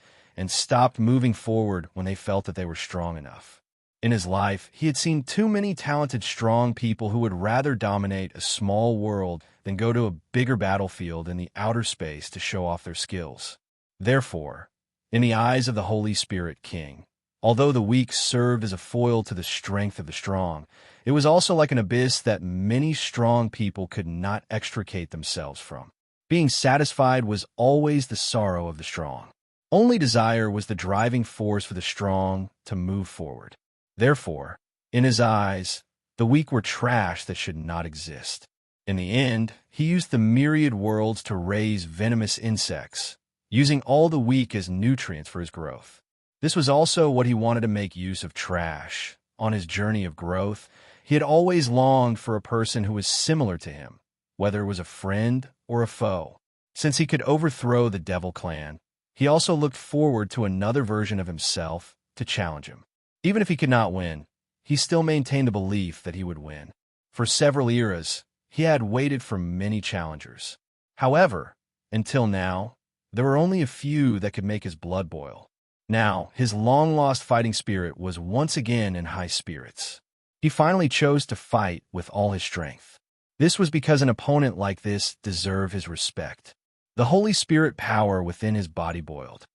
moving forward when they felt that they were strong enough. In his life, he had seen too many talented, strong people who would rather dominate a small world than go to a bigger battlefield in the outer space to show off their skills. Therefore, in the eyes of the Holy Spirit King, although the weak served as a foil to the strength of the strong, it was also like an abyss that many strong people could not extricate themselves from. Being satisfied was always the sorrow of the strong. Only desire was the driving force for the strong to move forward. Therefore, in his eyes, the weak were trash that should not exist. In the end, he used the myriad worlds to raise venomous insects, using all the weak as nutrients for his growth. This was also what he wanted to make use of trash. On his journey of growth, he had always longed for a person who was similar to him, whether it was a friend or a foe. Since he could overthrow the Devil Clan, he also looked forward to another version of himself to challenge him. Even if he could not win, he still maintained a belief that he would win. For several eras, he had waited for many challengers. However, until now, there were only a few that could make his blood boil. Now, his long-lost fighting spirit was once again in high spirits. He finally chose to fight with all his strength. This was because an opponent like this deserved his respect. The Holy Spirit power within his body boiled.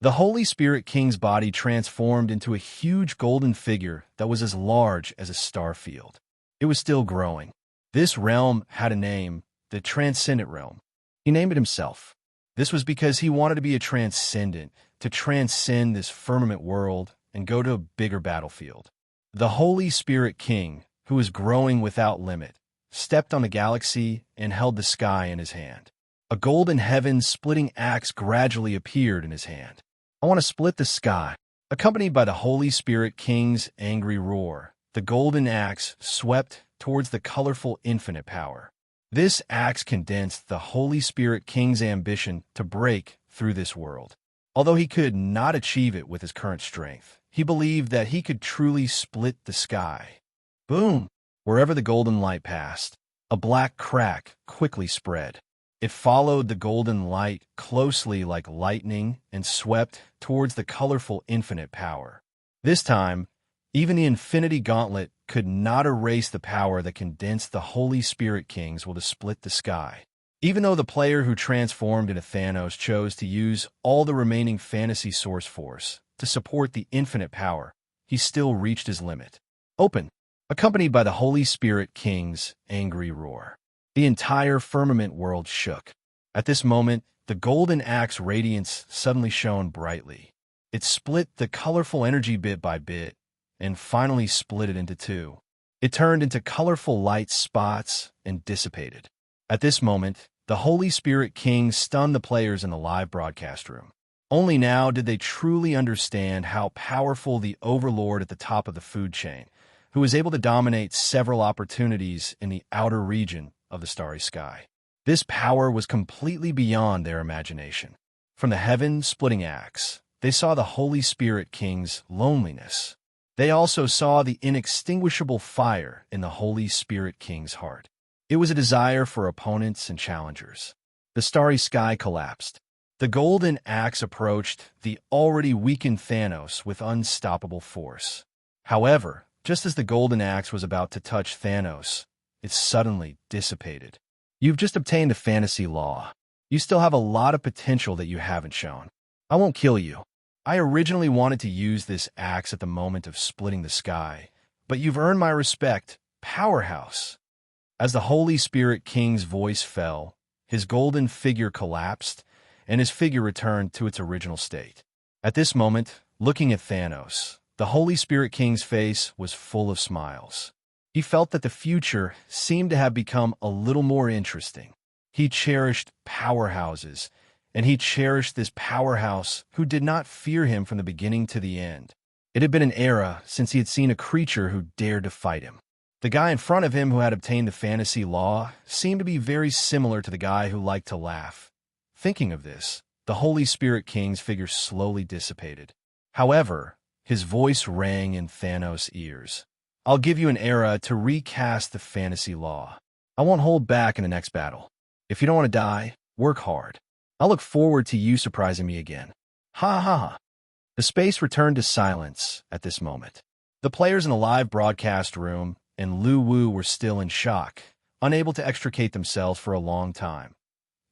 The Holy Spirit King's body transformed into a huge golden figure that was as large as a star field. It was still growing. This realm had a name, the Transcendent Realm. He named it himself. This was because he wanted to be a transcendent, to transcend this firmament world and go to a bigger battlefield. The Holy Spirit King, who was growing without limit, stepped on the galaxy and held the sky in his hand. A golden heaven-splitting axe gradually appeared in his hand. "I want to split the sky." Accompanied by the Holy Spirit King's angry roar, the golden axe swept towards the colorful infinite power. This axe condensed the Holy Spirit King's ambition to break through this world. Although he could not achieve it with his current strength, he believed that he could truly split the sky. Boom! Wherever the golden light passed, a black crack quickly spread. It followed the golden light closely like lightning and swept towards the colorful infinite power. This time, even the Infinity Gauntlet could not erase the power that condensed the Holy Spirit Kings will to split the sky. Even though the player who transformed into Thanos chose to use all the remaining fantasy source force to support the infinite power, he still reached his limit. Open! Accompanied by the Holy Spirit King's angry roar. The entire firmament world shook. At this moment, the golden axe radiance suddenly shone brightly. It split the colorful energy bit by bit, and finally split it into two. It turned into colorful light spots and dissipated. At this moment, the Holy Spirit King stunned the players in the live broadcast room. Only now did they truly understand how powerful the overlord at the top of the food chain, who was able to dominate several opportunities in the outer region of the starry sky. This power was completely beyond their imagination. From the heaven-splitting axe, they saw the Holy Spirit King's loneliness. They also saw the inextinguishable fire in the Holy Spirit King's heart. It was a desire for opponents and challengers. The starry sky collapsed. The golden axe approached the already weakened Thanos with unstoppable force. However, just as the golden axe was about to touch Thanos, it suddenly dissipated. You've just obtained a fantasy law. You still have a lot of potential that you haven't shown. I won't kill you. I originally wanted to use this axe at the moment of splitting the sky, but you've earned my respect, powerhouse. As the Holy Spirit King's voice fell, his golden figure collapsed, and his figure returned to its original state. At this moment, looking at Thanos, the Holy Spirit King's face was full of smiles. He felt that the future seemed to have become a little more interesting. He cherished powerhouses, and he cherished this powerhouse who did not fear him from the beginning to the end. It had been an era since he had seen a creature who dared to fight him. The guy in front of him who had obtained the fantasy law seemed to be very similar to the guy who liked to laugh. Thinking of this, the Holy Spirit King's figure slowly dissipated. However, his voice rang in Thanos' ears. I'll give you an era to recast the fantasy law. I won't hold back in the next battle. If you don't want to die, work hard. I'll look forward to you surprising me again. Ha ha ha. The space returned to silence at this moment. The players in the live broadcast room and Lu Wu were still in shock, unable to extricate themselves for a long time.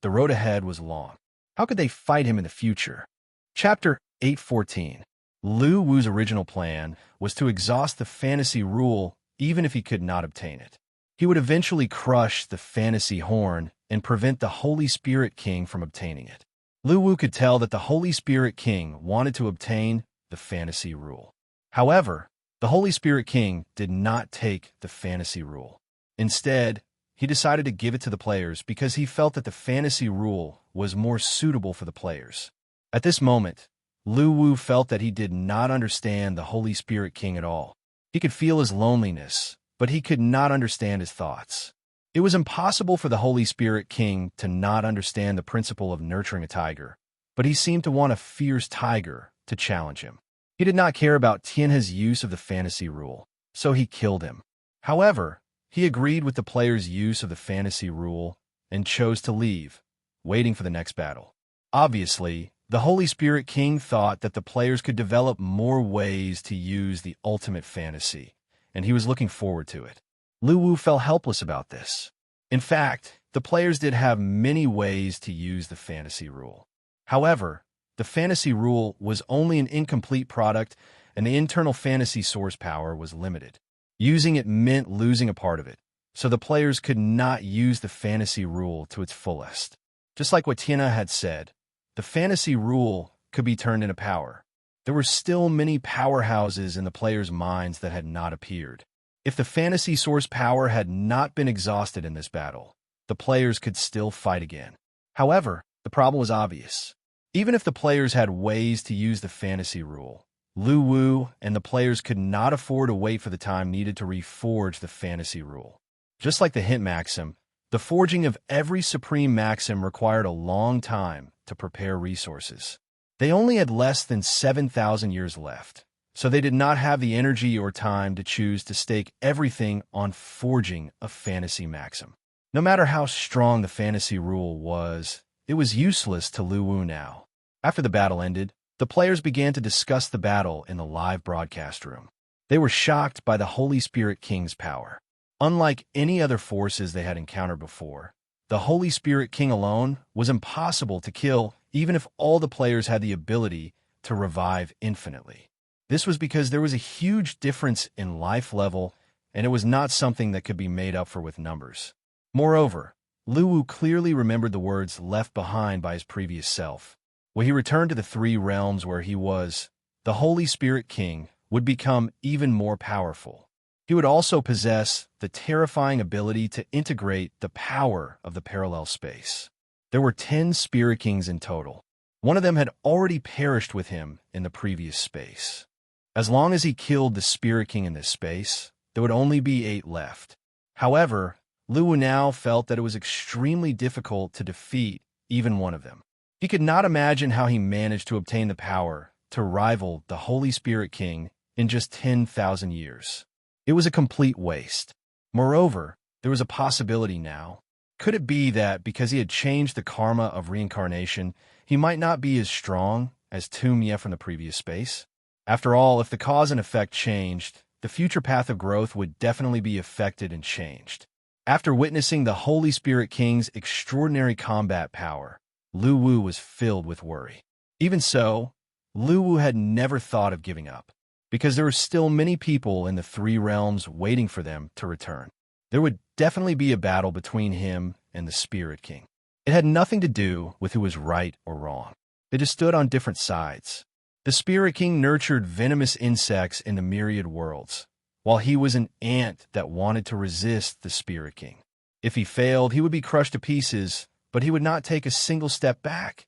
The road ahead was long. How could they fight him in the future? Chapter 814. Lu Wu's original plan was to exhaust the fantasy rule even if he could not obtain it. He would eventually crush the fantasy horn and prevent the Holy Spirit King from obtaining it. Lu Wu could tell that the Holy Spirit King wanted to obtain the fantasy rule. However, the Holy Spirit King did not take the fantasy rule. Instead, he decided to give it to the players because he felt that the fantasy rule was more suitable for the players. At this moment, Lu Wu felt that he did not understand the Holy Spirit King at all. He could feel his loneliness, but he could not understand his thoughts. It was impossible for the Holy Spirit King to not understand the principle of nurturing a tiger, but he seemed to want a fierce tiger to challenge him. He did not care about Tianhe's use of the fantasy rule, so he killed him. However, he agreed with the player's use of the fantasy rule and chose to leave, waiting for the next battle. Obviously, the Holy Spirit King thought that the players could develop more ways to use the ultimate fantasy, and he was looking forward to it. Lu Wu felt helpless about this. In fact, the players did have many ways to use the fantasy rule. However, the fantasy rule was only an incomplete product, and the internal fantasy source power was limited. Using it meant losing a part of it, so the players could not use the fantasy rule to its fullest. Just like what Tiana had said, the fantasy rule could be turned into power. There were still many powerhouses in the players' minds that had not appeared. If the fantasy source power had not been exhausted in this battle, the players could still fight again. However, the problem was obvious. Even if the players had ways to use the fantasy rule, Lu Wu and the players could not afford to wait for the time needed to reforge the fantasy rule. Just like the hint maxim, the forging of every supreme maxim required a long time to prepare resources. They only had less than 7,000 years left, so they did not have the energy or time to choose to stake everything on forging a fantasy maxim. No matter how strong the fantasy rule was, it was useless to Lu Wu now. After the battle ended, the players began to discuss the battle in the live broadcast room. They were shocked by the Holy Spirit King's power. Unlike any other forces they had encountered before, the Holy Spirit King alone was impossible to kill even if all the players had the ability to revive infinitely. This was because there was a huge difference in life level, and it was not something that could be made up for with numbers. Moreover, Lu Wu clearly remembered the words left behind by his previous self. When he returned to the three realms where he was, the Holy Spirit King would become even more powerful. He would also possess the terrifying ability to integrate the power of the parallel space. There were 10 Spirit Kings in total. One of them had already perished with him in the previous space. As long as he killed the Spirit King in this space, there would only be 8 left. However, Lu Wu now felt that it was extremely difficult to defeat even one of them. He could not imagine how he managed to obtain the power to rival the Holy Spirit King in just 10,000 years. It was a complete waste. Moreover, there was a possibility now. Could it be that because he had changed the karma of reincarnation, he might not be as strong as Tumye from the previous space? After all, if the cause and effect changed, the future path of growth would definitely be affected and changed. After witnessing the Holy Spirit King's extraordinary combat power, Lu Wu was filled with worry. Even so, Lu Wu had never thought of giving up, because there were still many people in the three realms waiting for them to return. There would definitely be a battle between him and the Spirit King. It had nothing to do with who was right or wrong. They just stood on different sides. The Spirit King nurtured venomous insects in the myriad worlds, while he was an ant that wanted to resist the Spirit King. If he failed, he would be crushed to pieces, but he would not take a single step back.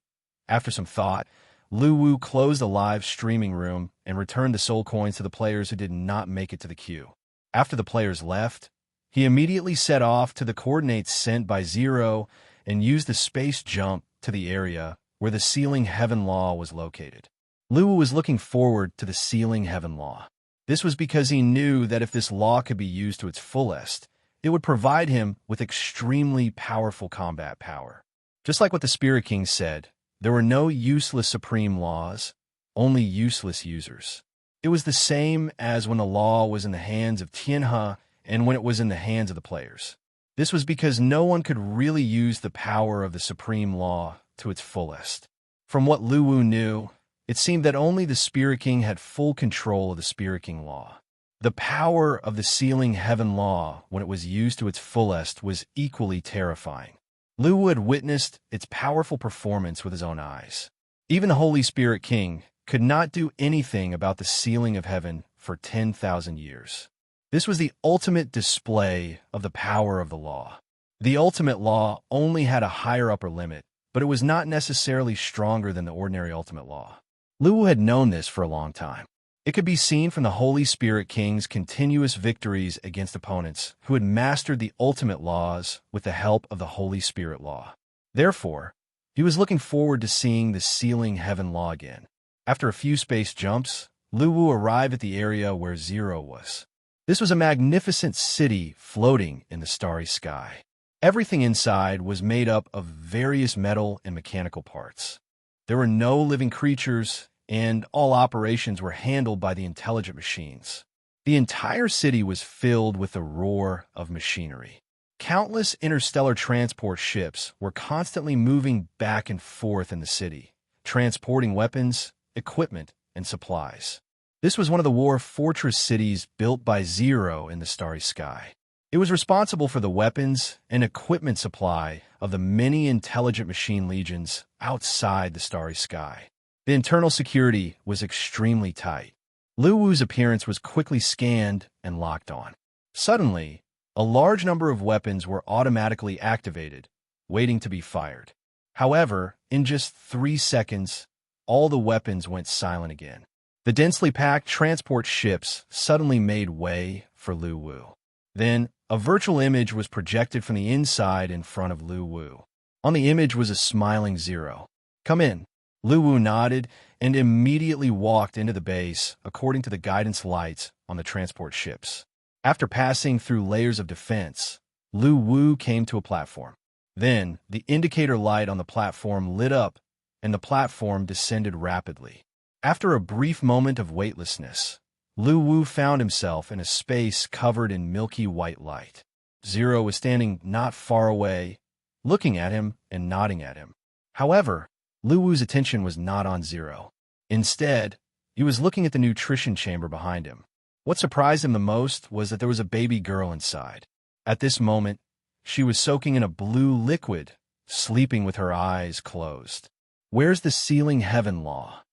After some thought, Lu Wu closed the live streaming room and returned the soul coins to the players who did not make it to the queue. After the players left, he immediately set off to the coordinates sent by Zero and used the space jump to the area where the Sealing Heaven Law was located. Lu Wu was looking forward to the Sealing Heaven Law. This was because he knew that if this law could be used to its fullest, it would provide him with extremely powerful combat power. Just like what the Spirit King said, there were no useless supreme laws, only useless users. It was the same as when the law was in the hands of Tianhe and when it was in the hands of the players. This was because no one could really use the power of the supreme law to its fullest. From what Lu Wu knew, it seemed that only the Spirit King had full control of the Spirit King law. The power of the Sealing Heaven Law, when it was used to its fullest, was equally terrifying. Lu Wu had witnessed its powerful performance with his own eyes. Even the Holy Spirit King could not do anything about the sealing of heaven for 10,000 years. This was the ultimate display of the power of the law. The ultimate law only had a higher upper limit, but it was not necessarily stronger than the ordinary ultimate law. Lu Wu had known this for a long time. It could be seen from the Holy Spirit King's continuous victories against opponents who had mastered the ultimate laws with the help of the Holy Spirit Law. Therefore, he was looking forward to seeing the Sealing Heaven Law again. After a few space jumps, Lu Wu arrived at the area where Zero was. This was a magnificent city floating in the starry sky. Everything inside was made up of various metal and mechanical parts. There were no living creatures, and all operations were handled by the intelligent machines. The entire city was filled with the roar of machinery. Countless interstellar transport ships were constantly moving back and forth in the city, transporting weapons, equipment, and supplies. This was one of the war fortress cities built by Zero in the starry sky. It was responsible for the weapons and equipment supply of the many intelligent machine legions outside the starry sky. The internal security was extremely tight. Lu Wu's appearance was quickly scanned and locked on. Suddenly, a large number of weapons were automatically activated, waiting to be fired. However, in just 3 seconds, all the weapons went silent again. The densely packed transport ships suddenly made way for Lu Wu. Then, a virtual image was projected from the inside in front of Lu Wu. On the image was a smiling Zero. "Come in." Lu Wu nodded and immediately walked into the base according to the guidance lights on the transport ships. After passing through layers of defense, Lu Wu came to a platform. Then, the indicator light on the platform lit up and the platform descended rapidly. After a brief moment of weightlessness, Lu Wu found himself in a space covered in milky white light. Zero was standing not far away, looking at him and nodding at him. However, Lu Wu's attention was not on Zero. Instead, he was looking at the nutrition chamber behind him. What surprised him the most was that there was a baby girl inside. At this moment, she was soaking in a blue liquid, sleeping with her eyes closed. "Where's the sealing heaven law?"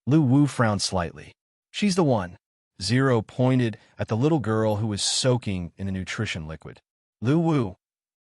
Lu Wu frowned slightly. "She's the one." Zero pointed at the little girl who was soaking in the nutrition liquid. Lu Wu.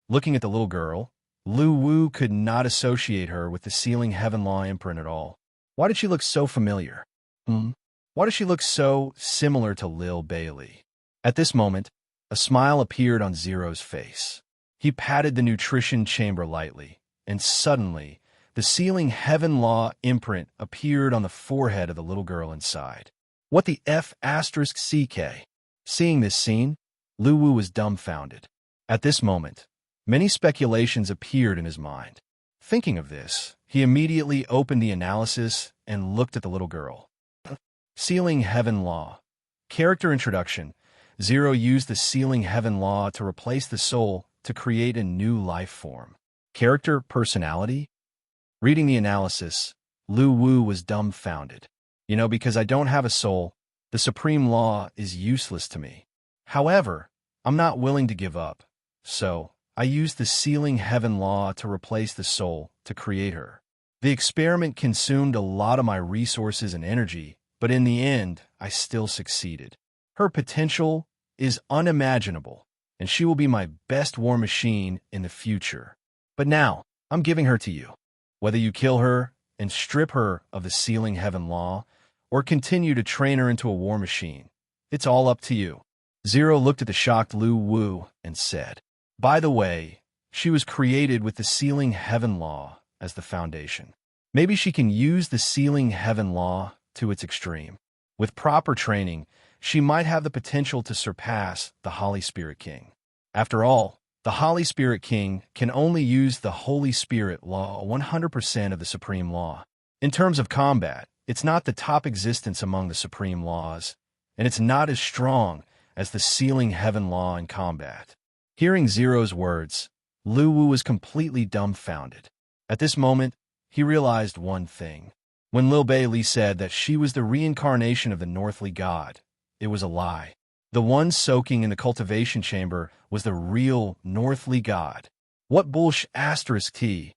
Looking at the little girl, Lu Wu could not associate her with the sealing heaven law imprint at all. Why did she look so familiar? Why does she look so similar to Lil Bailey? At this moment, a smile appeared on Zero's face. He patted the nutrition chamber lightly, and suddenly, the sealing heaven law imprint appeared on the forehead of the little girl inside. What the F***CK? Seeing this scene, Lu Wu was dumbfounded. At this moment, many speculations appeared in his mind. Thinking of this, he immediately opened the analysis and looked at the little girl. Sealing heaven law. Character introduction. Zero used the sealing heaven law to replace the soul to create a new life form. Character personality. Reading the analysis, Lu Wu was dumbfounded. Because I don't have a soul, the supreme law is useless to me. However, I'm not willing to give up. So, I used the sealing heaven law to replace the soul to create her. The experiment consumed a lot of my resources and energy, but in the end, I still succeeded. Her potential is unimaginable, and she will be my best war machine in the future. But now, I'm giving her to you. Whether you kill her and strip her of the sealing heaven law, or continue to train her into a war machine, it's all up to you. Zero looked at the shocked Lu Wu and said, "By the way, she was created with the sealing heaven law as the foundation. Maybe she can use the sealing heaven law to its extreme. With proper training, she might have the potential to surpass the Holy Spirit King. After all, the Holy Spirit King can only use the Holy Spirit law 100% of the supreme law. In terms of combat, it's not the top existence among the supreme laws, and it's not as strong as the sealing heaven law in combat." Hearing Zero's words, Lu Wu was completely dumbfounded. At this moment, he realized one thing. When Lil Bailey said that she was the reincarnation of the Northly God, it was a lie. The one soaking in the cultivation chamber was the real Northly God. What **T?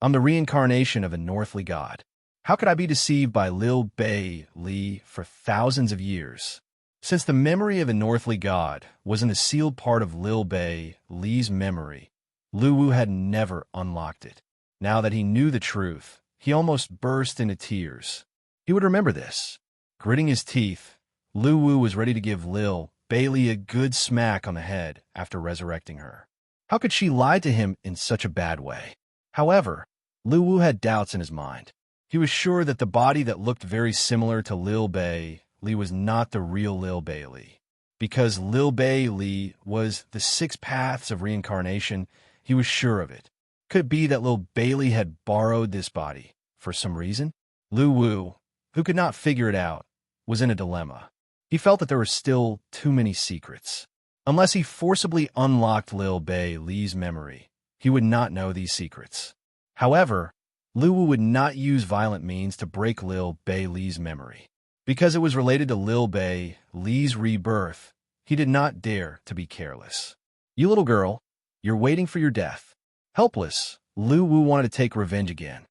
I'm the reincarnation of a Northly God. How could I be deceived by Lil Bailey for thousands of years? Since the memory of a Northly God was in the sealed part of Lil Bailey's memory, Lu Wu had never unlocked it. Now that he knew the truth, he almost burst into tears. He would remember this. Gritting his teeth, Lu Wu was ready to give Lil Bailey a good smack on the head after resurrecting her. How could she lie to him in such a bad way? However, Lu Wu had doubts in his mind. He was sure that the body that looked very similar to Lil Bailey was not the real Lil Bailey. Because Lil Bailey was the 6 paths of reincarnation, he was sure of it. Could it be that Lil Bailey had borrowed this body for some reason? Lu Wu, who could not figure it out, was in a dilemma. He felt that there were still too many secrets. Unless he forcibly unlocked Lil Bailey's memory, he would not know these secrets. However, Lu Wu would not use violent means to break Lil Bailey's memory. Because it was related to Lil Bailey's rebirth, he did not dare to be careless. "You little girl, you're waiting for your death." Helpless, Lu Wu wanted to take revenge again.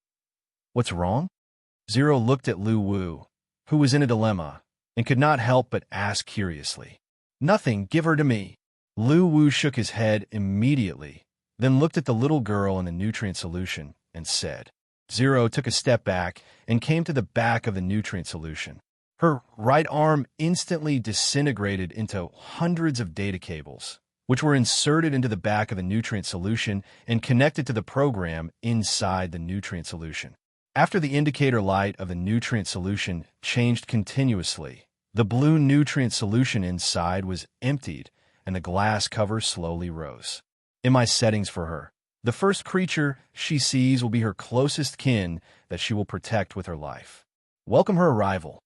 "What's wrong?" Zero looked at Lu Wu, who was in a dilemma, and could not help but ask curiously. "Nothing, give her to me." Lu Wu shook his head immediately, then looked at the little girl in the nutrient solution and said. Zero took a step back and came to the back of the nutrient solution. Her right arm instantly disintegrated into hundreds of data cables, which were inserted into the back of the nutrient solution and connected to the program inside the nutrient solution. After the indicator light of the nutrient solution changed continuously, the blue nutrient solution inside was emptied and the glass cover slowly rose. In my settings for her, the first creature she sees will be her closest kin that she will protect with her life. Welcome her arrival.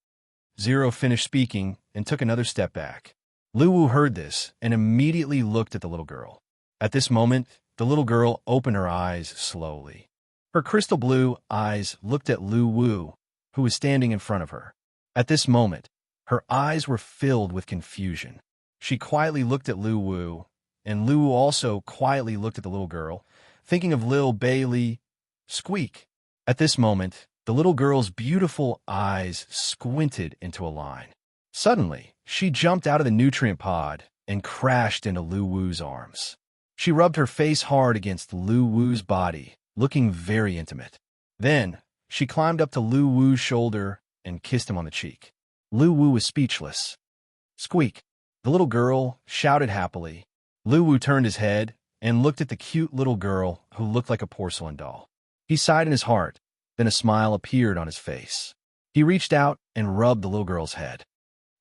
Zero finished speaking and took another step back. Luwu heard this and immediately looked at the little girl. At this moment, the little girl opened her eyes slowly. Her crystal blue eyes looked at Luwu, who was standing in front of her. At this moment, her eyes were filled with confusion. She quietly looked at Luwu, and Luwu also quietly looked at the little girl, thinking of Lil Bailey. Squeak. At this moment, the little girl's beautiful eyes squinted into a line. Suddenly, she jumped out of the nutrient pod and crashed into Luwu's arms. She rubbed her face hard against Luwu's body, looking very intimate. Then, she climbed up to Luwu's shoulder and kissed him on the cheek. Luwu was speechless. Squeak. The little girl shouted happily. Luwu turned his head and looked at the cute little girl who looked like a porcelain doll. He sighed in his heart, then a smile appeared on his face. He reached out and rubbed the little girl's head.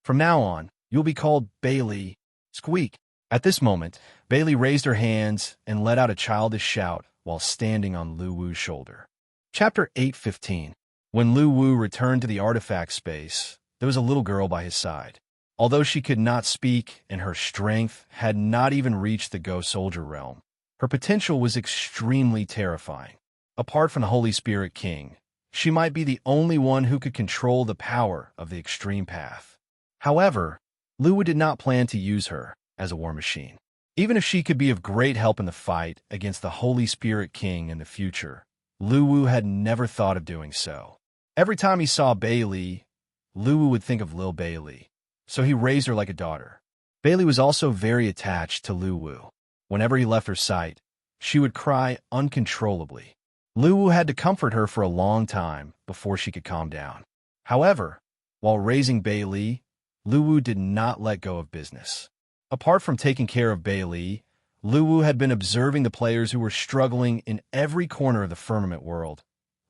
From now on, you'll be called Bailey. Squeak. At this moment, Bailey raised her hands and let out a childish shout while standing on Luwu's shoulder. Chapter 8:15. When Luwu returned to the artifact space, there was a little girl by his side. Although she could not speak and her strength had not even reached the Go Soldier realm, her potential was extremely terrifying. Apart from the Holy Spirit King, she might be the only one who could control the power of the extreme path. However, Luwu did not plan to use her as a war machine. Even if she could be of great help in the fight against the Holy Spirit King in the future, Luwu had never thought of doing so. Every time he saw Bailey, Luwu would think of Lil Bailey, so he raised her like a daughter. Bailey was also very attached to Luwu. Whenever he left her sight, she would cry uncontrollably. Luwu had to comfort her for a long time before she could calm down. However, while raising Bailey, Luwu did not let go of business. Apart from taking care of Bailey, Luwu had been observing the players who were struggling in every corner of the firmament world,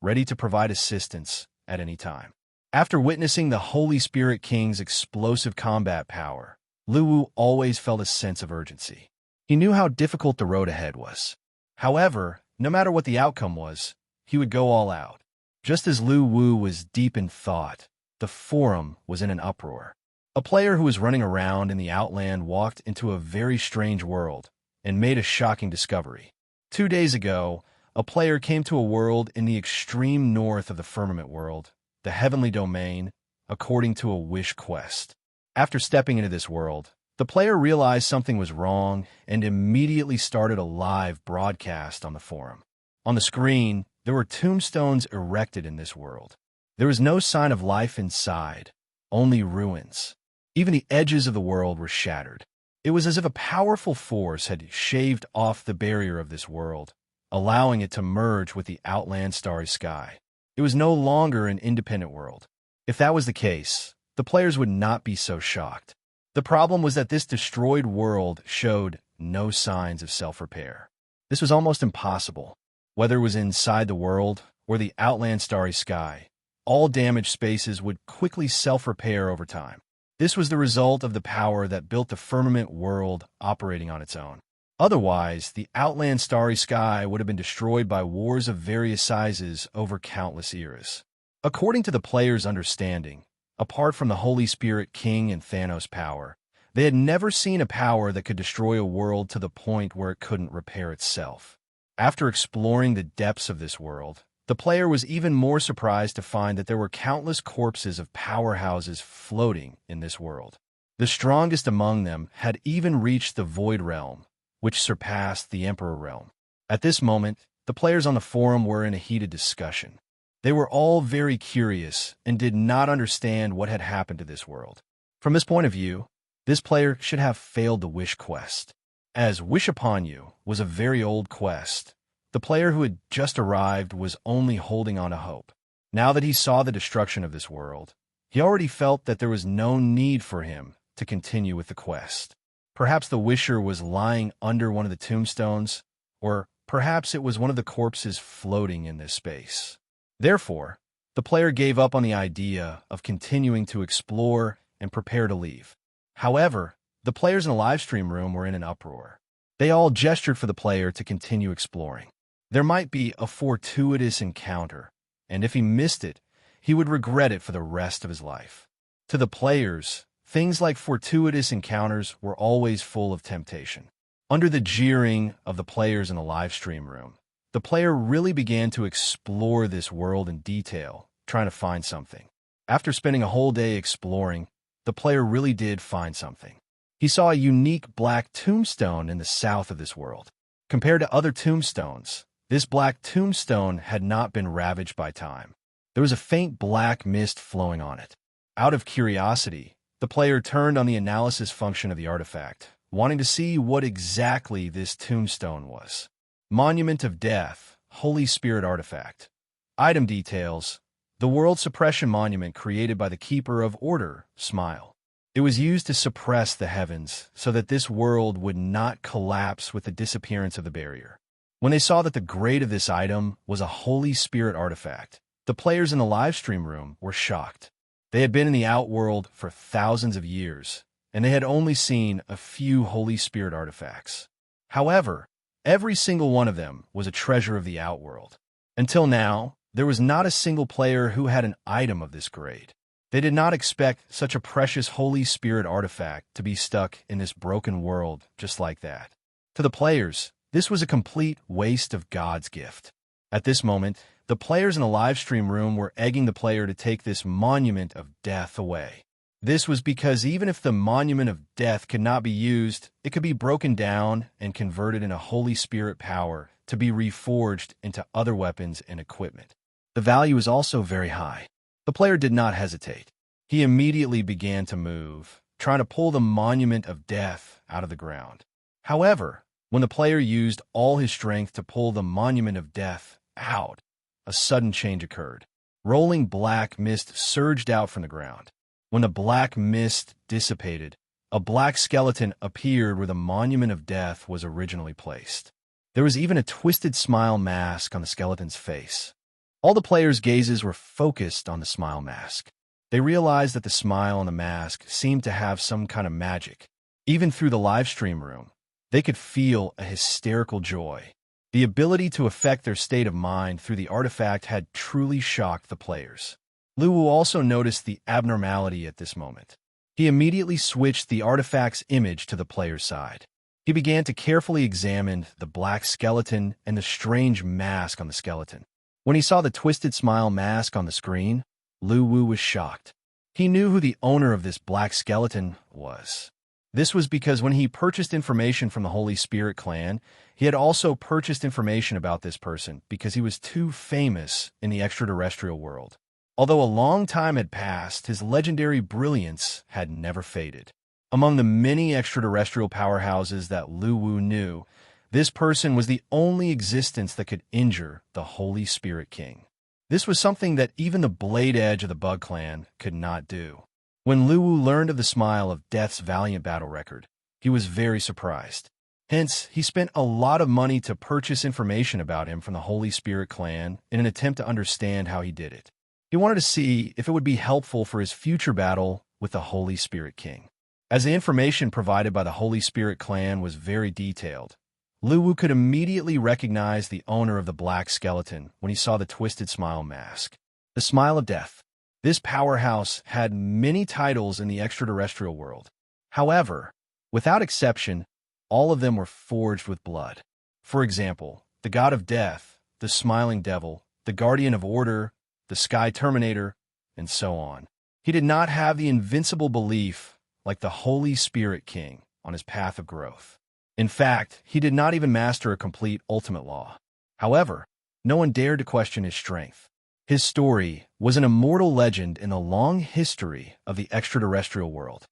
ready to provide assistance at any time. After witnessing the Holy Spirit King's explosive combat power, Luwu always felt a sense of urgency. He knew how difficult the road ahead was. However, no matter what the outcome was, he would go all out. Just as Luwu was deep in thought, the forum was in an uproar. A player who was running around in the Outland walked into a very strange world and made a shocking discovery. 2 days ago, a player came to a world in the extreme north of the firmament world, the heavenly domain, according to a wish quest. After stepping into this world, the player realized something was wrong and immediately started a live broadcast on the forum. On the screen, there were tombstones erected in this world. There was no sign of life inside, only ruins. Even the edges of the world were shattered. It was as if a powerful force had shaved off the barrier of this world, allowing it to merge with the Outland starry sky. It was no longer an independent world. If that was the case, the players would not be so shocked. The problem was that this destroyed world showed no signs of self-repair. This was almost impossible. Whether it was inside the world or the Outland starry sky, all damaged spaces would quickly self-repair over time. This was the result of the power that built the firmament world operating on its own. Otherwise, the Outland starry sky would have been destroyed by wars of various sizes over countless eras. According to the players' understanding, apart from the Holy Spirit King and Thanos' power, they had never seen a power that could destroy a world to the point where it couldn't repair itself. After exploring the depths of this world, the player was even more surprised to find that there were countless corpses of powerhouses floating in this world. The strongest among them had even reached the Void Realm, which surpassed the Emperor Realm. At this moment, the players on the forum were in a heated discussion. They were all very curious and did not understand what had happened to this world. From this point of view, this player should have failed the Wish quest, as Wish Upon You was a very old quest, the player who had just arrived was only holding on to hope. Now that he saw the destruction of this world, he already felt that there was no need for him to continue with the quest. Perhaps the wisher was lying under one of the tombstones, or perhaps it was one of the corpses floating in this space. Therefore, the player gave up on the idea of continuing to explore and prepare to leave. However, the players in the live stream room were in an uproar. They all gestured for the player to continue exploring. There might be a fortuitous encounter, and if he missed it, he would regret it for the rest of his life. To the players, things like fortuitous encounters were always full of temptation. Under the jeering of the players in the live stream room, the player really began to explore this world in detail, trying to find something. After spending a whole day exploring, the player really did find something. He saw a unique black tombstone in the south of this world. Compared to other tombstones, this black tombstone had not been ravaged by time. There was a faint black mist flowing on it. Out of curiosity, the player turned on the analysis function of the artifact, wanting to see what exactly this tombstone was. Monument of Death, Holy Spirit Artifact. Item details: the World Suppression Monument created by the Keeper of Order, Smile. It was used to suppress the heavens so that this world would not collapse with the disappearance of the barrier. When they saw that the grade of this item was a Holy Spirit artifact, the players in the live stream room were shocked. They had been in the Outworld for thousands of years, and they had only seen a few Holy Spirit artifacts. However, every single one of them was a treasure of the Outworld. Until now, there was not a single player who had an item of this grade. They did not expect such a precious Holy Spirit artifact to be stuck in this broken world just like that. To the players, this was a complete waste of God's gift. At this moment, the players in the live stream room were egging the player to take this monument of death away. This was because even if the monument of death could not be used, it could be broken down and converted into Holy Spirit power to be reforged into other weapons and equipment. The value is also very high. The player did not hesitate. He immediately began to move, trying to pull the monument of death out of the ground. However, when the player used all his strength to pull the monument of death out, a sudden change occurred. Rolling black mist surged out from the ground. When the black mist dissipated, a black skeleton appeared where the monument of death was originally placed. There was even a twisted smile mask on the skeleton's face. All the players' gazes were focused on the smile mask. They realized that the smile on the mask seemed to have some kind of magic. Even through the live stream room, they could feel a hysterical joy. The ability to affect their state of mind through the artifact had truly shocked the players. Luwu also noticed the abnormality at this moment. He immediately switched the artifact's image to the player's side. He began to carefully examine the black skeleton and the strange mask on the skeleton. When he saw the twisted smile mask on the screen, Luwu was shocked. He knew who the owner of this black skeleton was. This was because when he purchased information from the Holy Spirit clan, he had also purchased information about this person because he was too famous in the extraterrestrial world. Although a long time had passed, his legendary brilliance had never faded. Among the many extraterrestrial powerhouses that Luwu knew, this person was the only existence that could injure the Holy Spirit King. This was something that even the Blade Edge of the Bug Clan could not do. When Luwu learned of the Smile of Death's valiant battle record, he was very surprised. Hence, he spent a lot of money to purchase information about him from the Holy Spirit clan in an attempt to understand how he did it. He wanted to see if it would be helpful for his future battle with the Holy Spirit King. As the information provided by the Holy Spirit clan was very detailed, Luwu could immediately recognize the owner of the black skeleton when he saw the twisted smile mask. The Smile of Death. This powerhouse had many titles in the extraterrestrial world. However, without exception, all of them were forged with blood. For example, the God of Death, the Smiling Devil, the Guardian of Order, the Sky Terminator, and so on. He did not have the invincible belief like the Holy Spirit King on his path of growth. In fact, he did not even master a complete ultimate law. However, no one dared to question his strength. His story was an immortal legend in the long history of the extraterrestrial world.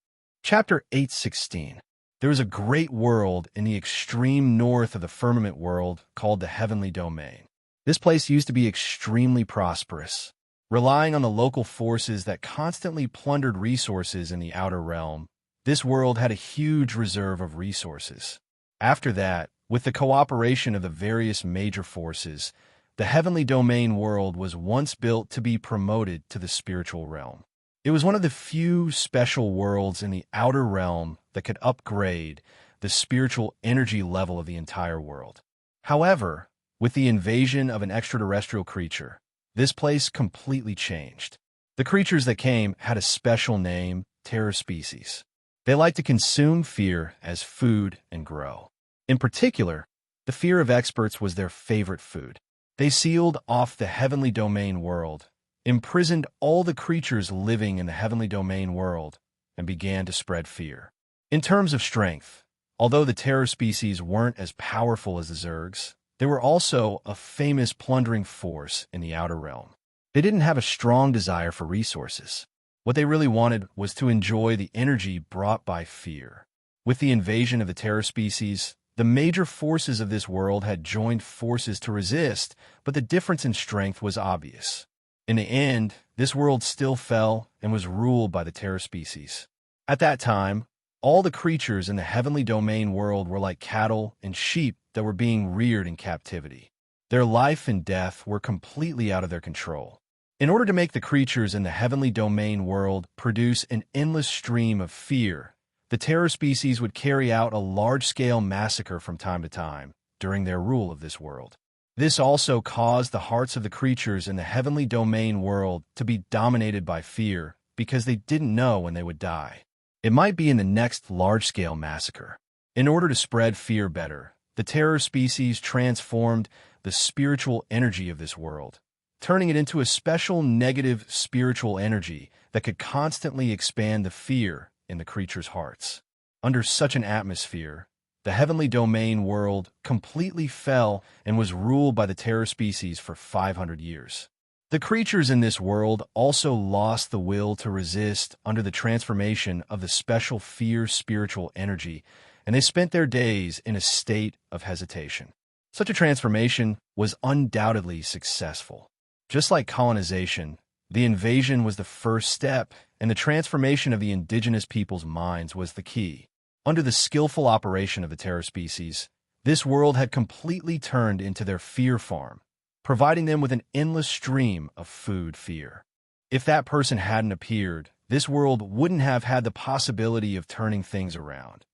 Chapter 816. There was a great world in the extreme north of the firmament world called the heavenly domain. This place used to be extremely prosperous. Relying on the local forces that constantly plundered resources in the outer realm, this world had a huge reserve of resources. After that, with the cooperation of the various major forces, the heavenly domain world was once built to be promoted to the spiritual realm. It was one of the few special worlds in the outer realm that could upgrade the spiritual energy level of the entire world. However, with the invasion of an extraterrestrial creature, this place completely changed. The creatures that came had a special name, terror species. They like to consume fear as food and grow. In particular, the fear of experts was their favorite food. They sealed off the heavenly domain world, imprisoned all the creatures living in the heavenly domain world, and began to spread fear. In terms of strength, although the terror species weren't as powerful as the Zergs, they were also a famous plundering force in the outer realm. They didn't have a strong desire for resources. What they really wanted was to enjoy the energy brought by fear. With the invasion of the terror species, the major forces of this world had joined forces to resist, but the difference in strength was obvious. In the end, this world still fell and was ruled by the terror species. At that time, all the creatures in the heavenly domain world were like cattle and sheep that were being reared in captivity. Their life and death were completely out of their control. In order to make the creatures in the heavenly domain world produce an endless stream of fear, the terror species would carry out a large-scale massacre from time to time during their rule of this world. This also caused the hearts of the creatures in the heavenly domain world to be dominated by fear because they didn't know when they would die. It might be in the next large-scale massacre. In order to spread fear better, the terror species transformed the spiritual energy of this world, turning it into a special negative spiritual energy that could constantly expand the fear in the creatures' hearts. Under such an atmosphere, the heavenly domain world completely fell and was ruled by the terror species for 500 years. The creatures in this world also lost the will to resist under the transformation of the special fear spiritual energy, and they spent their days in a state of hesitation. Such a transformation was undoubtedly successful. Just like colonization, the invasion was the first step, and the transformation of the indigenous people's minds was the key. Under the skillful operation of the terror species, this world had completely turned into their fear farm, providing them with an endless stream of food fear. If that person hadn't appeared, this world wouldn't have had the possibility of turning things around.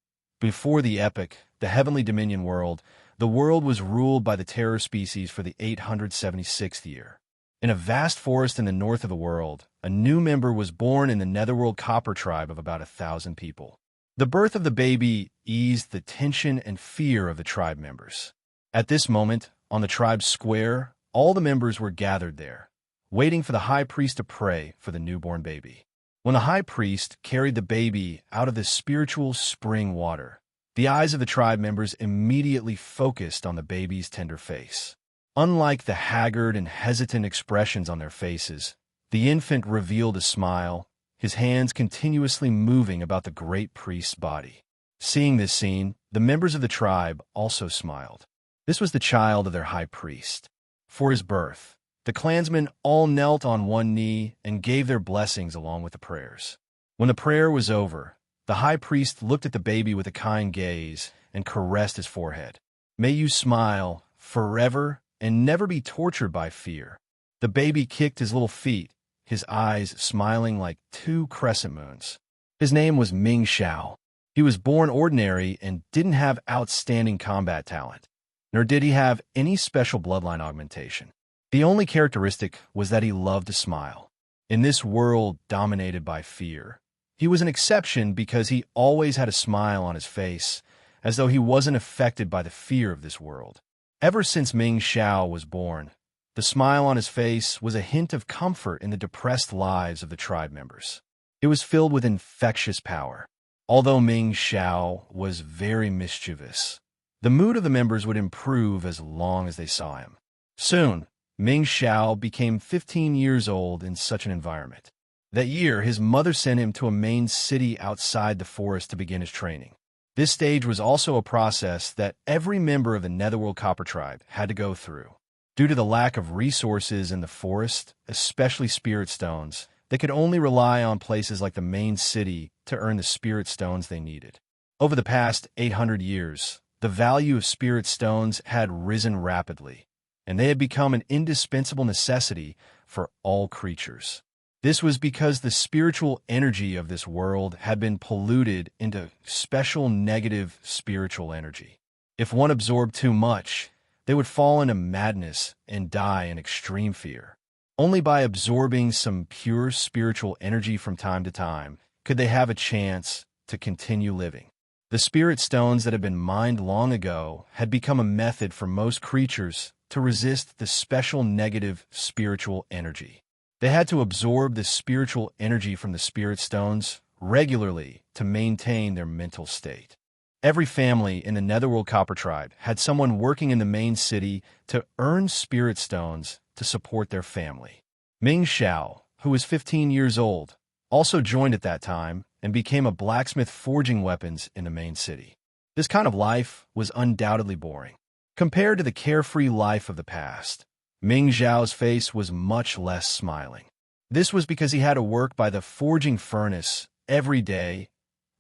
Before the epic, the Heavenly Dominion world, the world was ruled by the terror species for the 876th year. In a vast forest in the north of the world, a new member was born in the Netherworld Copper tribe of about 1,000 people. The birth of the baby eased the tension and fear of the tribe members. At this moment, on the tribe's square, all the members were gathered there, waiting for the high priest to pray for the newborn baby. When the high priest carried the baby out of the spiritual spring water, the eyes of the tribe members immediately focused on the baby's tender face. Unlike the haggard and hesitant expressions on their faces, the infant revealed a smile, his hands continuously moving about the great priest's body. Seeing this scene, the members of the tribe also smiled. This was the child of their high priest. For his birth, the clansmen all knelt on one knee and gave their blessings along with the prayers. When the prayer was over, the high priest looked at the baby with a kind gaze and caressed his forehead. "May you smile forever and never be tortured by fear." The baby kicked his little feet, his eyes smiling like two crescent moons. His name was Ming Xiao. He was born ordinary and didn't have outstanding combat talent, nor did he have any special bloodline augmentation. The only characteristic was that he loved to smile. In this world dominated by fear, he was an exception because he always had a smile on his face, as though he wasn't affected by the fear of this world. Ever since Ming Xiao was born, the smile on his face was a hint of comfort in the depressed lives of the tribe members. It was filled with infectious power. Although Ming Xiao was very mischievous, the mood of the members would improve as long as they saw him. Soon, Ming Xiao became 15 years old in such an environment. That year, his mother sent him to a main city outside the forest to begin his training. This stage was also a process that every member of the Netherworld Copper Tribe had to go through. Due to the lack of resources in the forest, especially spirit stones, they could only rely on places like the main city to earn the spirit stones they needed. Over the past 800 years, the value of spirit stones had risen rapidly, and they had become an indispensable necessity for all creatures. This was because the spiritual energy of this world had been polluted into special negative spiritual energy. If one absorbed too much, they would fall into madness and die in extreme fear. Only by absorbing some pure spiritual energy from time to time could they have a chance to continue living. The spirit stones that had been mined long ago had become a method for most creatures to resist the special negative spiritual energy. They had to absorb the spiritual energy from the spirit stones regularly to maintain their mental state. Every family in the Netherworld Copper Tribe had someone working in the main city to earn spirit stones to support their family. Ming Xiao, who was 15 years old, also joined at that time and became a blacksmith forging weapons in the main city. This kind of life was undoubtedly boring. Compared to the carefree life of the past, Ming Xiao's face was much less smiling. This was because he had to work by the forging furnace every day,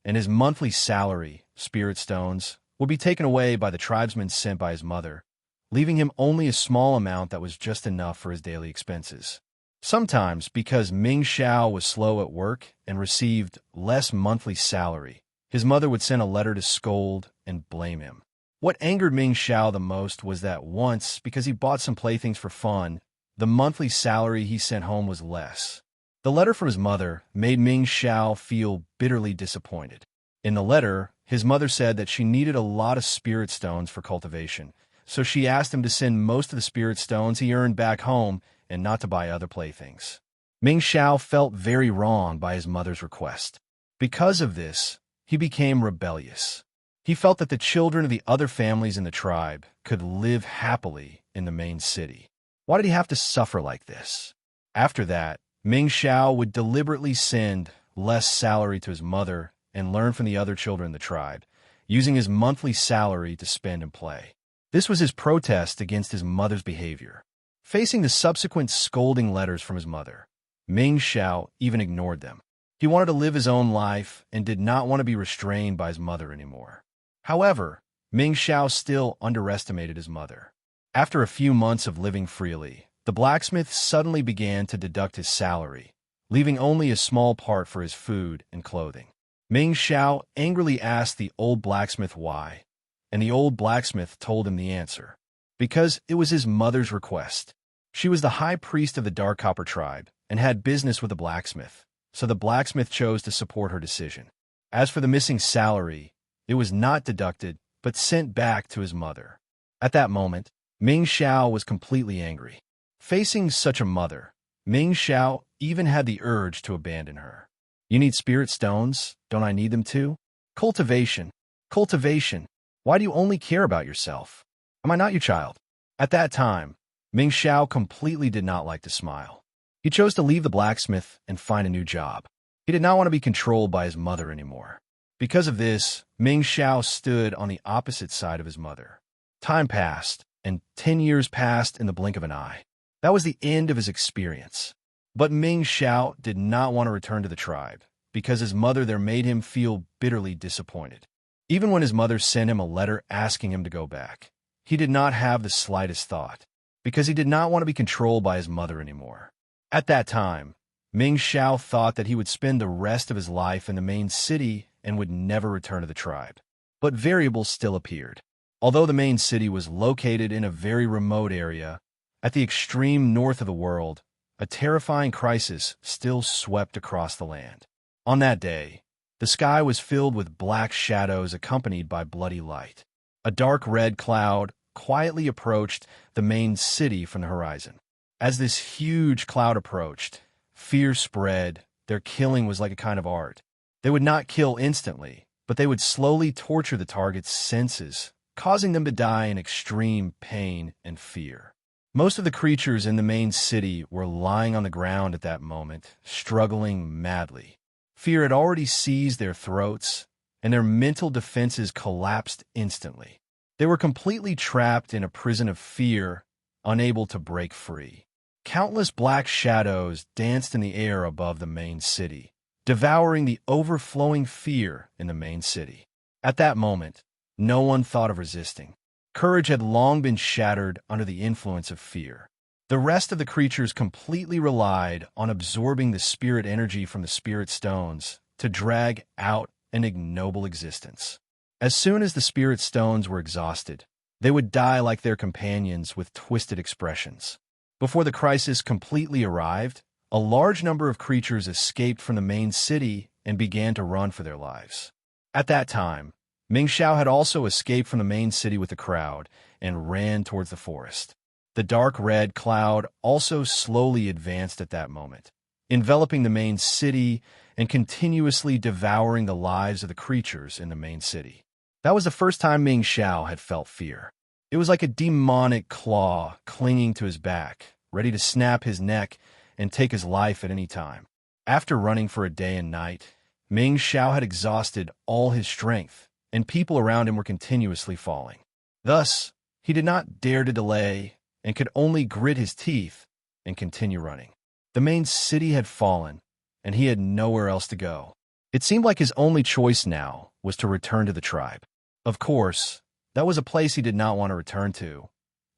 and his monthly salary, spirit stones, would be taken away by the tribesmen sent by his mother, leaving him only a small amount that was just enough for his daily expenses. Sometimes, because Ming Xiao was slow at work and received less monthly salary, his mother would send a letter to scold and blame him. What angered Ming Xiao the most was that once, because he bought some playthings for fun, the monthly salary he sent home was less. The letter from his mother made Ming Xiao feel bitterly disappointed. In the letter, his mother said that she needed a lot of spirit stones for cultivation, so she asked him to send most of the spirit stones he earned back home and not to buy other playthings. Ming Xiao felt very wronged by his mother's request. Because of this, he became rebellious. He felt that the children of the other families in the tribe could live happily in the main city. Why did he have to suffer like this? After that, Ming Xiao would deliberately send less salary to his mother and learn from the other children in the tribe, using his monthly salary to spend and play. This was his protest against his mother's behavior. Facing the subsequent scolding letters from his mother, Ming Xiao even ignored them. He wanted to live his own life and did not want to be restrained by his mother anymore. However, Ming Xiao still underestimated his mother. After a few months of living freely, the blacksmith suddenly began to deduct his salary, leaving only a small part for his food and clothing. Ming Xiao angrily asked the old blacksmith why, and the old blacksmith told him the answer. Because it was his mother's request. She was the high priest of the Dark Copper Tribe and had business with the blacksmith, so the blacksmith chose to support her decision. As for the missing salary, it was not deducted, but sent back to his mother. At that moment, Ming Xiao was completely angry. Facing such a mother, Ming Xiao even had the urge to abandon her. You need spirit stones? Don't I need them too? Cultivation. Cultivation. Why do you only care about yourself? Am I not your child? At that time, Ming Xiao completely did not like to smile. He chose to leave the blacksmith and find a new job. He did not want to be controlled by his mother anymore. Because of this, Ming Xiao stood on the opposite side of his mother. Time passed, and 10 years passed in the blink of an eye. That was the end of his experience. But Ming Xiao did not want to return to the tribe, because his mother there made him feel bitterly disappointed. Even when his mother sent him a letter asking him to go back, he did not have the slightest thought, because he did not want to be controlled by his mother anymore. At that time, Ming Xiao thought that he would spend the rest of his life in the main city and would never return to the tribe. But variables still appeared. Although the main city was located in a very remote area, at the extreme north of the world, a terrifying crisis still swept across the land. On that day, the sky was filled with black shadows accompanied by bloody light. A dark red cloud quietly approached the main city from the horizon. As this huge cloud approached, fear spread. Their killing was like a kind of art. They would not kill instantly, but they would slowly torture the target's senses, causing them to die in extreme pain and fear. Most of the creatures in the main city were lying on the ground at that moment, struggling madly. Fear had already seized their throats, and their mental defenses collapsed instantly. They were completely trapped in a prison of fear, unable to break free. Countless black shadows danced in the air above the main city, devouring the overflowing fear in the main city. At that moment, no one thought of resisting. Courage had long been shattered under the influence of fear. The rest of the creatures completely relied on absorbing the spirit energy from the spirit stones to drag out an ignoble existence. As soon as the spirit stones were exhausted, they would die like their companions with twisted expressions. Before the crisis completely arrived, a large number of creatures escaped from the main city and began to run for their lives. At that time, Ming Xiao had also escaped from the main city with the crowd and ran towards the forest. The dark red cloud also slowly advanced at that moment, enveloping the main city and continuously devouring the lives of the creatures in the main city. That was the first time Ming Xiao had felt fear. It was like a demonic claw clinging to his back, ready to snap his neck and take his life at any time. After running for a day and night, Ming Xiao had exhausted all his strength, and people around him were continuously falling. Thus, he did not dare to delay and could only grit his teeth and continue running. The main city had fallen, and he had nowhere else to go. It seemed like his only choice now was to return to the tribe. Of course, that was a place he did not want to return to,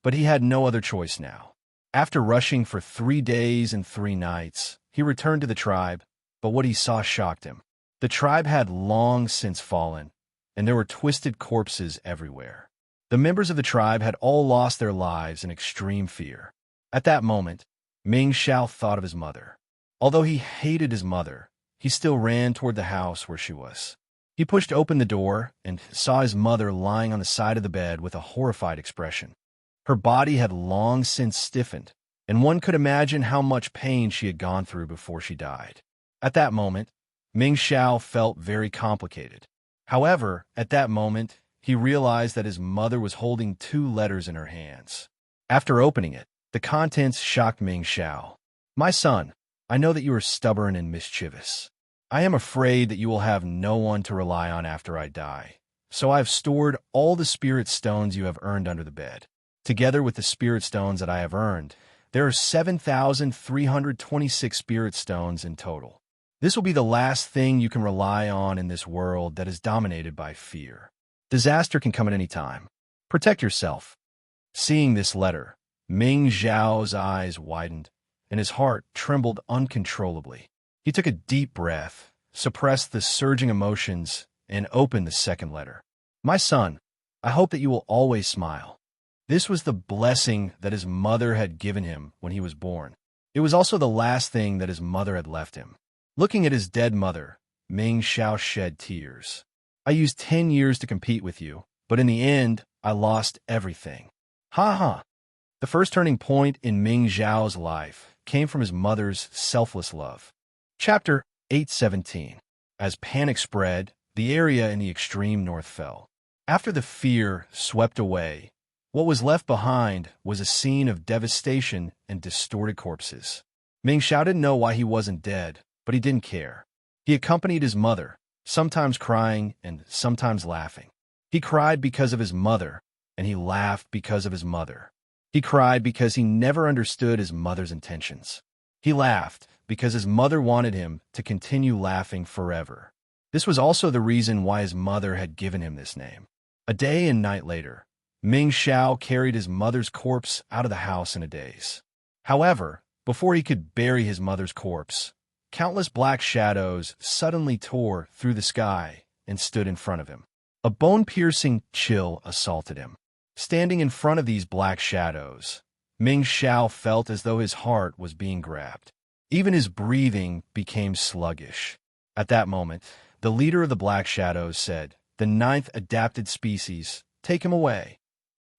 but he had no other choice now. After rushing for 3 days and 3 nights, he returned to the tribe, but what he saw shocked him. The tribe had long since fallen, and there were twisted corpses everywhere. The members of the tribe had all lost their lives in extreme fear. At that moment, Ming Xiao thought of his mother. Although he hated his mother, he still ran toward the house where she was. He pushed open the door and saw his mother lying on the side of the bed with a horrified expression. Her body had long since stiffened, and one could imagine how much pain she had gone through before she died. At that moment, Ming Xiao felt very complicated. However, at that moment, he realized that his mother was holding 2 letters in her hands. After opening it, the contents shocked Ming Xiao. "My son, I know that you are stubborn and mischievous. I am afraid that you will have no one to rely on after I die, so I have stored all the spirit stones you have earned under the bed. Together with the spirit stones that I have earned, there are 7,326 spirit stones in total. This will be the last thing you can rely on in this world that is dominated by fear. Disaster can come at any time. Protect yourself." Seeing this letter, Ming Xiao's eyes widened, and his heart trembled uncontrollably. He took a deep breath, suppressed the surging emotions, and opened the second letter. "My son, I hope that you will always smile." This was the blessing that his mother had given him when he was born. It was also the last thing that his mother had left him. Looking at his dead mother, Ming Xiao shed tears. "I used 10 years to compete with you, but in the end, I lost everything." Ha ha! The first turning point in Ming Xiao's life came from his mother's selfless love. Chapter 8:17. As panic spread, the area in the extreme north fell. After the fear swept away, what was left behind was a scene of devastation and distorted corpses. Ming Xiao didn't know why he wasn't dead, but he didn't care. He accompanied his mother, sometimes crying and sometimes laughing. He cried because of his mother, and he laughed because of his mother. He cried because he never understood his mother's intentions. He laughed because his mother wanted him to continue laughing forever. This was also the reason why his mother had given him this name. A day and night later, Ming Xiao carried his mother's corpse out of the house in a daze. However, before he could bury his mother's corpse, countless black shadows suddenly tore through the sky and stood in front of him. A bone-piercing chill assaulted him. Standing in front of these black shadows, Ming Xiao felt as though his heart was being grabbed. Even his breathing became sluggish. At that moment, the leader of the black shadows said, "The 9th adapted species, take him away."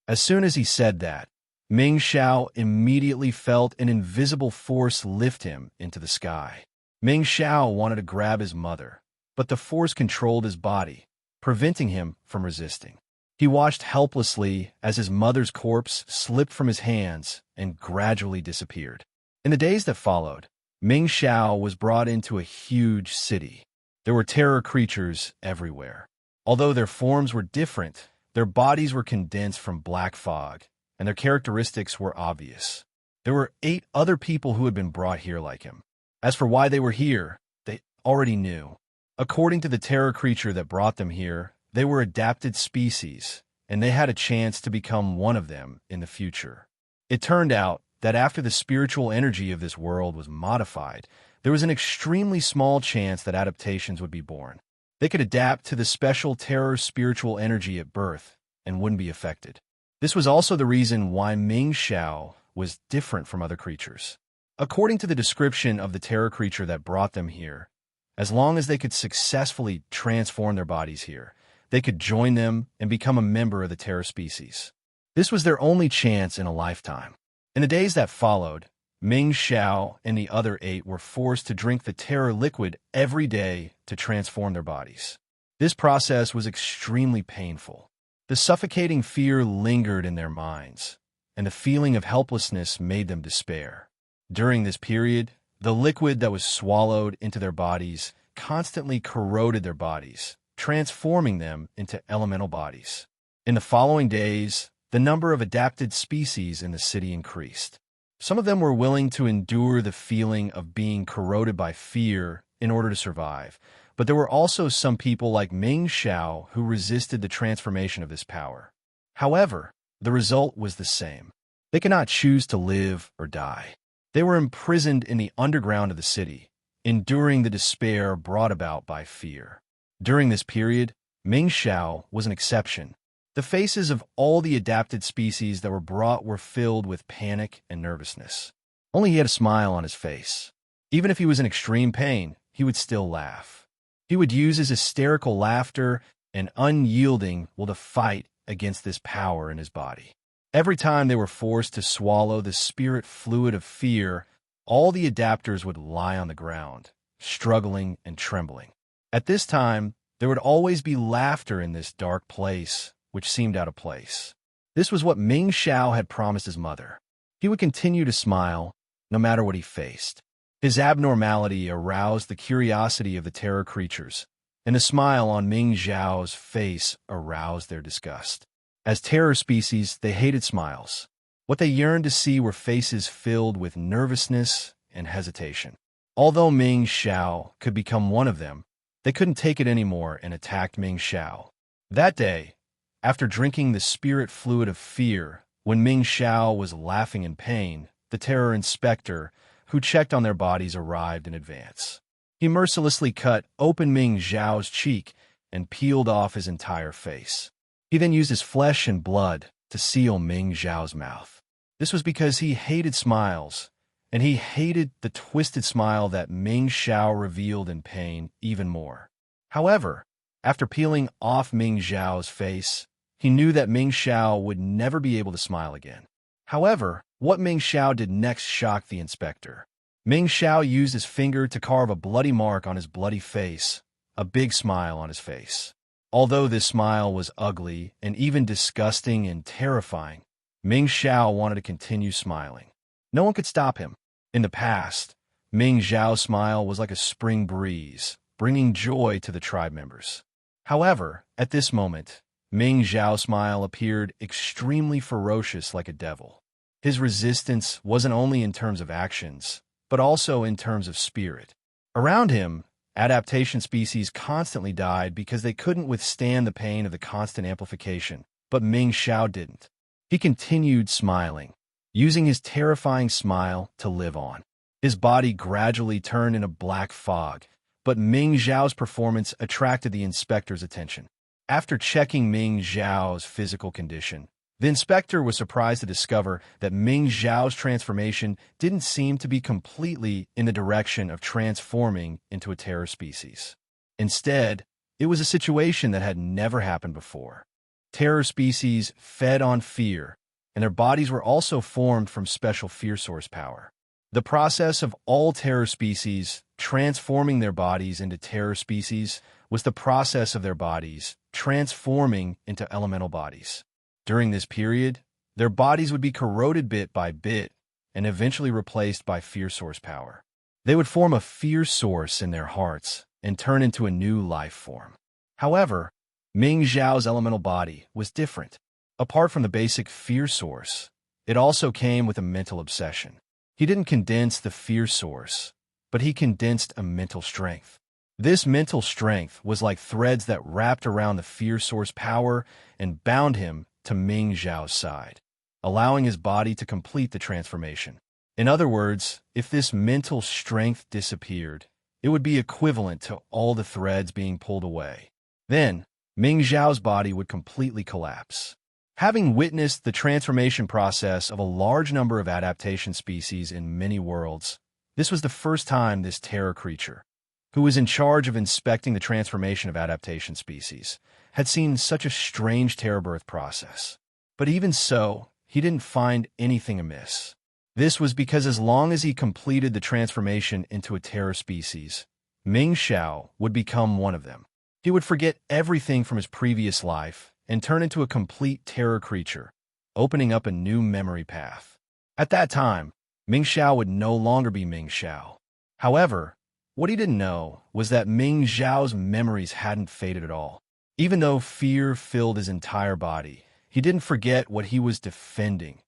As soon as he said that, Ming Xiao immediately felt an invisible force lift him into the sky. Ming Xiao wanted to grab his mother, but the force controlled his body, preventing him from resisting. He watched helplessly as his mother's corpse slipped from his hands and gradually disappeared. In the days that followed, Ming Xiao was brought into a huge city. There were terror creatures everywhere. Although their forms were different, their bodies were condensed from black fog, and their characteristics were obvious. There were 8 other people who had been brought here like him. As for why they were here, they already knew. According to the terror creature that brought them here, they were adapted species, and they had a chance to become one of them in the future. It turned out that after the spiritual energy of this world was modified, there was an extremely small chance that adaptations would be born. They could adapt to the special terror spiritual energy at birth and wouldn't be affected. This was also the reason why Ming Xiao was different from other creatures. According to the description of the terror creature that brought them here, as long as they could successfully transform their bodies here, they could join them and become a member of the terror species. This was their only chance in a lifetime. In the days that followed, Ming Xiao and the other 8 were forced to drink the terror liquid every day to transform their bodies. This process was extremely painful. The suffocating fear lingered in their minds, and the feeling of helplessness made them despair. During this period, the liquid that was swallowed into their bodies constantly corroded their bodies, transforming them into elemental bodies. In the following days, the number of adapted species in the city increased. Some of them were willing to endure the feeling of being corroded by fear in order to survive, but there were also some people like Ming Xiao who resisted the transformation of this power. However, the result was the same. They could not choose to live or die. They were imprisoned in the underground of the city, enduring the despair brought about by fear. During this period, Ming Xiao was an exception. The faces of all the adapted species that were brought were filled with panic and nervousness. Only he had a smile on his face. Even if he was in extreme pain, he would still laugh. He would use his hysterical laughter and unyielding will to fight against this power in his body. Every time they were forced to swallow the spirit fluid of fear, all the adapters would lie on the ground, struggling and trembling. At this time, there would always be laughter in this dark place, which seemed out of place. This was what Ming Xiao had promised his mother. He would continue to smile, no matter what he faced. His abnormality aroused the curiosity of the terror creatures, and the smile on Ming Xiao's face aroused their disgust. As terror species, they hated smiles. What they yearned to see were faces filled with nervousness and hesitation. Although Ming Xiao could become one of them, they couldn't take it anymore and attacked Ming Xiao. That day, after drinking the spirit fluid of fear, when Ming Xiao was laughing in pain, the terror inspector, who checked on their bodies, arrived in advance. He mercilessly cut open Ming Xiao's cheek and peeled off his entire face. He then used his flesh and blood to seal Ming Xiao's mouth. This was because he hated smiles, and he hated the twisted smile that Ming Xiao revealed in pain even more. However, after peeling off Ming Xiao's face, he knew that Ming Xiao would never be able to smile again. However, what Ming Xiao did next shocked the inspector. Ming Xiao used his finger to carve a bloody mark on his bloody face, a big smile on his face. Although this smile was ugly and even disgusting and terrifying, Ming Xiao wanted to continue smiling. No one could stop him. In the past, Ming Xiao's smile was like a spring breeze, bringing joy to the tribe members. However, at this moment, Ming Xiao's smile appeared extremely ferocious like a devil. His resistance wasn't only in terms of actions, but also in terms of spirit. Around him, adaptation species constantly died because they couldn't withstand the pain of the constant amplification, but Ming Xiao didn't. He continued smiling, using his terrifying smile to live on. His body gradually turned into black fog, but Ming Xiao's performance attracted the inspector's attention. After checking Ming Xiao's physical condition, the inspector was surprised to discover that Ming Xiao's transformation didn't seem to be completely in the direction of transforming into a terror species. Instead, it was a situation that had never happened before. Terror species fed on fear, and their bodies were also formed from special fear source power. The process of all terror species transforming their bodies into terror species was the process of their bodies transforming into elemental bodies. During this period, their bodies would be corroded bit by bit and eventually replaced by fear source power. They would form a fear source in their hearts and turn into a new life form. However, Ming Xiao's elemental body was different. Apart from the basic fear source, it also came with a mental obsession. He didn't condense the fear source, but he condensed a mental strength. This mental strength was like threads that wrapped around the fear source power and bound him to Ming Xiao's side, allowing his body to complete the transformation. In other words, if this mental strength disappeared, it would be equivalent to all the threads being pulled away. Then, Ming Xiao's body would completely collapse. Having witnessed the transformation process of a large number of adaptation species in many worlds, this was the first time this terror creature, who was in charge of inspecting the transformation of adaptation species, had seen such a strange terror birth process. But even so, he didn't find anything amiss. This was because as long as he completed the transformation into a terror species, Ming Xiao would become one of them. He would forget everything from his previous life and turn into a complete terror creature, opening up a new memory path. At that time, Ming Xiao would no longer be Ming Xiao. However, what he didn't know was that Ming Xiao's memories hadn't faded at all. Even though fear filled his entire body, he didn't forget what he was defending.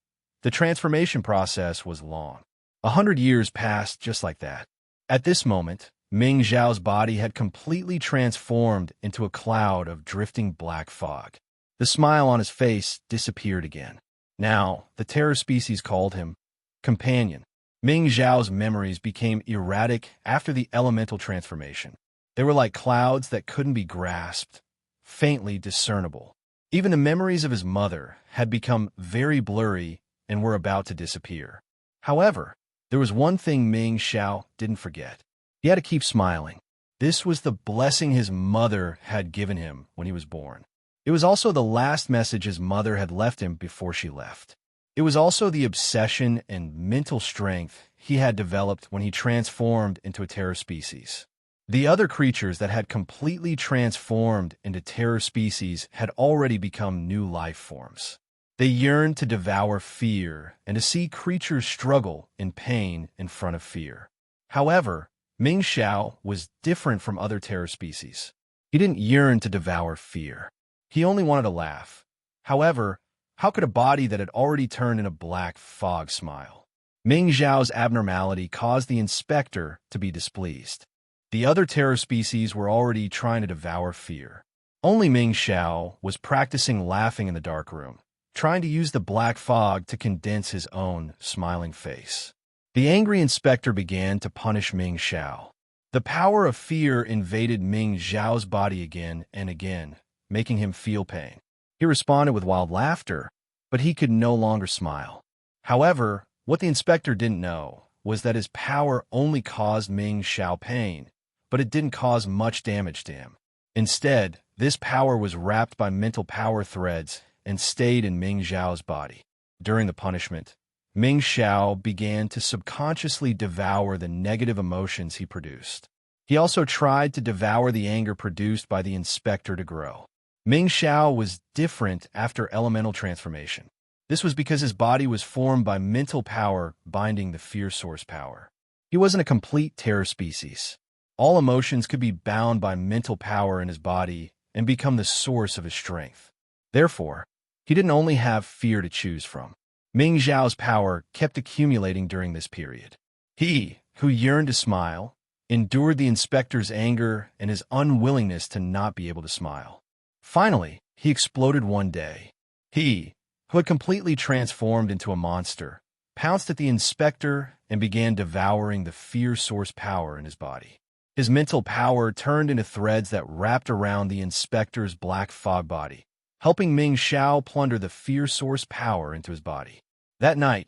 The transformation process was long. 100 years passed just like that. At this moment, Ming Xiao's body had completely transformed into a cloud of drifting black fog. The smile on his face disappeared again. Now, the terror species called him companion. Ming Xiao's memories became erratic after the elemental transformation. They were like clouds that couldn't be grasped, faintly discernible. Even the memories of his mother had become very blurry and were about to disappear. However, there was one thing Ming Xiao didn't forget. He had to keep smiling. This was the blessing his mother had given him when he was born. It was also the last message his mother had left him before she left. It was also the obsession and mental strength he had developed when he transformed into a terror species. The other creatures that had completely transformed into terror species had already become new life forms. They yearned to devour fear and to see creatures struggle in pain in front of fear. However, Ming Xiao was different from other terror species. He didn't yearn to devour fear. He only wanted to laugh. However, how could a body that had already turned into black fog smile? Ming Xiao's abnormality caused the inspector to be displeased. The other terror species were already trying to devour fear. Only Ming Xiao was practicing laughing in the dark room, trying to use the black fog to condense his own smiling face. The angry inspector began to punish Ming Xiao. The power of fear invaded Ming Xiao's body again and again, making him feel pain. He responded with wild laughter, but he could no longer smile. However, what the inspector didn't know was that his power only caused Ming Xiao pain, but it didn't cause much damage to him. Instead, this power was wrapped by mental power threads and stayed in Ming Xiao's body. During the punishment, Ming Xiao began to subconsciously devour the negative emotions he produced. He also tried to devour the anger produced by the inspector to grow. Ming Xiao was different after elemental transformation. This was because his body was formed by mental power binding the fear source power. He wasn't a complete terror species. All emotions could be bound by mental power in his body and become the source of his strength. Therefore, he didn't only have fear to choose from. Ming Xiao's power kept accumulating during this period. He, who yearned to smile, endured the inspector's anger and his unwillingness to not be able to smile. Finally, he exploded one day. He, who had completely transformed into a monster, pounced at the inspector and began devouring the fear source power in his body. His mental power turned into threads that wrapped around the inspector's black fog body, helping Ming Xiao plunder the fear source power into his body. That night,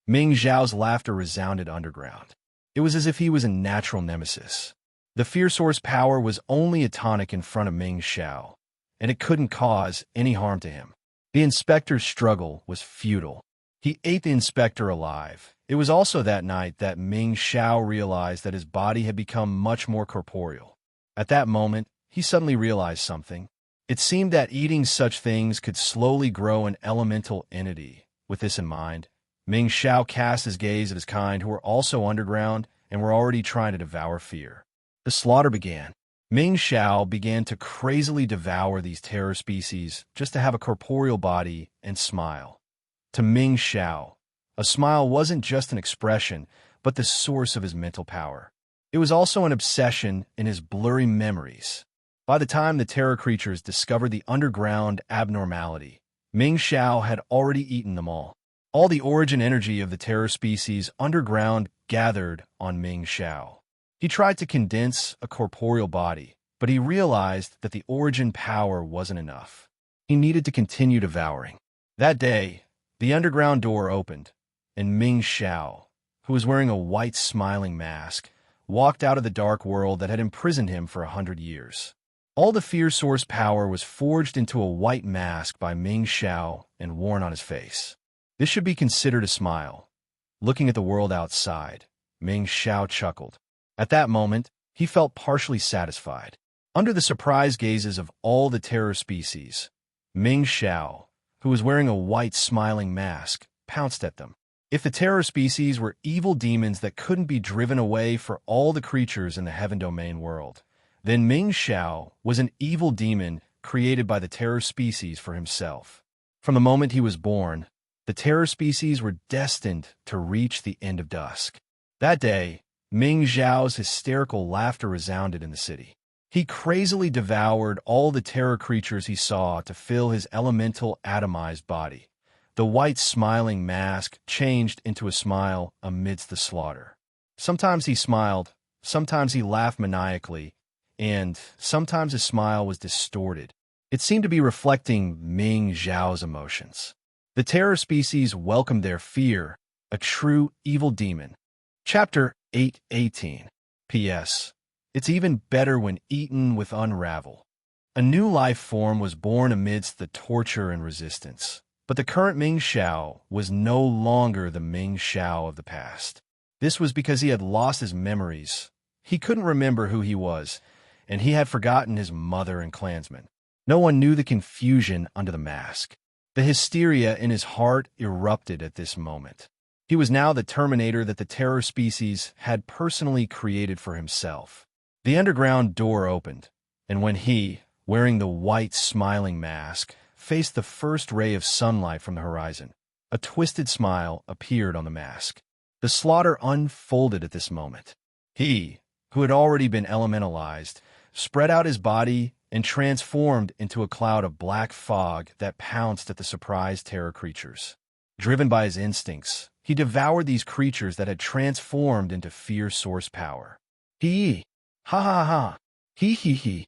Ming Xiao's laughter resounded underground. It was as if he was a natural nemesis. The fear source power was only a tonic in front of Ming Xiao, and it couldn't cause any harm to him. The inspector's struggle was futile. He ate the inspector alive. It was also that night that Ming Xiao realized that his body had become much more corporeal. At that moment, he suddenly realized something. It seemed that eating such things could slowly grow an elemental entity. With this in mind, Ming Xiao cast his gaze at his kind who were also underground and were already trying to devour fear. The slaughter began. Ming Xiao began to crazily devour these terror species just to have a corporeal body and smile. To Ming Xiao, a smile wasn't just an expression, but the source of his mental power. It was also an obsession in his blurry memories. By the time the terror creatures discovered the underground abnormality, Ming Xiao had already eaten them all. All the origin energy of the terror species underground gathered on Ming Xiao. He tried to condense a corporeal body, but he realized that the origin power wasn't enough. He needed to continue devouring. That day, the underground door opened, and Ming Xiao, who was wearing a white smiling mask, walked out of the dark world that had imprisoned him for 100 years. All the fear source power was forged into a white mask by Ming Xiao and worn on his face. This should be considered a smile. Looking at the world outside, Ming Xiao chuckled. At that moment, he felt partially satisfied. Under the surprised gazes of all the terror species, Ming Xiao, who was wearing a white smiling mask, pounced at them. If the terror species were evil demons that couldn't be driven away for all the creatures in the heaven domain world, then Ming Xiao was an evil demon created by the terror species for himself. From the moment he was born, the terror species were destined to reach the end of dusk. That day, Ming Xiao's hysterical laughter resounded in the city. He crazily devoured all the terror creatures he saw to fill his elemental atomized body. The white smiling mask changed into a smile amidst the slaughter. Sometimes he smiled, sometimes he laughed maniacally, and sometimes his smile was distorted. It seemed to be reflecting Ming Xiao's emotions. The terror species welcomed their fear, a true evil demon. Chapter 8:18. P.S. It's even better when eaten with unravel. A new life form was born amidst the torture and resistance. But the current Ming Xiao was no longer the Ming Xiao of the past. This was because he had lost his memories. He couldn't remember who he was, and he had forgotten his mother and clansmen. No one knew the confusion under the mask. The hysteria in his heart erupted at this moment. He was now the Terminator that the terror species had personally created for himself. The underground door opened, and when he, wearing the white smiling mask, faced the first ray of sunlight from the horizon, a twisted smile appeared on the mask. The slaughter unfolded at this moment. He, who had already been elementalized, spread out his body and transformed into a cloud of black fog that pounced at the surprised terror creatures. Driven by his instincts, he devoured these creatures that had transformed into fear source power. He, ha ha ha, he.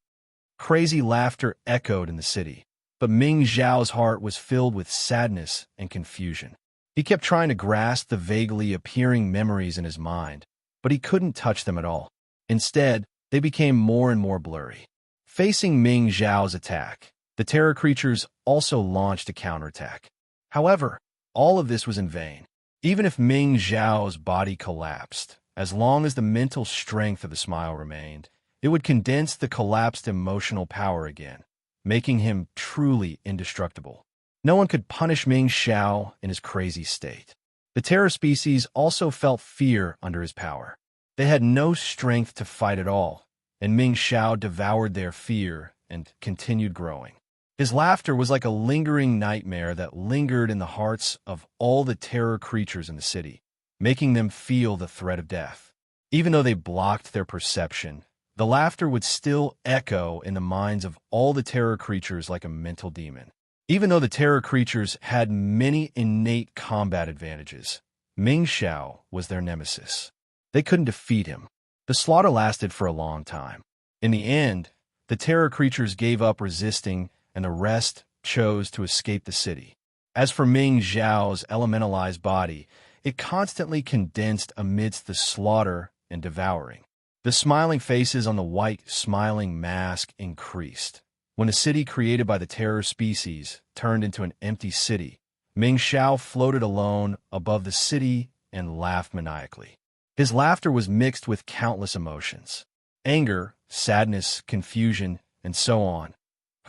Crazy laughter echoed in the city. But Ming Xiao's heart was filled with sadness and confusion. He kept trying to grasp the vaguely appearing memories in his mind, but he couldn't touch them at all. Instead, they became more and more blurry. Facing Ming Xiao's attack, the terror creatures also launched a counterattack. However, all of this was in vain. Even if Ming Xiao's body collapsed, as long as the mental strength of the smile remained, it would condense the collapsed emotional power again, making him truly indestructible. No one could punish Ming Xiao in his crazy state. The terror species also felt fear under his power. They had no strength to fight at all, and Ming Xiao devoured their fear and continued growing. His laughter was like a lingering nightmare that lingered in the hearts of all the terror creatures in the city, making them feel the threat of death. Even though they blocked their perception, the laughter would still echo in the minds of all the terror creatures like a mental demon. Even though the terror creatures had many innate combat advantages, Ming Xiao was their nemesis. They couldn't defeat him. The slaughter lasted for a long time. In the end, the terror creatures gave up resisting, and the rest chose to escape the city. As for Ming Xiao's elementalized body, it constantly condensed amidst the slaughter and devouring. The smiling faces on the white smiling mask increased. When the city created by the terror species turned into an empty city, Ming Xiao floated alone above the city and laughed maniacally. His laughter was mixed with countless emotions: anger, sadness, confusion, and so on.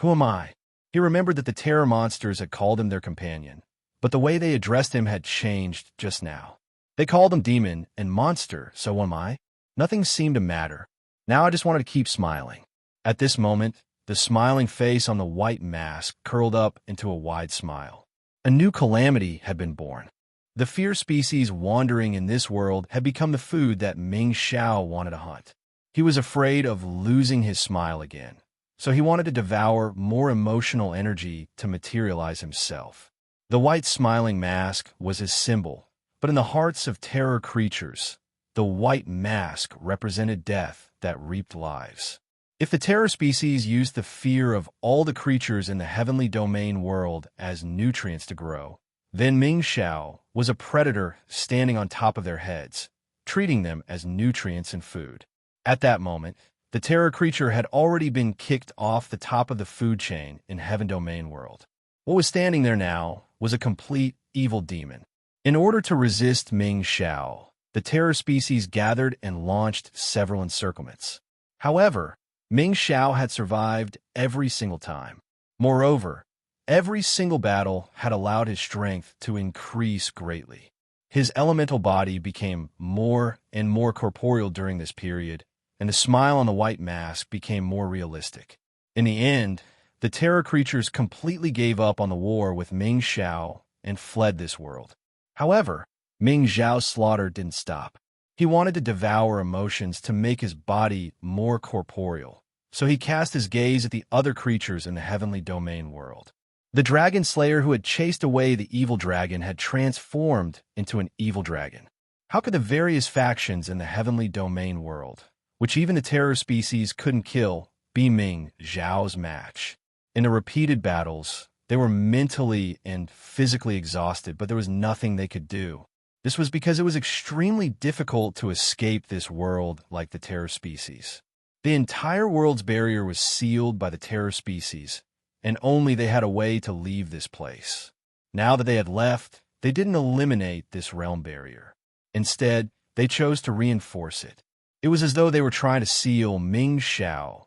Who am I? He remembered that the terror monsters had called him their companion, but the way they addressed him had changed just now. They called him demon and monster, so am I? Nothing seemed to matter. Now I just wanted to keep smiling. At this moment, the smiling face on the white mask curled up into a wide smile. A new calamity had been born. The fierce species wandering in this world had become the food that Ming Xiao wanted to hunt. He was afraid of losing his smile again, so he wanted to devour more emotional energy to materialize himself. The white smiling mask was his symbol, but in the hearts of terror creatures, the white mask represented death that reaped lives. If the terror species used the fear of all the creatures in the heavenly domain world as nutrients to grow, then Ming Xiao was a predator standing on top of their heads, treating them as nutrients and food. At that moment, the terror creature had already been kicked off the top of the food chain in Heaven Domain World. What was standing there now was a complete evil demon. In order to resist Ming Xiao, the terror species gathered and launched several encirclements. However, Ming Xiao had survived every single time. Moreover, every single battle had allowed his strength to increase greatly. His elemental body became more and more corporeal during this period, and the smile on the white mask became more realistic. In the end, the terror creatures completely gave up on the war with Ming Xiao and fled this world. However, Ming Xiao's slaughter didn't stop. He wanted to devour emotions to make his body more corporeal, so he cast his gaze at the other creatures in the heavenly domain world. The dragon slayer who had chased away the evil dragon had transformed into an evil dragon. How could the various factions in the heavenly domain world, which even the terror species couldn't kill, be Ming Xiao's match? In the repeated battles, they were mentally and physically exhausted, but there was nothing they could do. This was because it was extremely difficult to escape this world like the terror species. The entire world's barrier was sealed by the terror species, and only they had a way to leave this place. Now that they had left, they didn't eliminate this realm barrier. Instead, they chose to reinforce it. It was as though they were trying to seal Ming Xiao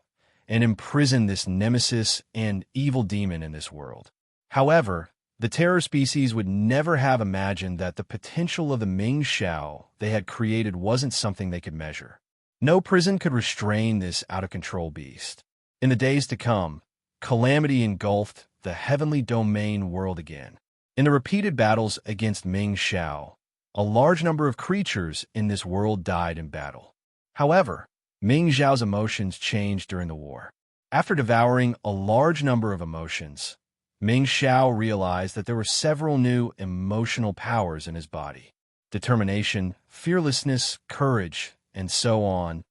and imprison this nemesis and evil demon in this world. However, the terror species would never have imagined that the potential of the Ming Xiao they had created wasn't something they could measure. No prison could restrain this out-of-control beast. In the days to come, calamity engulfed the heavenly domain world again. In the repeated battles against Ming Xiao, a large number of creatures in this world died in battle. However, Ming Xiao's emotions changed during the war. After devouring a large number of emotions, Ming Xiao realized that there were several new emotional powers in his body. Determination, fearlessness, courage, and so on.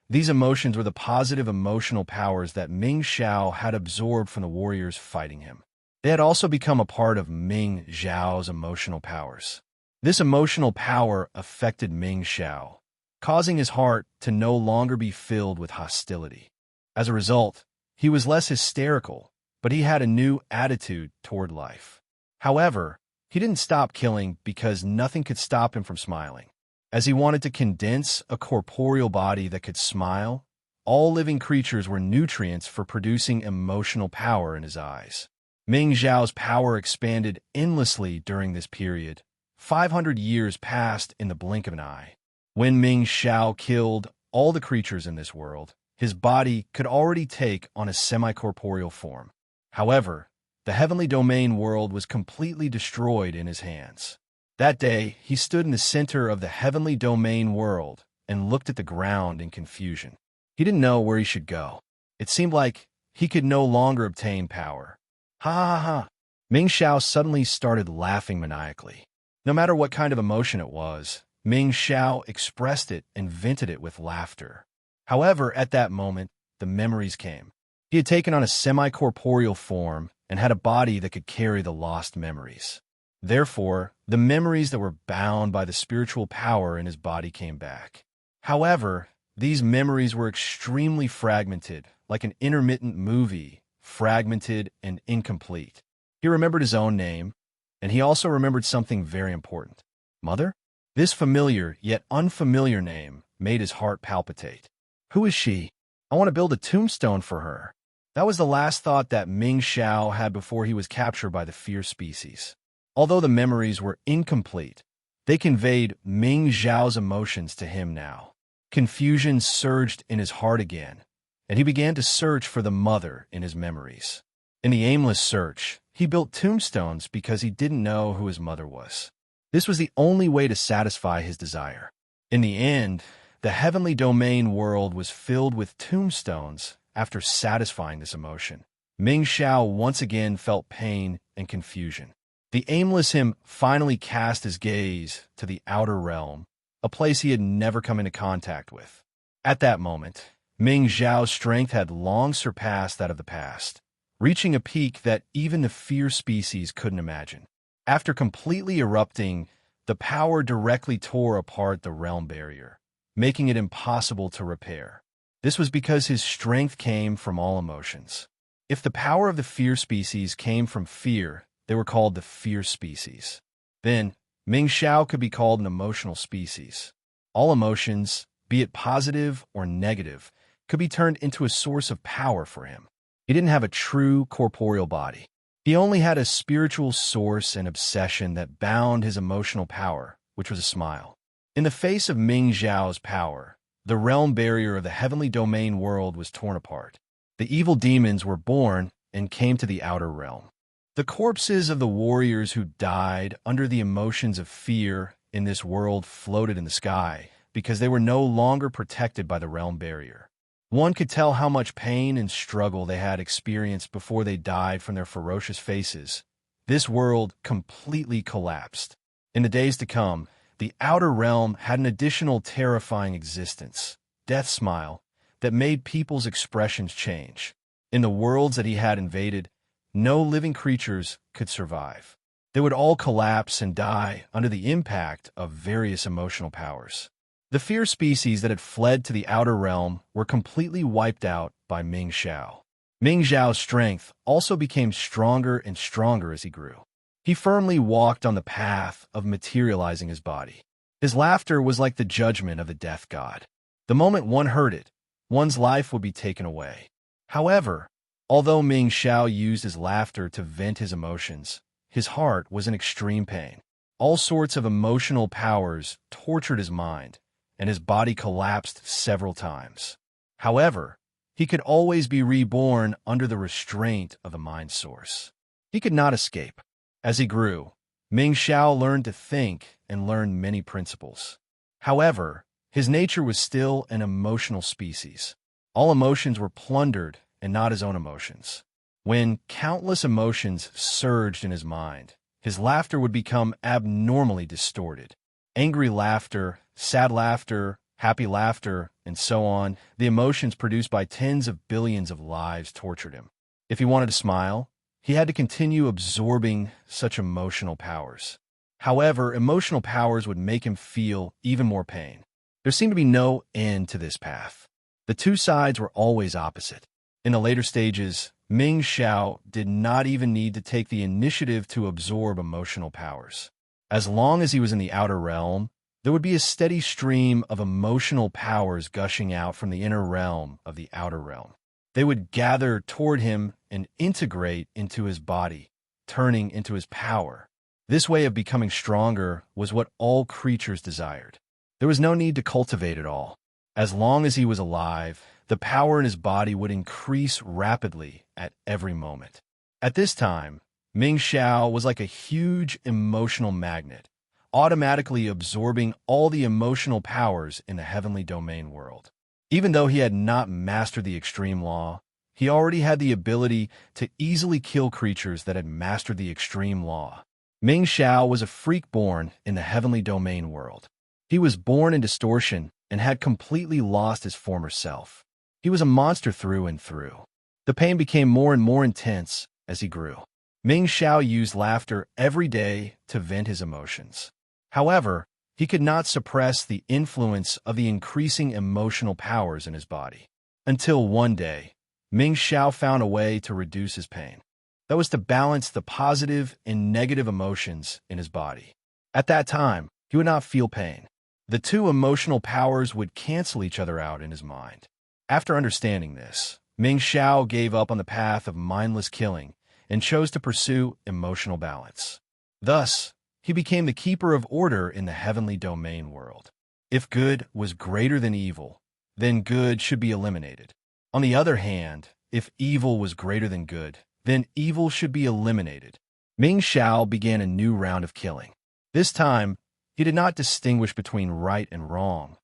These emotions were the positive emotional powers that Ming Xiao had absorbed from the warriors fighting him. They had also become a part of Ming Xiao's emotional powers. This emotional power affected Ming Xiao, causing his heart to no longer be filled with hostility. As a result, he was less hysterical, but he had a new attitude toward life. However, he didn't stop killing because nothing could stop him from smiling. As he wanted to condense a corporeal body that could smile, all living creatures were nutrients for producing emotional power in his eyes. Ming Xiao's power expanded endlessly during this period. 500 years passed in the blink of an eye. When Ming Xiao killed all the creatures in this world, his body could already take on a semi-corporeal form. However, the heavenly domain world was completely destroyed in his hands. That day, he stood in the center of the heavenly domain world and looked at the ground in confusion. He didn't know where he should go. It seemed like he could no longer obtain power. Ha ha ha! Ming Xiao suddenly started laughing maniacally. No matter what kind of emotion it was, Ming Xiao expressed it and vented it with laughter. However, at that moment, the memories came. He had taken on a semi-corporeal form and had a body that could carry the lost memories. Therefore, the memories that were bound by the spiritual power in his body came back. However, these memories were extremely fragmented, like an intermittent movie, fragmented and incomplete. He remembered his own name, and he also remembered something very important. Mother? This familiar yet unfamiliar name made his heart palpitate. Who is she? I want to build a tombstone for her. That was the last thought that Ming Xiao had before he was captured by the fierce species. Although the memories were incomplete, they conveyed Ming Xiao's emotions to him now. Confusion surged in his heart again, and he began to search for the mother in his memories. In the aimless search, he built tombstones because he didn't know who his mother was. This was the only way to satisfy his desire. In the end, the heavenly domain world was filled with tombstones after satisfying this emotion. Ming Xiao once again felt pain and confusion. The aimless him finally cast his gaze to the outer realm, a place he had never come into contact with. At that moment, Ming Xiao's strength had long surpassed that of the past, reaching a peak that even the fear species couldn't imagine. After completely erupting, the power directly tore apart the realm barrier, making it impossible to repair. This was because his strength came from all emotions. If the power of the fear species came from fear, they were called the fear species. Then, Ming Xiao could be called an emotional species. All emotions, be it positive or negative, could be turned into a source of power for him. He didn't have a true corporeal body. He only had a spiritual source and obsession that bound his emotional power, which was a smile. In the face of Ming Xiao's power, the realm barrier of the heavenly domain world was torn apart. The evil demons were born and came to the outer realm. The corpses of the warriors who died under the emotions of fear in this world floated in the sky because they were no longer protected by the realm barrier. One could tell how much pain and struggle they had experienced before they died from their ferocious faces. This world completely collapsed. In the days to come, the outer realm had an additional terrifying existence, Death Smile, that made people's expressions change. In the worlds that he had invaded, no living creatures could survive. They would all collapse and die under the impact of various emotional powers. The fear species that had fled to the outer realm were completely wiped out by Ming Xiao. Ming Xiao's strength also became stronger and stronger as he grew. He firmly walked on the path of materializing his body. His laughter was like the judgment of the death god. The moment one heard it, one's life would be taken away. However, although Ming Xiao used his laughter to vent his emotions, his heart was in extreme pain. All sorts of emotional powers tortured his mind, and his body collapsed several times. However, he could always be reborn under the restraint of the mind source. He could not escape. As he grew, Ming Xiao learned to think and learned many principles. However, his nature was still an emotional species. All emotions were plundered and not his own emotions. When countless emotions surged in his mind, his laughter would become abnormally distorted. Angry laughter, sad laughter, happy laughter, and so on, the emotions produced by tens of billions of lives tortured him. If he wanted to smile, he had to continue absorbing such emotional powers. However, emotional powers would make him feel even more pain. There seemed to be no end to this path. The two sides were always opposite. In the later stages, Ming Xiao did not even need to take the initiative to absorb emotional powers. As long as he was in the outer realm, there would be a steady stream of emotional powers gushing out from the inner realm of the outer realm. They would gather toward him and integrate into his body, turning into his power. This way of becoming stronger was what all creatures desired. There was no need to cultivate it all. As long as he was alive, the power in his body would increase rapidly at every moment. At this time, Ming Xiao was like a huge emotional magnet, automatically absorbing all the emotional powers in the heavenly domain world. Even though he had not mastered the extreme law, he already had the ability to easily kill creatures that had mastered the extreme law. Ming Xiao was a freak born in the heavenly domain world. He was born in distortion and had completely lost his former self. He was a monster through and through. The pain became more and more intense as he grew. Ming Xiao used laughter every day to vent his emotions. However, he could not suppress the influence of the increasing emotional powers in his body. Until one day, Ming Xiao found a way to reduce his pain. That was to balance the positive and negative emotions in his body. At that time, he would not feel pain. The two emotional powers would cancel each other out in his mind. After understanding this, Ming Xiao gave up on the path of mindless killing and chose to pursue emotional balance. Thus, he became the keeper of order in the heavenly domain world. If good was greater than evil, then good should be eliminated. On the other hand, if evil was greater than good, then evil should be eliminated. Ming Xiao began a new round of killing. This time, he did not distinguish between right and wrong,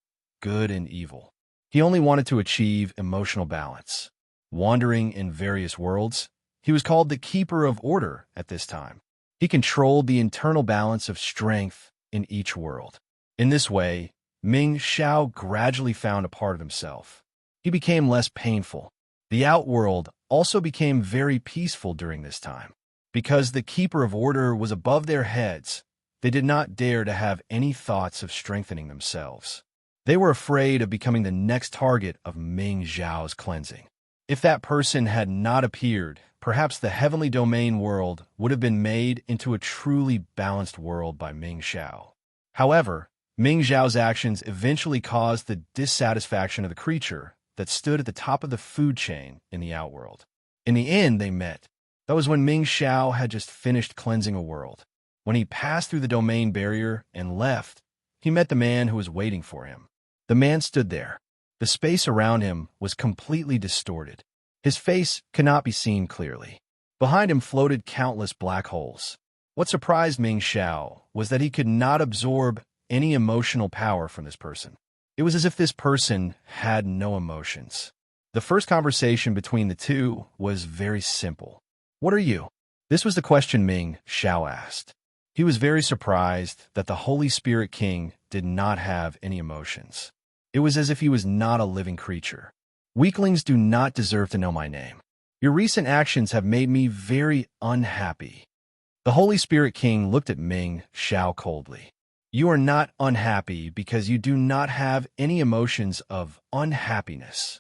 good and evil. He only wanted to achieve emotional balance. Wandering in various worlds, he was called the Keeper of Order at this time. He controlled the internal balance of strength in each world. In this way, Ming Xiao gradually found a part of himself. He became less painful. The outworld also became very peaceful during this time. Because the Keeper of Order was above their heads, they did not dare to have any thoughts of strengthening themselves. They were afraid of becoming the next target of Ming Xiao's cleansing. If that person had not appeared, perhaps the heavenly domain world would have been made into a truly balanced world by Ming Xiao. However, Ming Xiao's actions eventually caused the dissatisfaction of the creature that stood at the top of the food chain in the outworld. In the end, they met. That was when Ming Xiao had just finished cleansing a world. When he passed through the domain barrier and left, he met the man who was waiting for him. The man stood there. The space around him was completely distorted. His face could not be seen clearly. Behind him floated countless black holes. What surprised Ming Xiao was that he could not absorb any emotional power from this person. It was as if this person had no emotions. The first conversation between the two was very simple. "What are you?" This was the question Ming Xiao asked. He was very surprised that the Holy Spirit King did not have any emotions. It was as if he was not a living creature. "Weaklings do not deserve to know my name. Your recent actions have made me very unhappy." The Holy Spirit King looked at Ming Xiao coldly. "You are not unhappy because you do not have any emotions of unhappiness."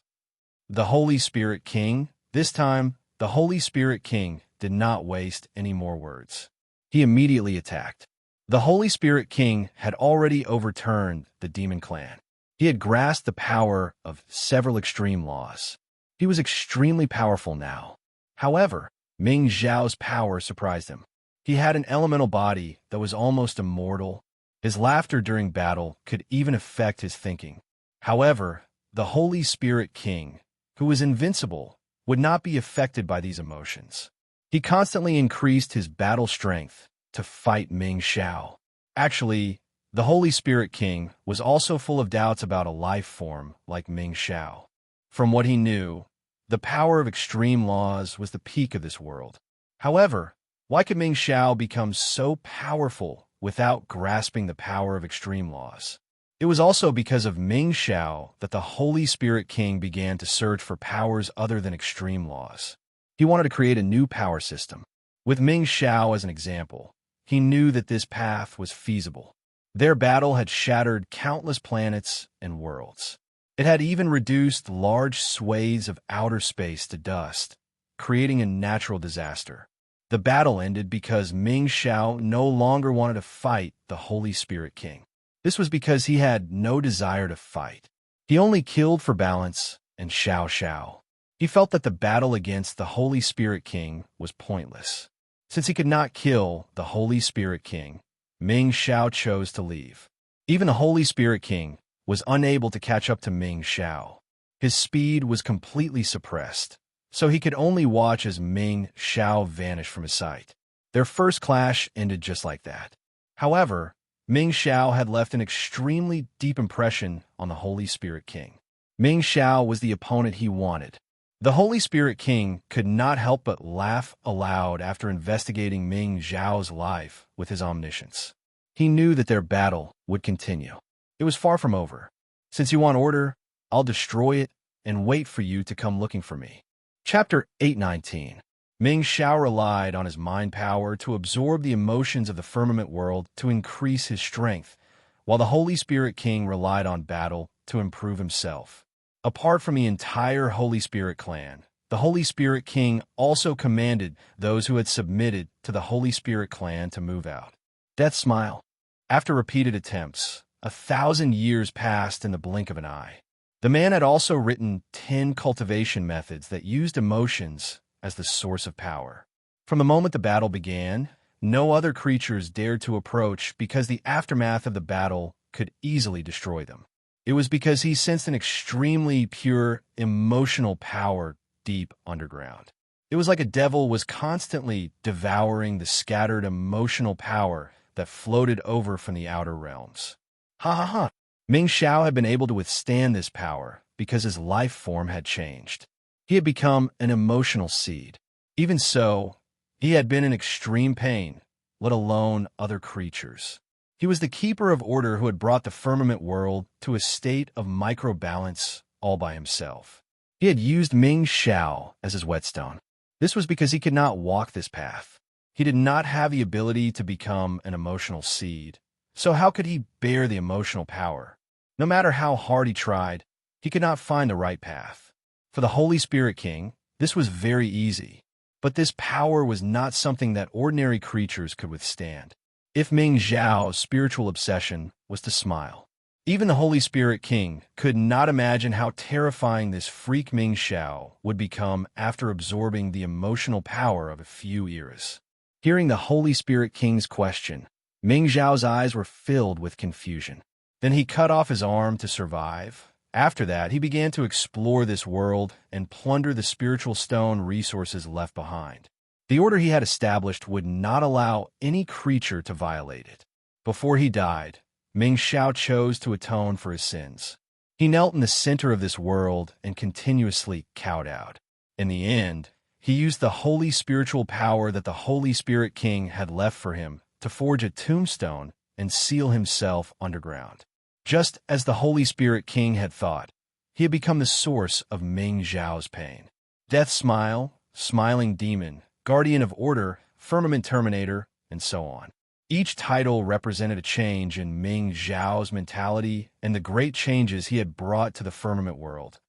The Holy Spirit King, this time, the Holy Spirit King did not waste any more words. He immediately attacked. The Holy Spirit King had already overturned the demon clan. He had grasped the power of several extreme laws. He was extremely powerful now. However, Ming Xiao's power surprised him. He had an elemental body that was almost immortal. His laughter during battle could even affect his thinking. However, the Holy Spirit King, who was invincible, would not be affected by these emotions. He constantly increased his battle strength to fight Ming Xiao. Actually, the Holy Spirit King was also full of doubts about a life form like Ming Xiao. From what he knew, the power of extreme laws was the peak of this world. However, why could Ming Xiao become so powerful without grasping the power of extreme laws? It was also because of Ming Xiao that the Holy Spirit King began to search for powers other than extreme laws. He wanted to create a new power system. With Ming Xiao as an example, he knew that this path was feasible. Their battle had shattered countless planets and worlds. It had even reduced large swathes of outer space to dust, creating a natural disaster. The battle ended because Ming Xiao no longer wanted to fight the Holy Spirit King. This was because he had no desire to fight. He only killed for balance and Xiao Xiao. He felt that the battle against the Holy Spirit King was pointless. Since he could not kill the Holy Spirit King, Ming Xiao chose to leave. Even the Holy Spirit King was unable to catch up to Ming Xiao. His speed was completely suppressed, so he could only watch as Ming Xiao vanished from his sight. Their first clash ended just like that. However, Ming Xiao had left an extremely deep impression on the Holy Spirit King. Ming Xiao was the opponent he wanted. The Holy Spirit King could not help but laugh aloud after investigating Ming Xiao's life with his omniscience. He knew that their battle would continue. It was far from over. "Since you want order, I'll destroy it and wait for you to come looking for me." Chapter 819. Ming Xiao relied on his mind power to absorb the emotions of the firmament world to increase his strength, while the Holy Spirit King relied on battle to improve himself. Apart from the entire Holy Spirit clan, the Holy Spirit King also commanded those who had submitted to the Holy Spirit clan to move out. Death smile. After repeated attempts, 1,000 years passed in the blink of an eye. The man had also written 10 cultivation methods that used emotions as the source of power. From the moment the battle began, no other creatures dared to approach because the aftermath of the battle could easily destroy them. It was because he sensed an extremely pure emotional power deep underground. It was like a devil was constantly devouring the scattered emotional power that floated over from the outer realms. Ha ha ha! Ming Xiao had been able to withstand this power because his life form had changed. He had become an emotional seed. Even so, he had been in extreme pain, let alone other creatures. He was the keeper of order who had brought the firmament world to a state of microbalance all by himself. He had used Ming Xiao as his whetstone. This was because he could not walk this path. He did not have the ability to become an emotional seed. So how could he bear the emotional power? No matter how hard he tried, he could not find the right path. For the Holy Spirit King, this was very easy. But this power was not something that ordinary creatures could withstand. If Ming Xiao's spiritual obsession was to smile, even the Holy Spirit King could not imagine how terrifying this freak Ming Xiao would become after absorbing the emotional power of a few eras. Hearing the Holy Spirit King's question, Ming Xiao's eyes were filled with confusion. Then he cut off his arm to survive. After that, he began to explore this world and plunder the spiritual stone resources left behind. The order he had established would not allow any creature to violate it. Before he died, Ming Xiao chose to atone for his sins. He knelt in the center of this world and continuously cowed out. In the end, he used the holy spiritual power that the Holy Spirit King had left for him to forge a tombstone and seal himself underground. Just as the Holy Spirit King had thought, he had become the source of Ming Xiao's pain. Death Smile, Smiling Demon, Guardian of Order, Firmament Terminator, and so on. Each title represented a change in Ming Xiao's mentality and the great changes he had brought to the firmament world.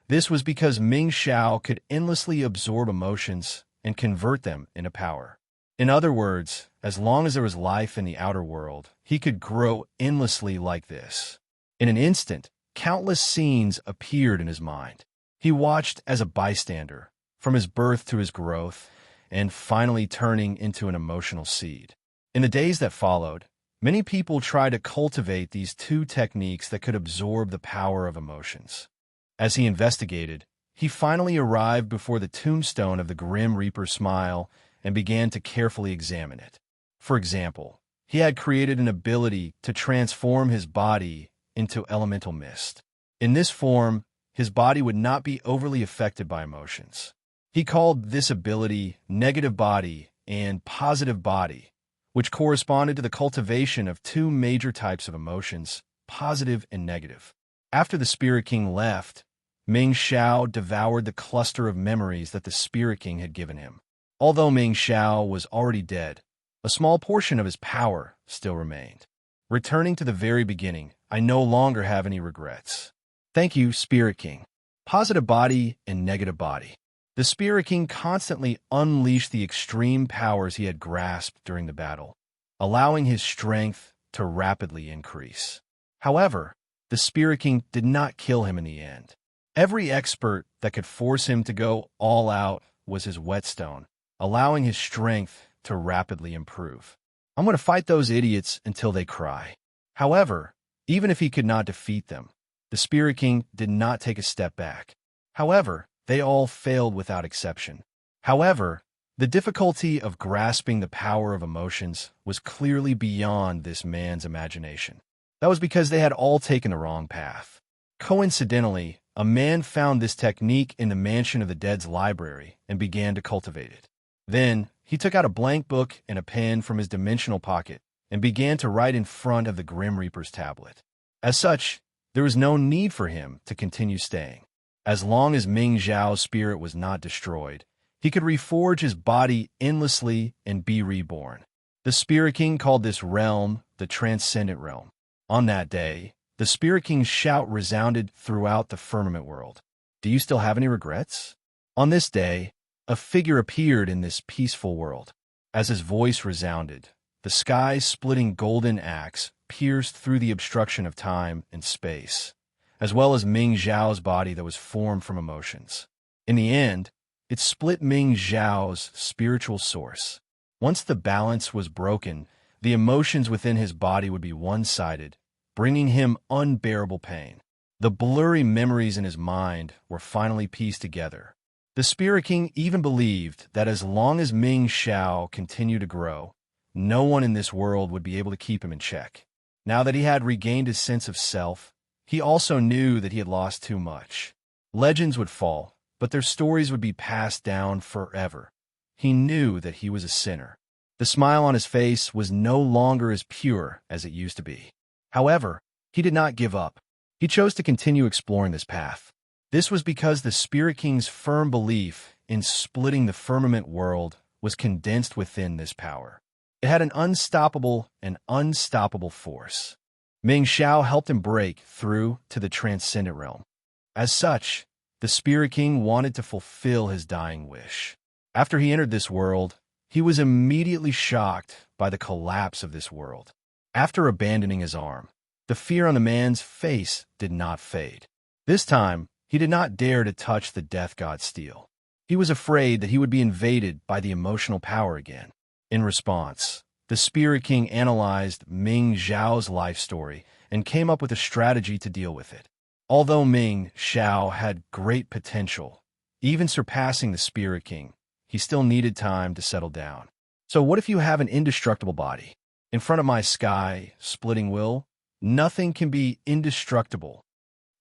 This was because Ming Xiao could endlessly absorb emotions and convert them into power. In other words, as long as there was life in the outer world, he could grow endlessly like this. In an instant, countless scenes appeared in his mind. He watched as a bystander, from his birth to his growth, and finally turning into an emotional seed. In the days that followed, many people tried to cultivate these two techniques that could absorb the power of emotions. As he investigated, he finally arrived before the tombstone of the Grim Reaper's smile and began to carefully examine it. For example, he had created an ability to transform his body into elemental mist. In this form, his body would not be overly affected by emotions. He called this ability negative body and positive body, which corresponded to the cultivation of two major types of emotions, positive and negative. After the Spirit King left, Ming Xiao devoured the cluster of memories that the Spirit King had given him. Although Ming Xiao was already dead, a small portion of his power still remained. Returning to the very beginning, I no longer have any regrets. Thank you, Spirit King. Positive body and negative body. The Spirit King constantly unleashed the extreme powers he had grasped during the battle, allowing his strength to rapidly increase. However, the Spirit King did not kill him in the end. Every expert that could force him to go all out was his whetstone, allowing his strength to rapidly improve. I'm going to fight those idiots until they cry. However, even if he could not defeat them, the Spirit King did not take a step back. However, they all failed without exception. However, the difficulty of grasping the power of emotions was clearly beyond this man's imagination. That was because they had all taken the wrong path. Coincidentally, a man found this technique in the Mansion of the Dead's library and began to cultivate it. Then, he took out a blank book and a pen from his dimensional pocket and began to write in front of the Grim Reaper's tablet. As such, there was no need for him to continue staying. As long as Ming Xiao's spirit was not destroyed, he could reforge his body endlessly and be reborn. The Spirit King called this realm the Transcendent Realm. On that day, the Spirit King's shout resounded throughout the firmament world. Do you still have any regrets? On this day, a figure appeared in this peaceful world. As his voice resounded, the sky-splitting golden axe pierced through the obstruction of time and space, as well as Ming Xiao's body that was formed from emotions. In the end, it split Ming Xiao's spiritual source. Once the balance was broken, the emotions within his body would be one-sided, bringing him unbearable pain. The blurry memories in his mind were finally pieced together. The Spirit King even believed that as long as Ming Xiao continued to grow, no one in this world would be able to keep him in check. Now that he had regained his sense of self, he also knew that he had lost too much. Legends would fall, but their stories would be passed down forever. He knew that he was a sinner. The smile on his face was no longer as pure as it used to be. However, he did not give up. He chose to continue exploring this path. This was because the Spirit King's firm belief in splitting the firmament world was condensed within this power. It had an unstoppable and unstoppable force. Ming Xiao helped him break through to the transcendent realm. As such, the Spirit King wanted to fulfill his dying wish. After he entered this world, he was immediately shocked by the collapse of this world. After abandoning his arm, the fear on the man's face did not fade. This time, he did not dare to touch the death god steel. He was afraid that he would be invaded by the emotional power again. In response, the Spirit King analyzed Ming Xiao's life story and came up with a strategy to deal with it. Although Ming Xiao had great potential, even surpassing the Spirit King, he still needed time to settle down. So what if you have an indestructible body? In front of my sky-splitting will, nothing can be indestructible.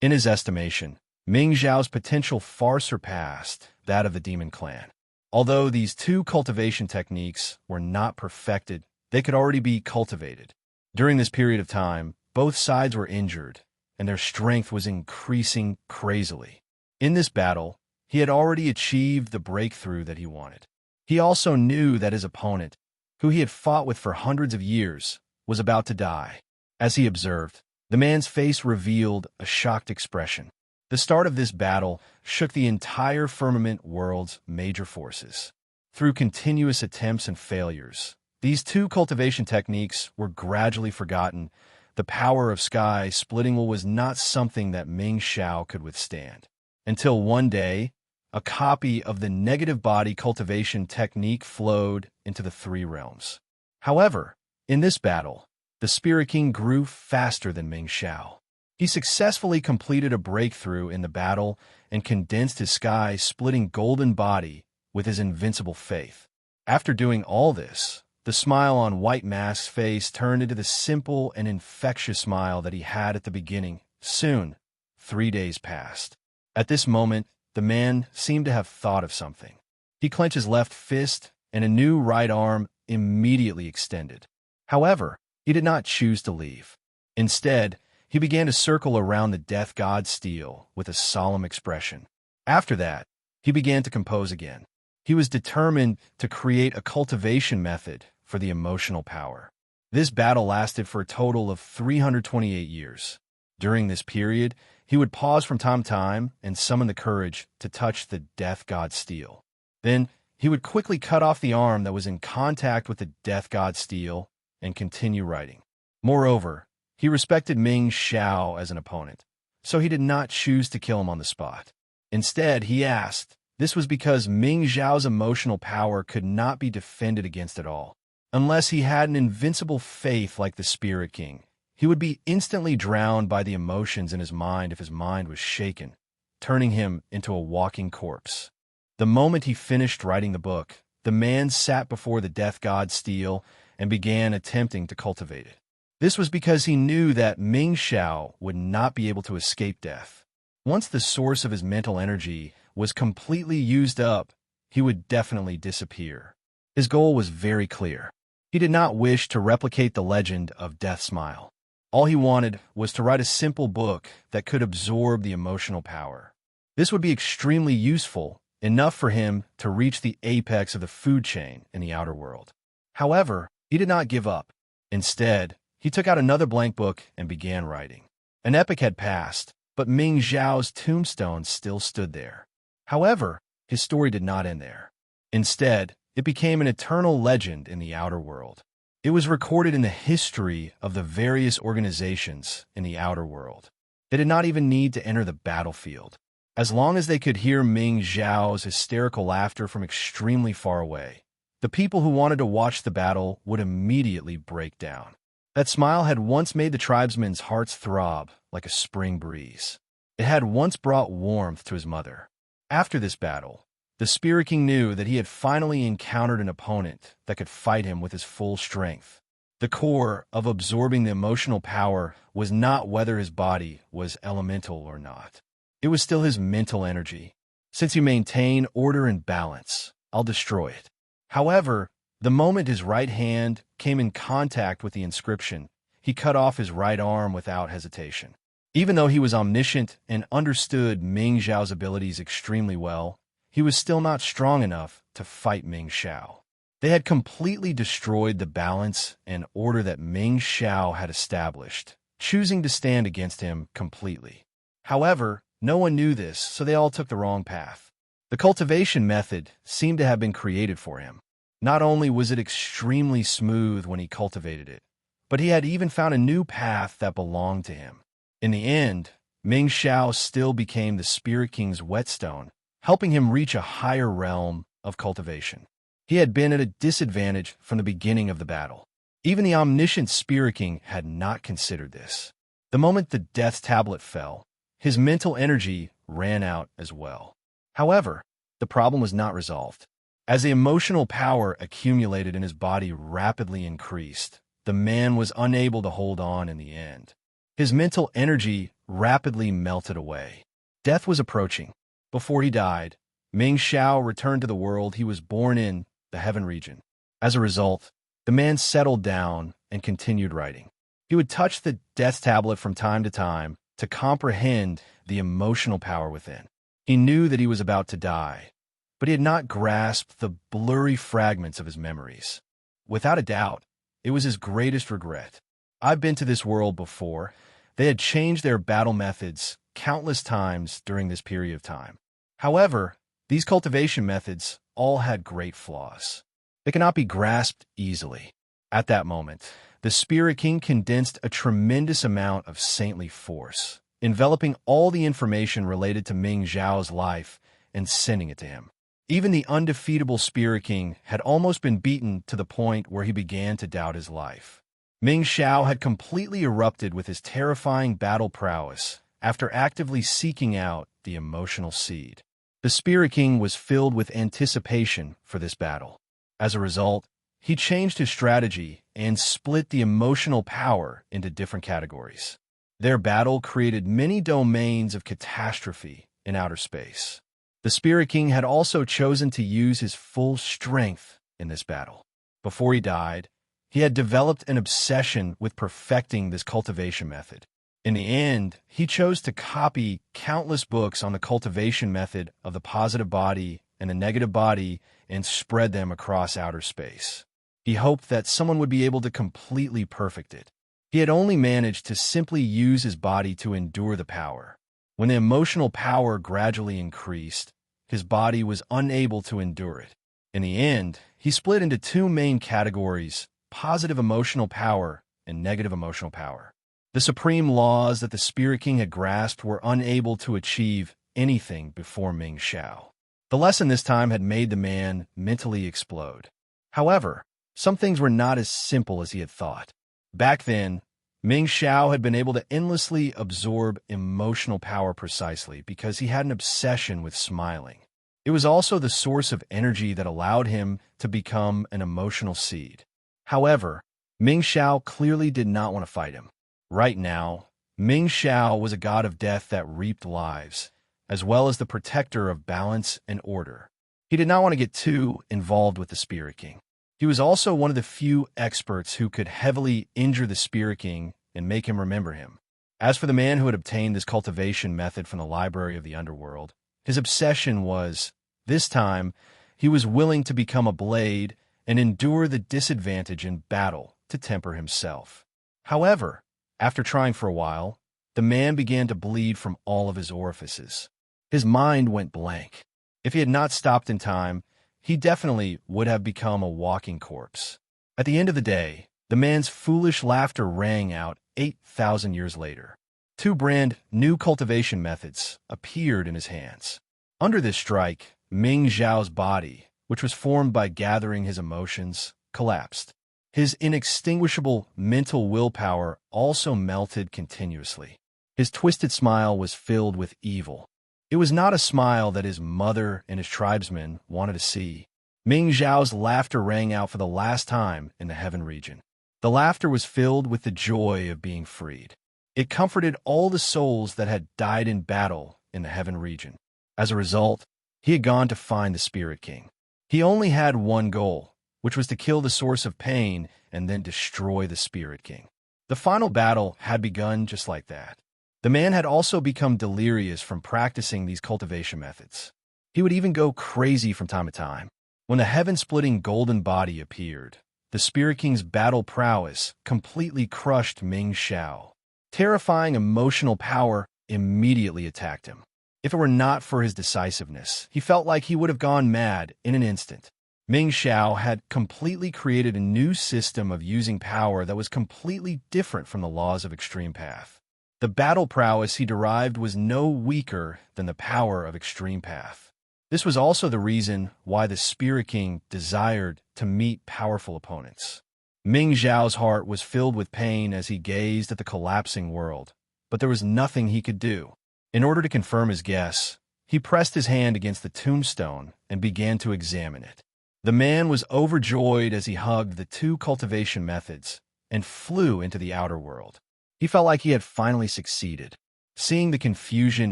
In his estimation, Ming Xiao's potential far surpassed that of the Demon Clan. Although these two cultivation techniques were not perfected, they could already be cultivated. During this period of time, both sides were injured, and their strength was increasing crazily. In this battle, he had already achieved the breakthrough that he wanted. He also knew that his opponent, who he had fought with for hundreds of years, was about to die. As he observed, the man's face revealed a shocked expression. The start of this battle shook the entire firmament world's major forces. Through continuous attempts and failures, these two cultivation techniques were gradually forgotten. The power of sky-splitting will was not something that Ming Xiao could withstand. Until one day, a copy of the negative body cultivation technique flowed into the three realms. However, in this battle, the Spirit King grew faster than Ming Xiao. He successfully completed a breakthrough in the battle and condensed his sky-splitting golden body with his invincible faith. After doing all this, the smile on White Mask's face turned into the simple and infectious smile that he had at the beginning. Soon, 3 days passed. At this moment, the man seemed to have thought of something. He clenched his left fist, and a new right arm immediately extended. However, he did not choose to leave. Instead, he began to circle around the death god steel with a solemn expression. After that, he began to compose again. He was determined to create a cultivation method for the emotional power. This battle lasted for a total of 328 years. During this period, he would pause from time to time and summon the courage to touch the death god steel. Then, he would quickly cut off the arm that was in contact with the death god steel and continue writing. Moreover, he respected Ming Xiao as an opponent, so he did not choose to kill him on the spot. Instead, he asked, this was because Ming Xiao's emotional power could not be defended against at all. Unless he had an invincible faith like the Spirit King, he would be instantly drowned by the emotions in his mind if his mind was shaken, turning him into a walking corpse. The moment he finished writing the book, the man sat before the death god steel and began attempting to cultivate it. This was because he knew that Ming Xiao would not be able to escape death. Once the source of his mental energy was completely used up, he would definitely disappear. His goal was very clear. He did not wish to replicate the legend of Death Smile. All he wanted was to write a simple book that could absorb the emotional power. This would be extremely useful, enough for him to reach the apex of the food chain in the outer world. However, he did not give up. Instead, he took out another blank book and began writing. An epoch had passed, but Ming Xiao's tombstone still stood there. However, his story did not end there. Instead, it became an eternal legend in the outer world. It was recorded in the history of the various organizations in the outer world. They did not even need to enter the battlefield. As long as they could hear Ming Xiao's hysterical laughter from extremely far away, the people who wanted to watch the battle would immediately break down. That smile had once made the tribesmen's hearts throb like a spring breeze. It had once brought warmth to his mother. After this battle, the Spirit King knew that he had finally encountered an opponent that could fight him with his full strength. The core of absorbing the emotional power was not whether his body was elemental or not. It was still his mental energy. Since you maintain order and balance, I'll destroy it. However, the moment his right hand came in contact with the inscription, he cut off his right arm without hesitation. Even though he was omniscient and understood Ming Xiao's abilities extremely well, he was still not strong enough to fight Ming Xiao. They had completely destroyed the balance and order that Ming Xiao had established, choosing to stand against him completely. However, no one knew this, so they all took the wrong path. The cultivation method seemed to have been created for him. Not only was it extremely smooth when he cultivated it, but he had even found a new path that belonged to him. In the end, Ming Xiao still became the Spirit King's whetstone, helping him reach a higher realm of cultivation. He had been at a disadvantage from the beginning of the battle. Even the omniscient Spirit King had not considered this. The moment the Death Tablet fell, his mental energy ran out as well. However, the problem was not resolved. As the emotional power accumulated in his body rapidly increased, the man was unable to hold on in the end. His mental energy rapidly melted away. Death was approaching. Before he died, Ming Xiao returned to the world he was born in, the Heaven region. As a result, the man settled down and continued writing. He would touch the Death Tablet from time to comprehend the emotional power within. He knew that he was about to die, but he had not grasped the blurry fragments of his memories. Without a doubt, it was his greatest regret. I've been to this world before. They had changed their battle methods countless times during this period of time. However, these cultivation methods all had great flaws. They cannot be grasped easily. At that moment, the Spirit King condensed a tremendous amount of saintly force, enveloping all the information related to Ming Xiao's life and sending it to him. Even the undefeatable Spirit King had almost been beaten to the point where he began to doubt his life. Ming Xiao had completely erupted with his terrifying battle prowess after actively seeking out the emotional seed. The Spirit King was filled with anticipation for this battle. As a result, he changed his strategy and split the emotional power into different categories. Their battle created many domains of catastrophe in outer space. The Spirit King had also chosen to use his full strength in this battle. Before he died, he had developed an obsession with perfecting this cultivation method. In the end, he chose to copy countless books on the cultivation method of the positive body and the negative body and spread them across outer space. He hoped that someone would be able to completely perfect it. He had only managed to simply use his body to endure the power. When the emotional power gradually increased, his body was unable to endure it. In the end, he split into two main categories: positive emotional power and negative emotional power. The supreme laws that the Spirit King had grasped were unable to achieve anything before Ming Xiao. The lesson this time had made the man mentally explode. However, some things were not as simple as he had thought. Back then, Ming Xiao had been able to endlessly absorb emotional power precisely because he had an obsession with smiling. It was also the source of energy that allowed him to become an emotional seed. However, Ming Xiao clearly did not want to fight him. Right now, Ming Xiao was a god of death that reaped lives, as well as the protector of balance and order. He did not want to get too involved with the Spirit King. He was also one of the few experts who could heavily injure the Spirit King and make him remember him. As for the man who had obtained this cultivation method from the library of the underworld, his obsession was, this time, he was willing to become a blade and endure the disadvantage in battle to temper himself. However, after trying for a while, the man began to bleed from all of his orifices. His mind went blank. If he had not stopped in time, he definitely would have become a walking corpse. At the end of the day, the man's foolish laughter rang out 8,000 years later. Two brand new cultivation methods appeared in his hands. Under this strike, Ming Xiao's body, which was formed by gathering his emotions, collapsed. His inextinguishable mental willpower also melted continuously. His twisted smile was filled with evil. It was not a smile that his mother and his tribesmen wanted to see. Ming Zhao's laughter rang out for the last time in the heaven region. The laughter was filled with the joy of being freed. It comforted all the souls that had died in battle in the heaven region. As a result, he had gone to find the Spirit King. He only had one goal, which was to kill the source of pain and then destroy the Spirit King. The final battle had begun just like that. The man had also become delirious from practicing these cultivation methods. He would even go crazy from time to time. When the heaven-splitting golden body appeared, the Spirit King's battle prowess completely crushed Ming Xiao. Terrifying emotional power immediately attacked him. If it were not for his decisiveness, he felt like he would have gone mad in an instant. Ming Xiao had completely created a new system of using power that was completely different from the laws of Extreme Path. The battle prowess he derived was no weaker than the power of Extreme Path. This was also the reason why the Spirit King desired to meet powerful opponents. Ming Zhao's heart was filled with pain as he gazed at the collapsing world, but there was nothing he could do. In order to confirm his guess, he pressed his hand against the tombstone and began to examine it. The man was overjoyed as he hugged the two cultivation methods and flew into the outer world. He felt like he had finally succeeded. Seeing the confusion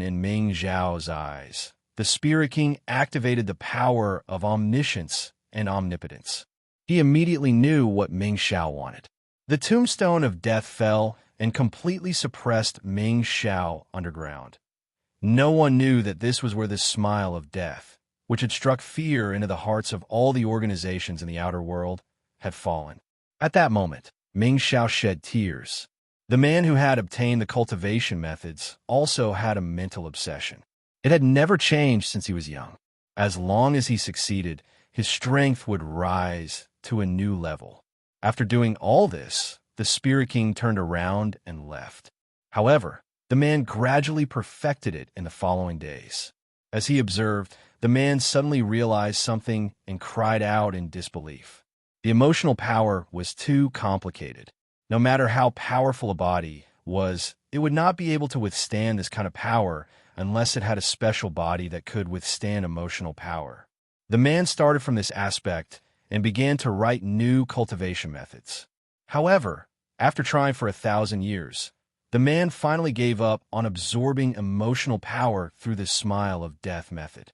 in Ming Zhao's eyes, the Spirit King activated the power of omniscience and omnipotence. He immediately knew what Ming Xiao wanted. The tombstone of death fell and completely suppressed Ming Xiao underground. No one knew that this was where the smile of death, which had struck fear into the hearts of all the organizations in the outer world, had fallen. At that moment, Ming Xiao shed tears. The man who had obtained the cultivation methods also had a mental obsession. It had never changed since he was young. As long as he succeeded, his strength would rise to a new level. After doing all this, the Spirit King turned around and left. However, the man gradually perfected it in the following days. As he observed, the man suddenly realized something and cried out in disbelief. The emotional power was too complicated. No matter how powerful a body was, it would not be able to withstand this kind of power unless it had a special body that could withstand emotional power. The man started from this aspect and began to write new cultivation methods. However, after trying for 1,000 years, the man finally gave up on absorbing emotional power through the smile of death method.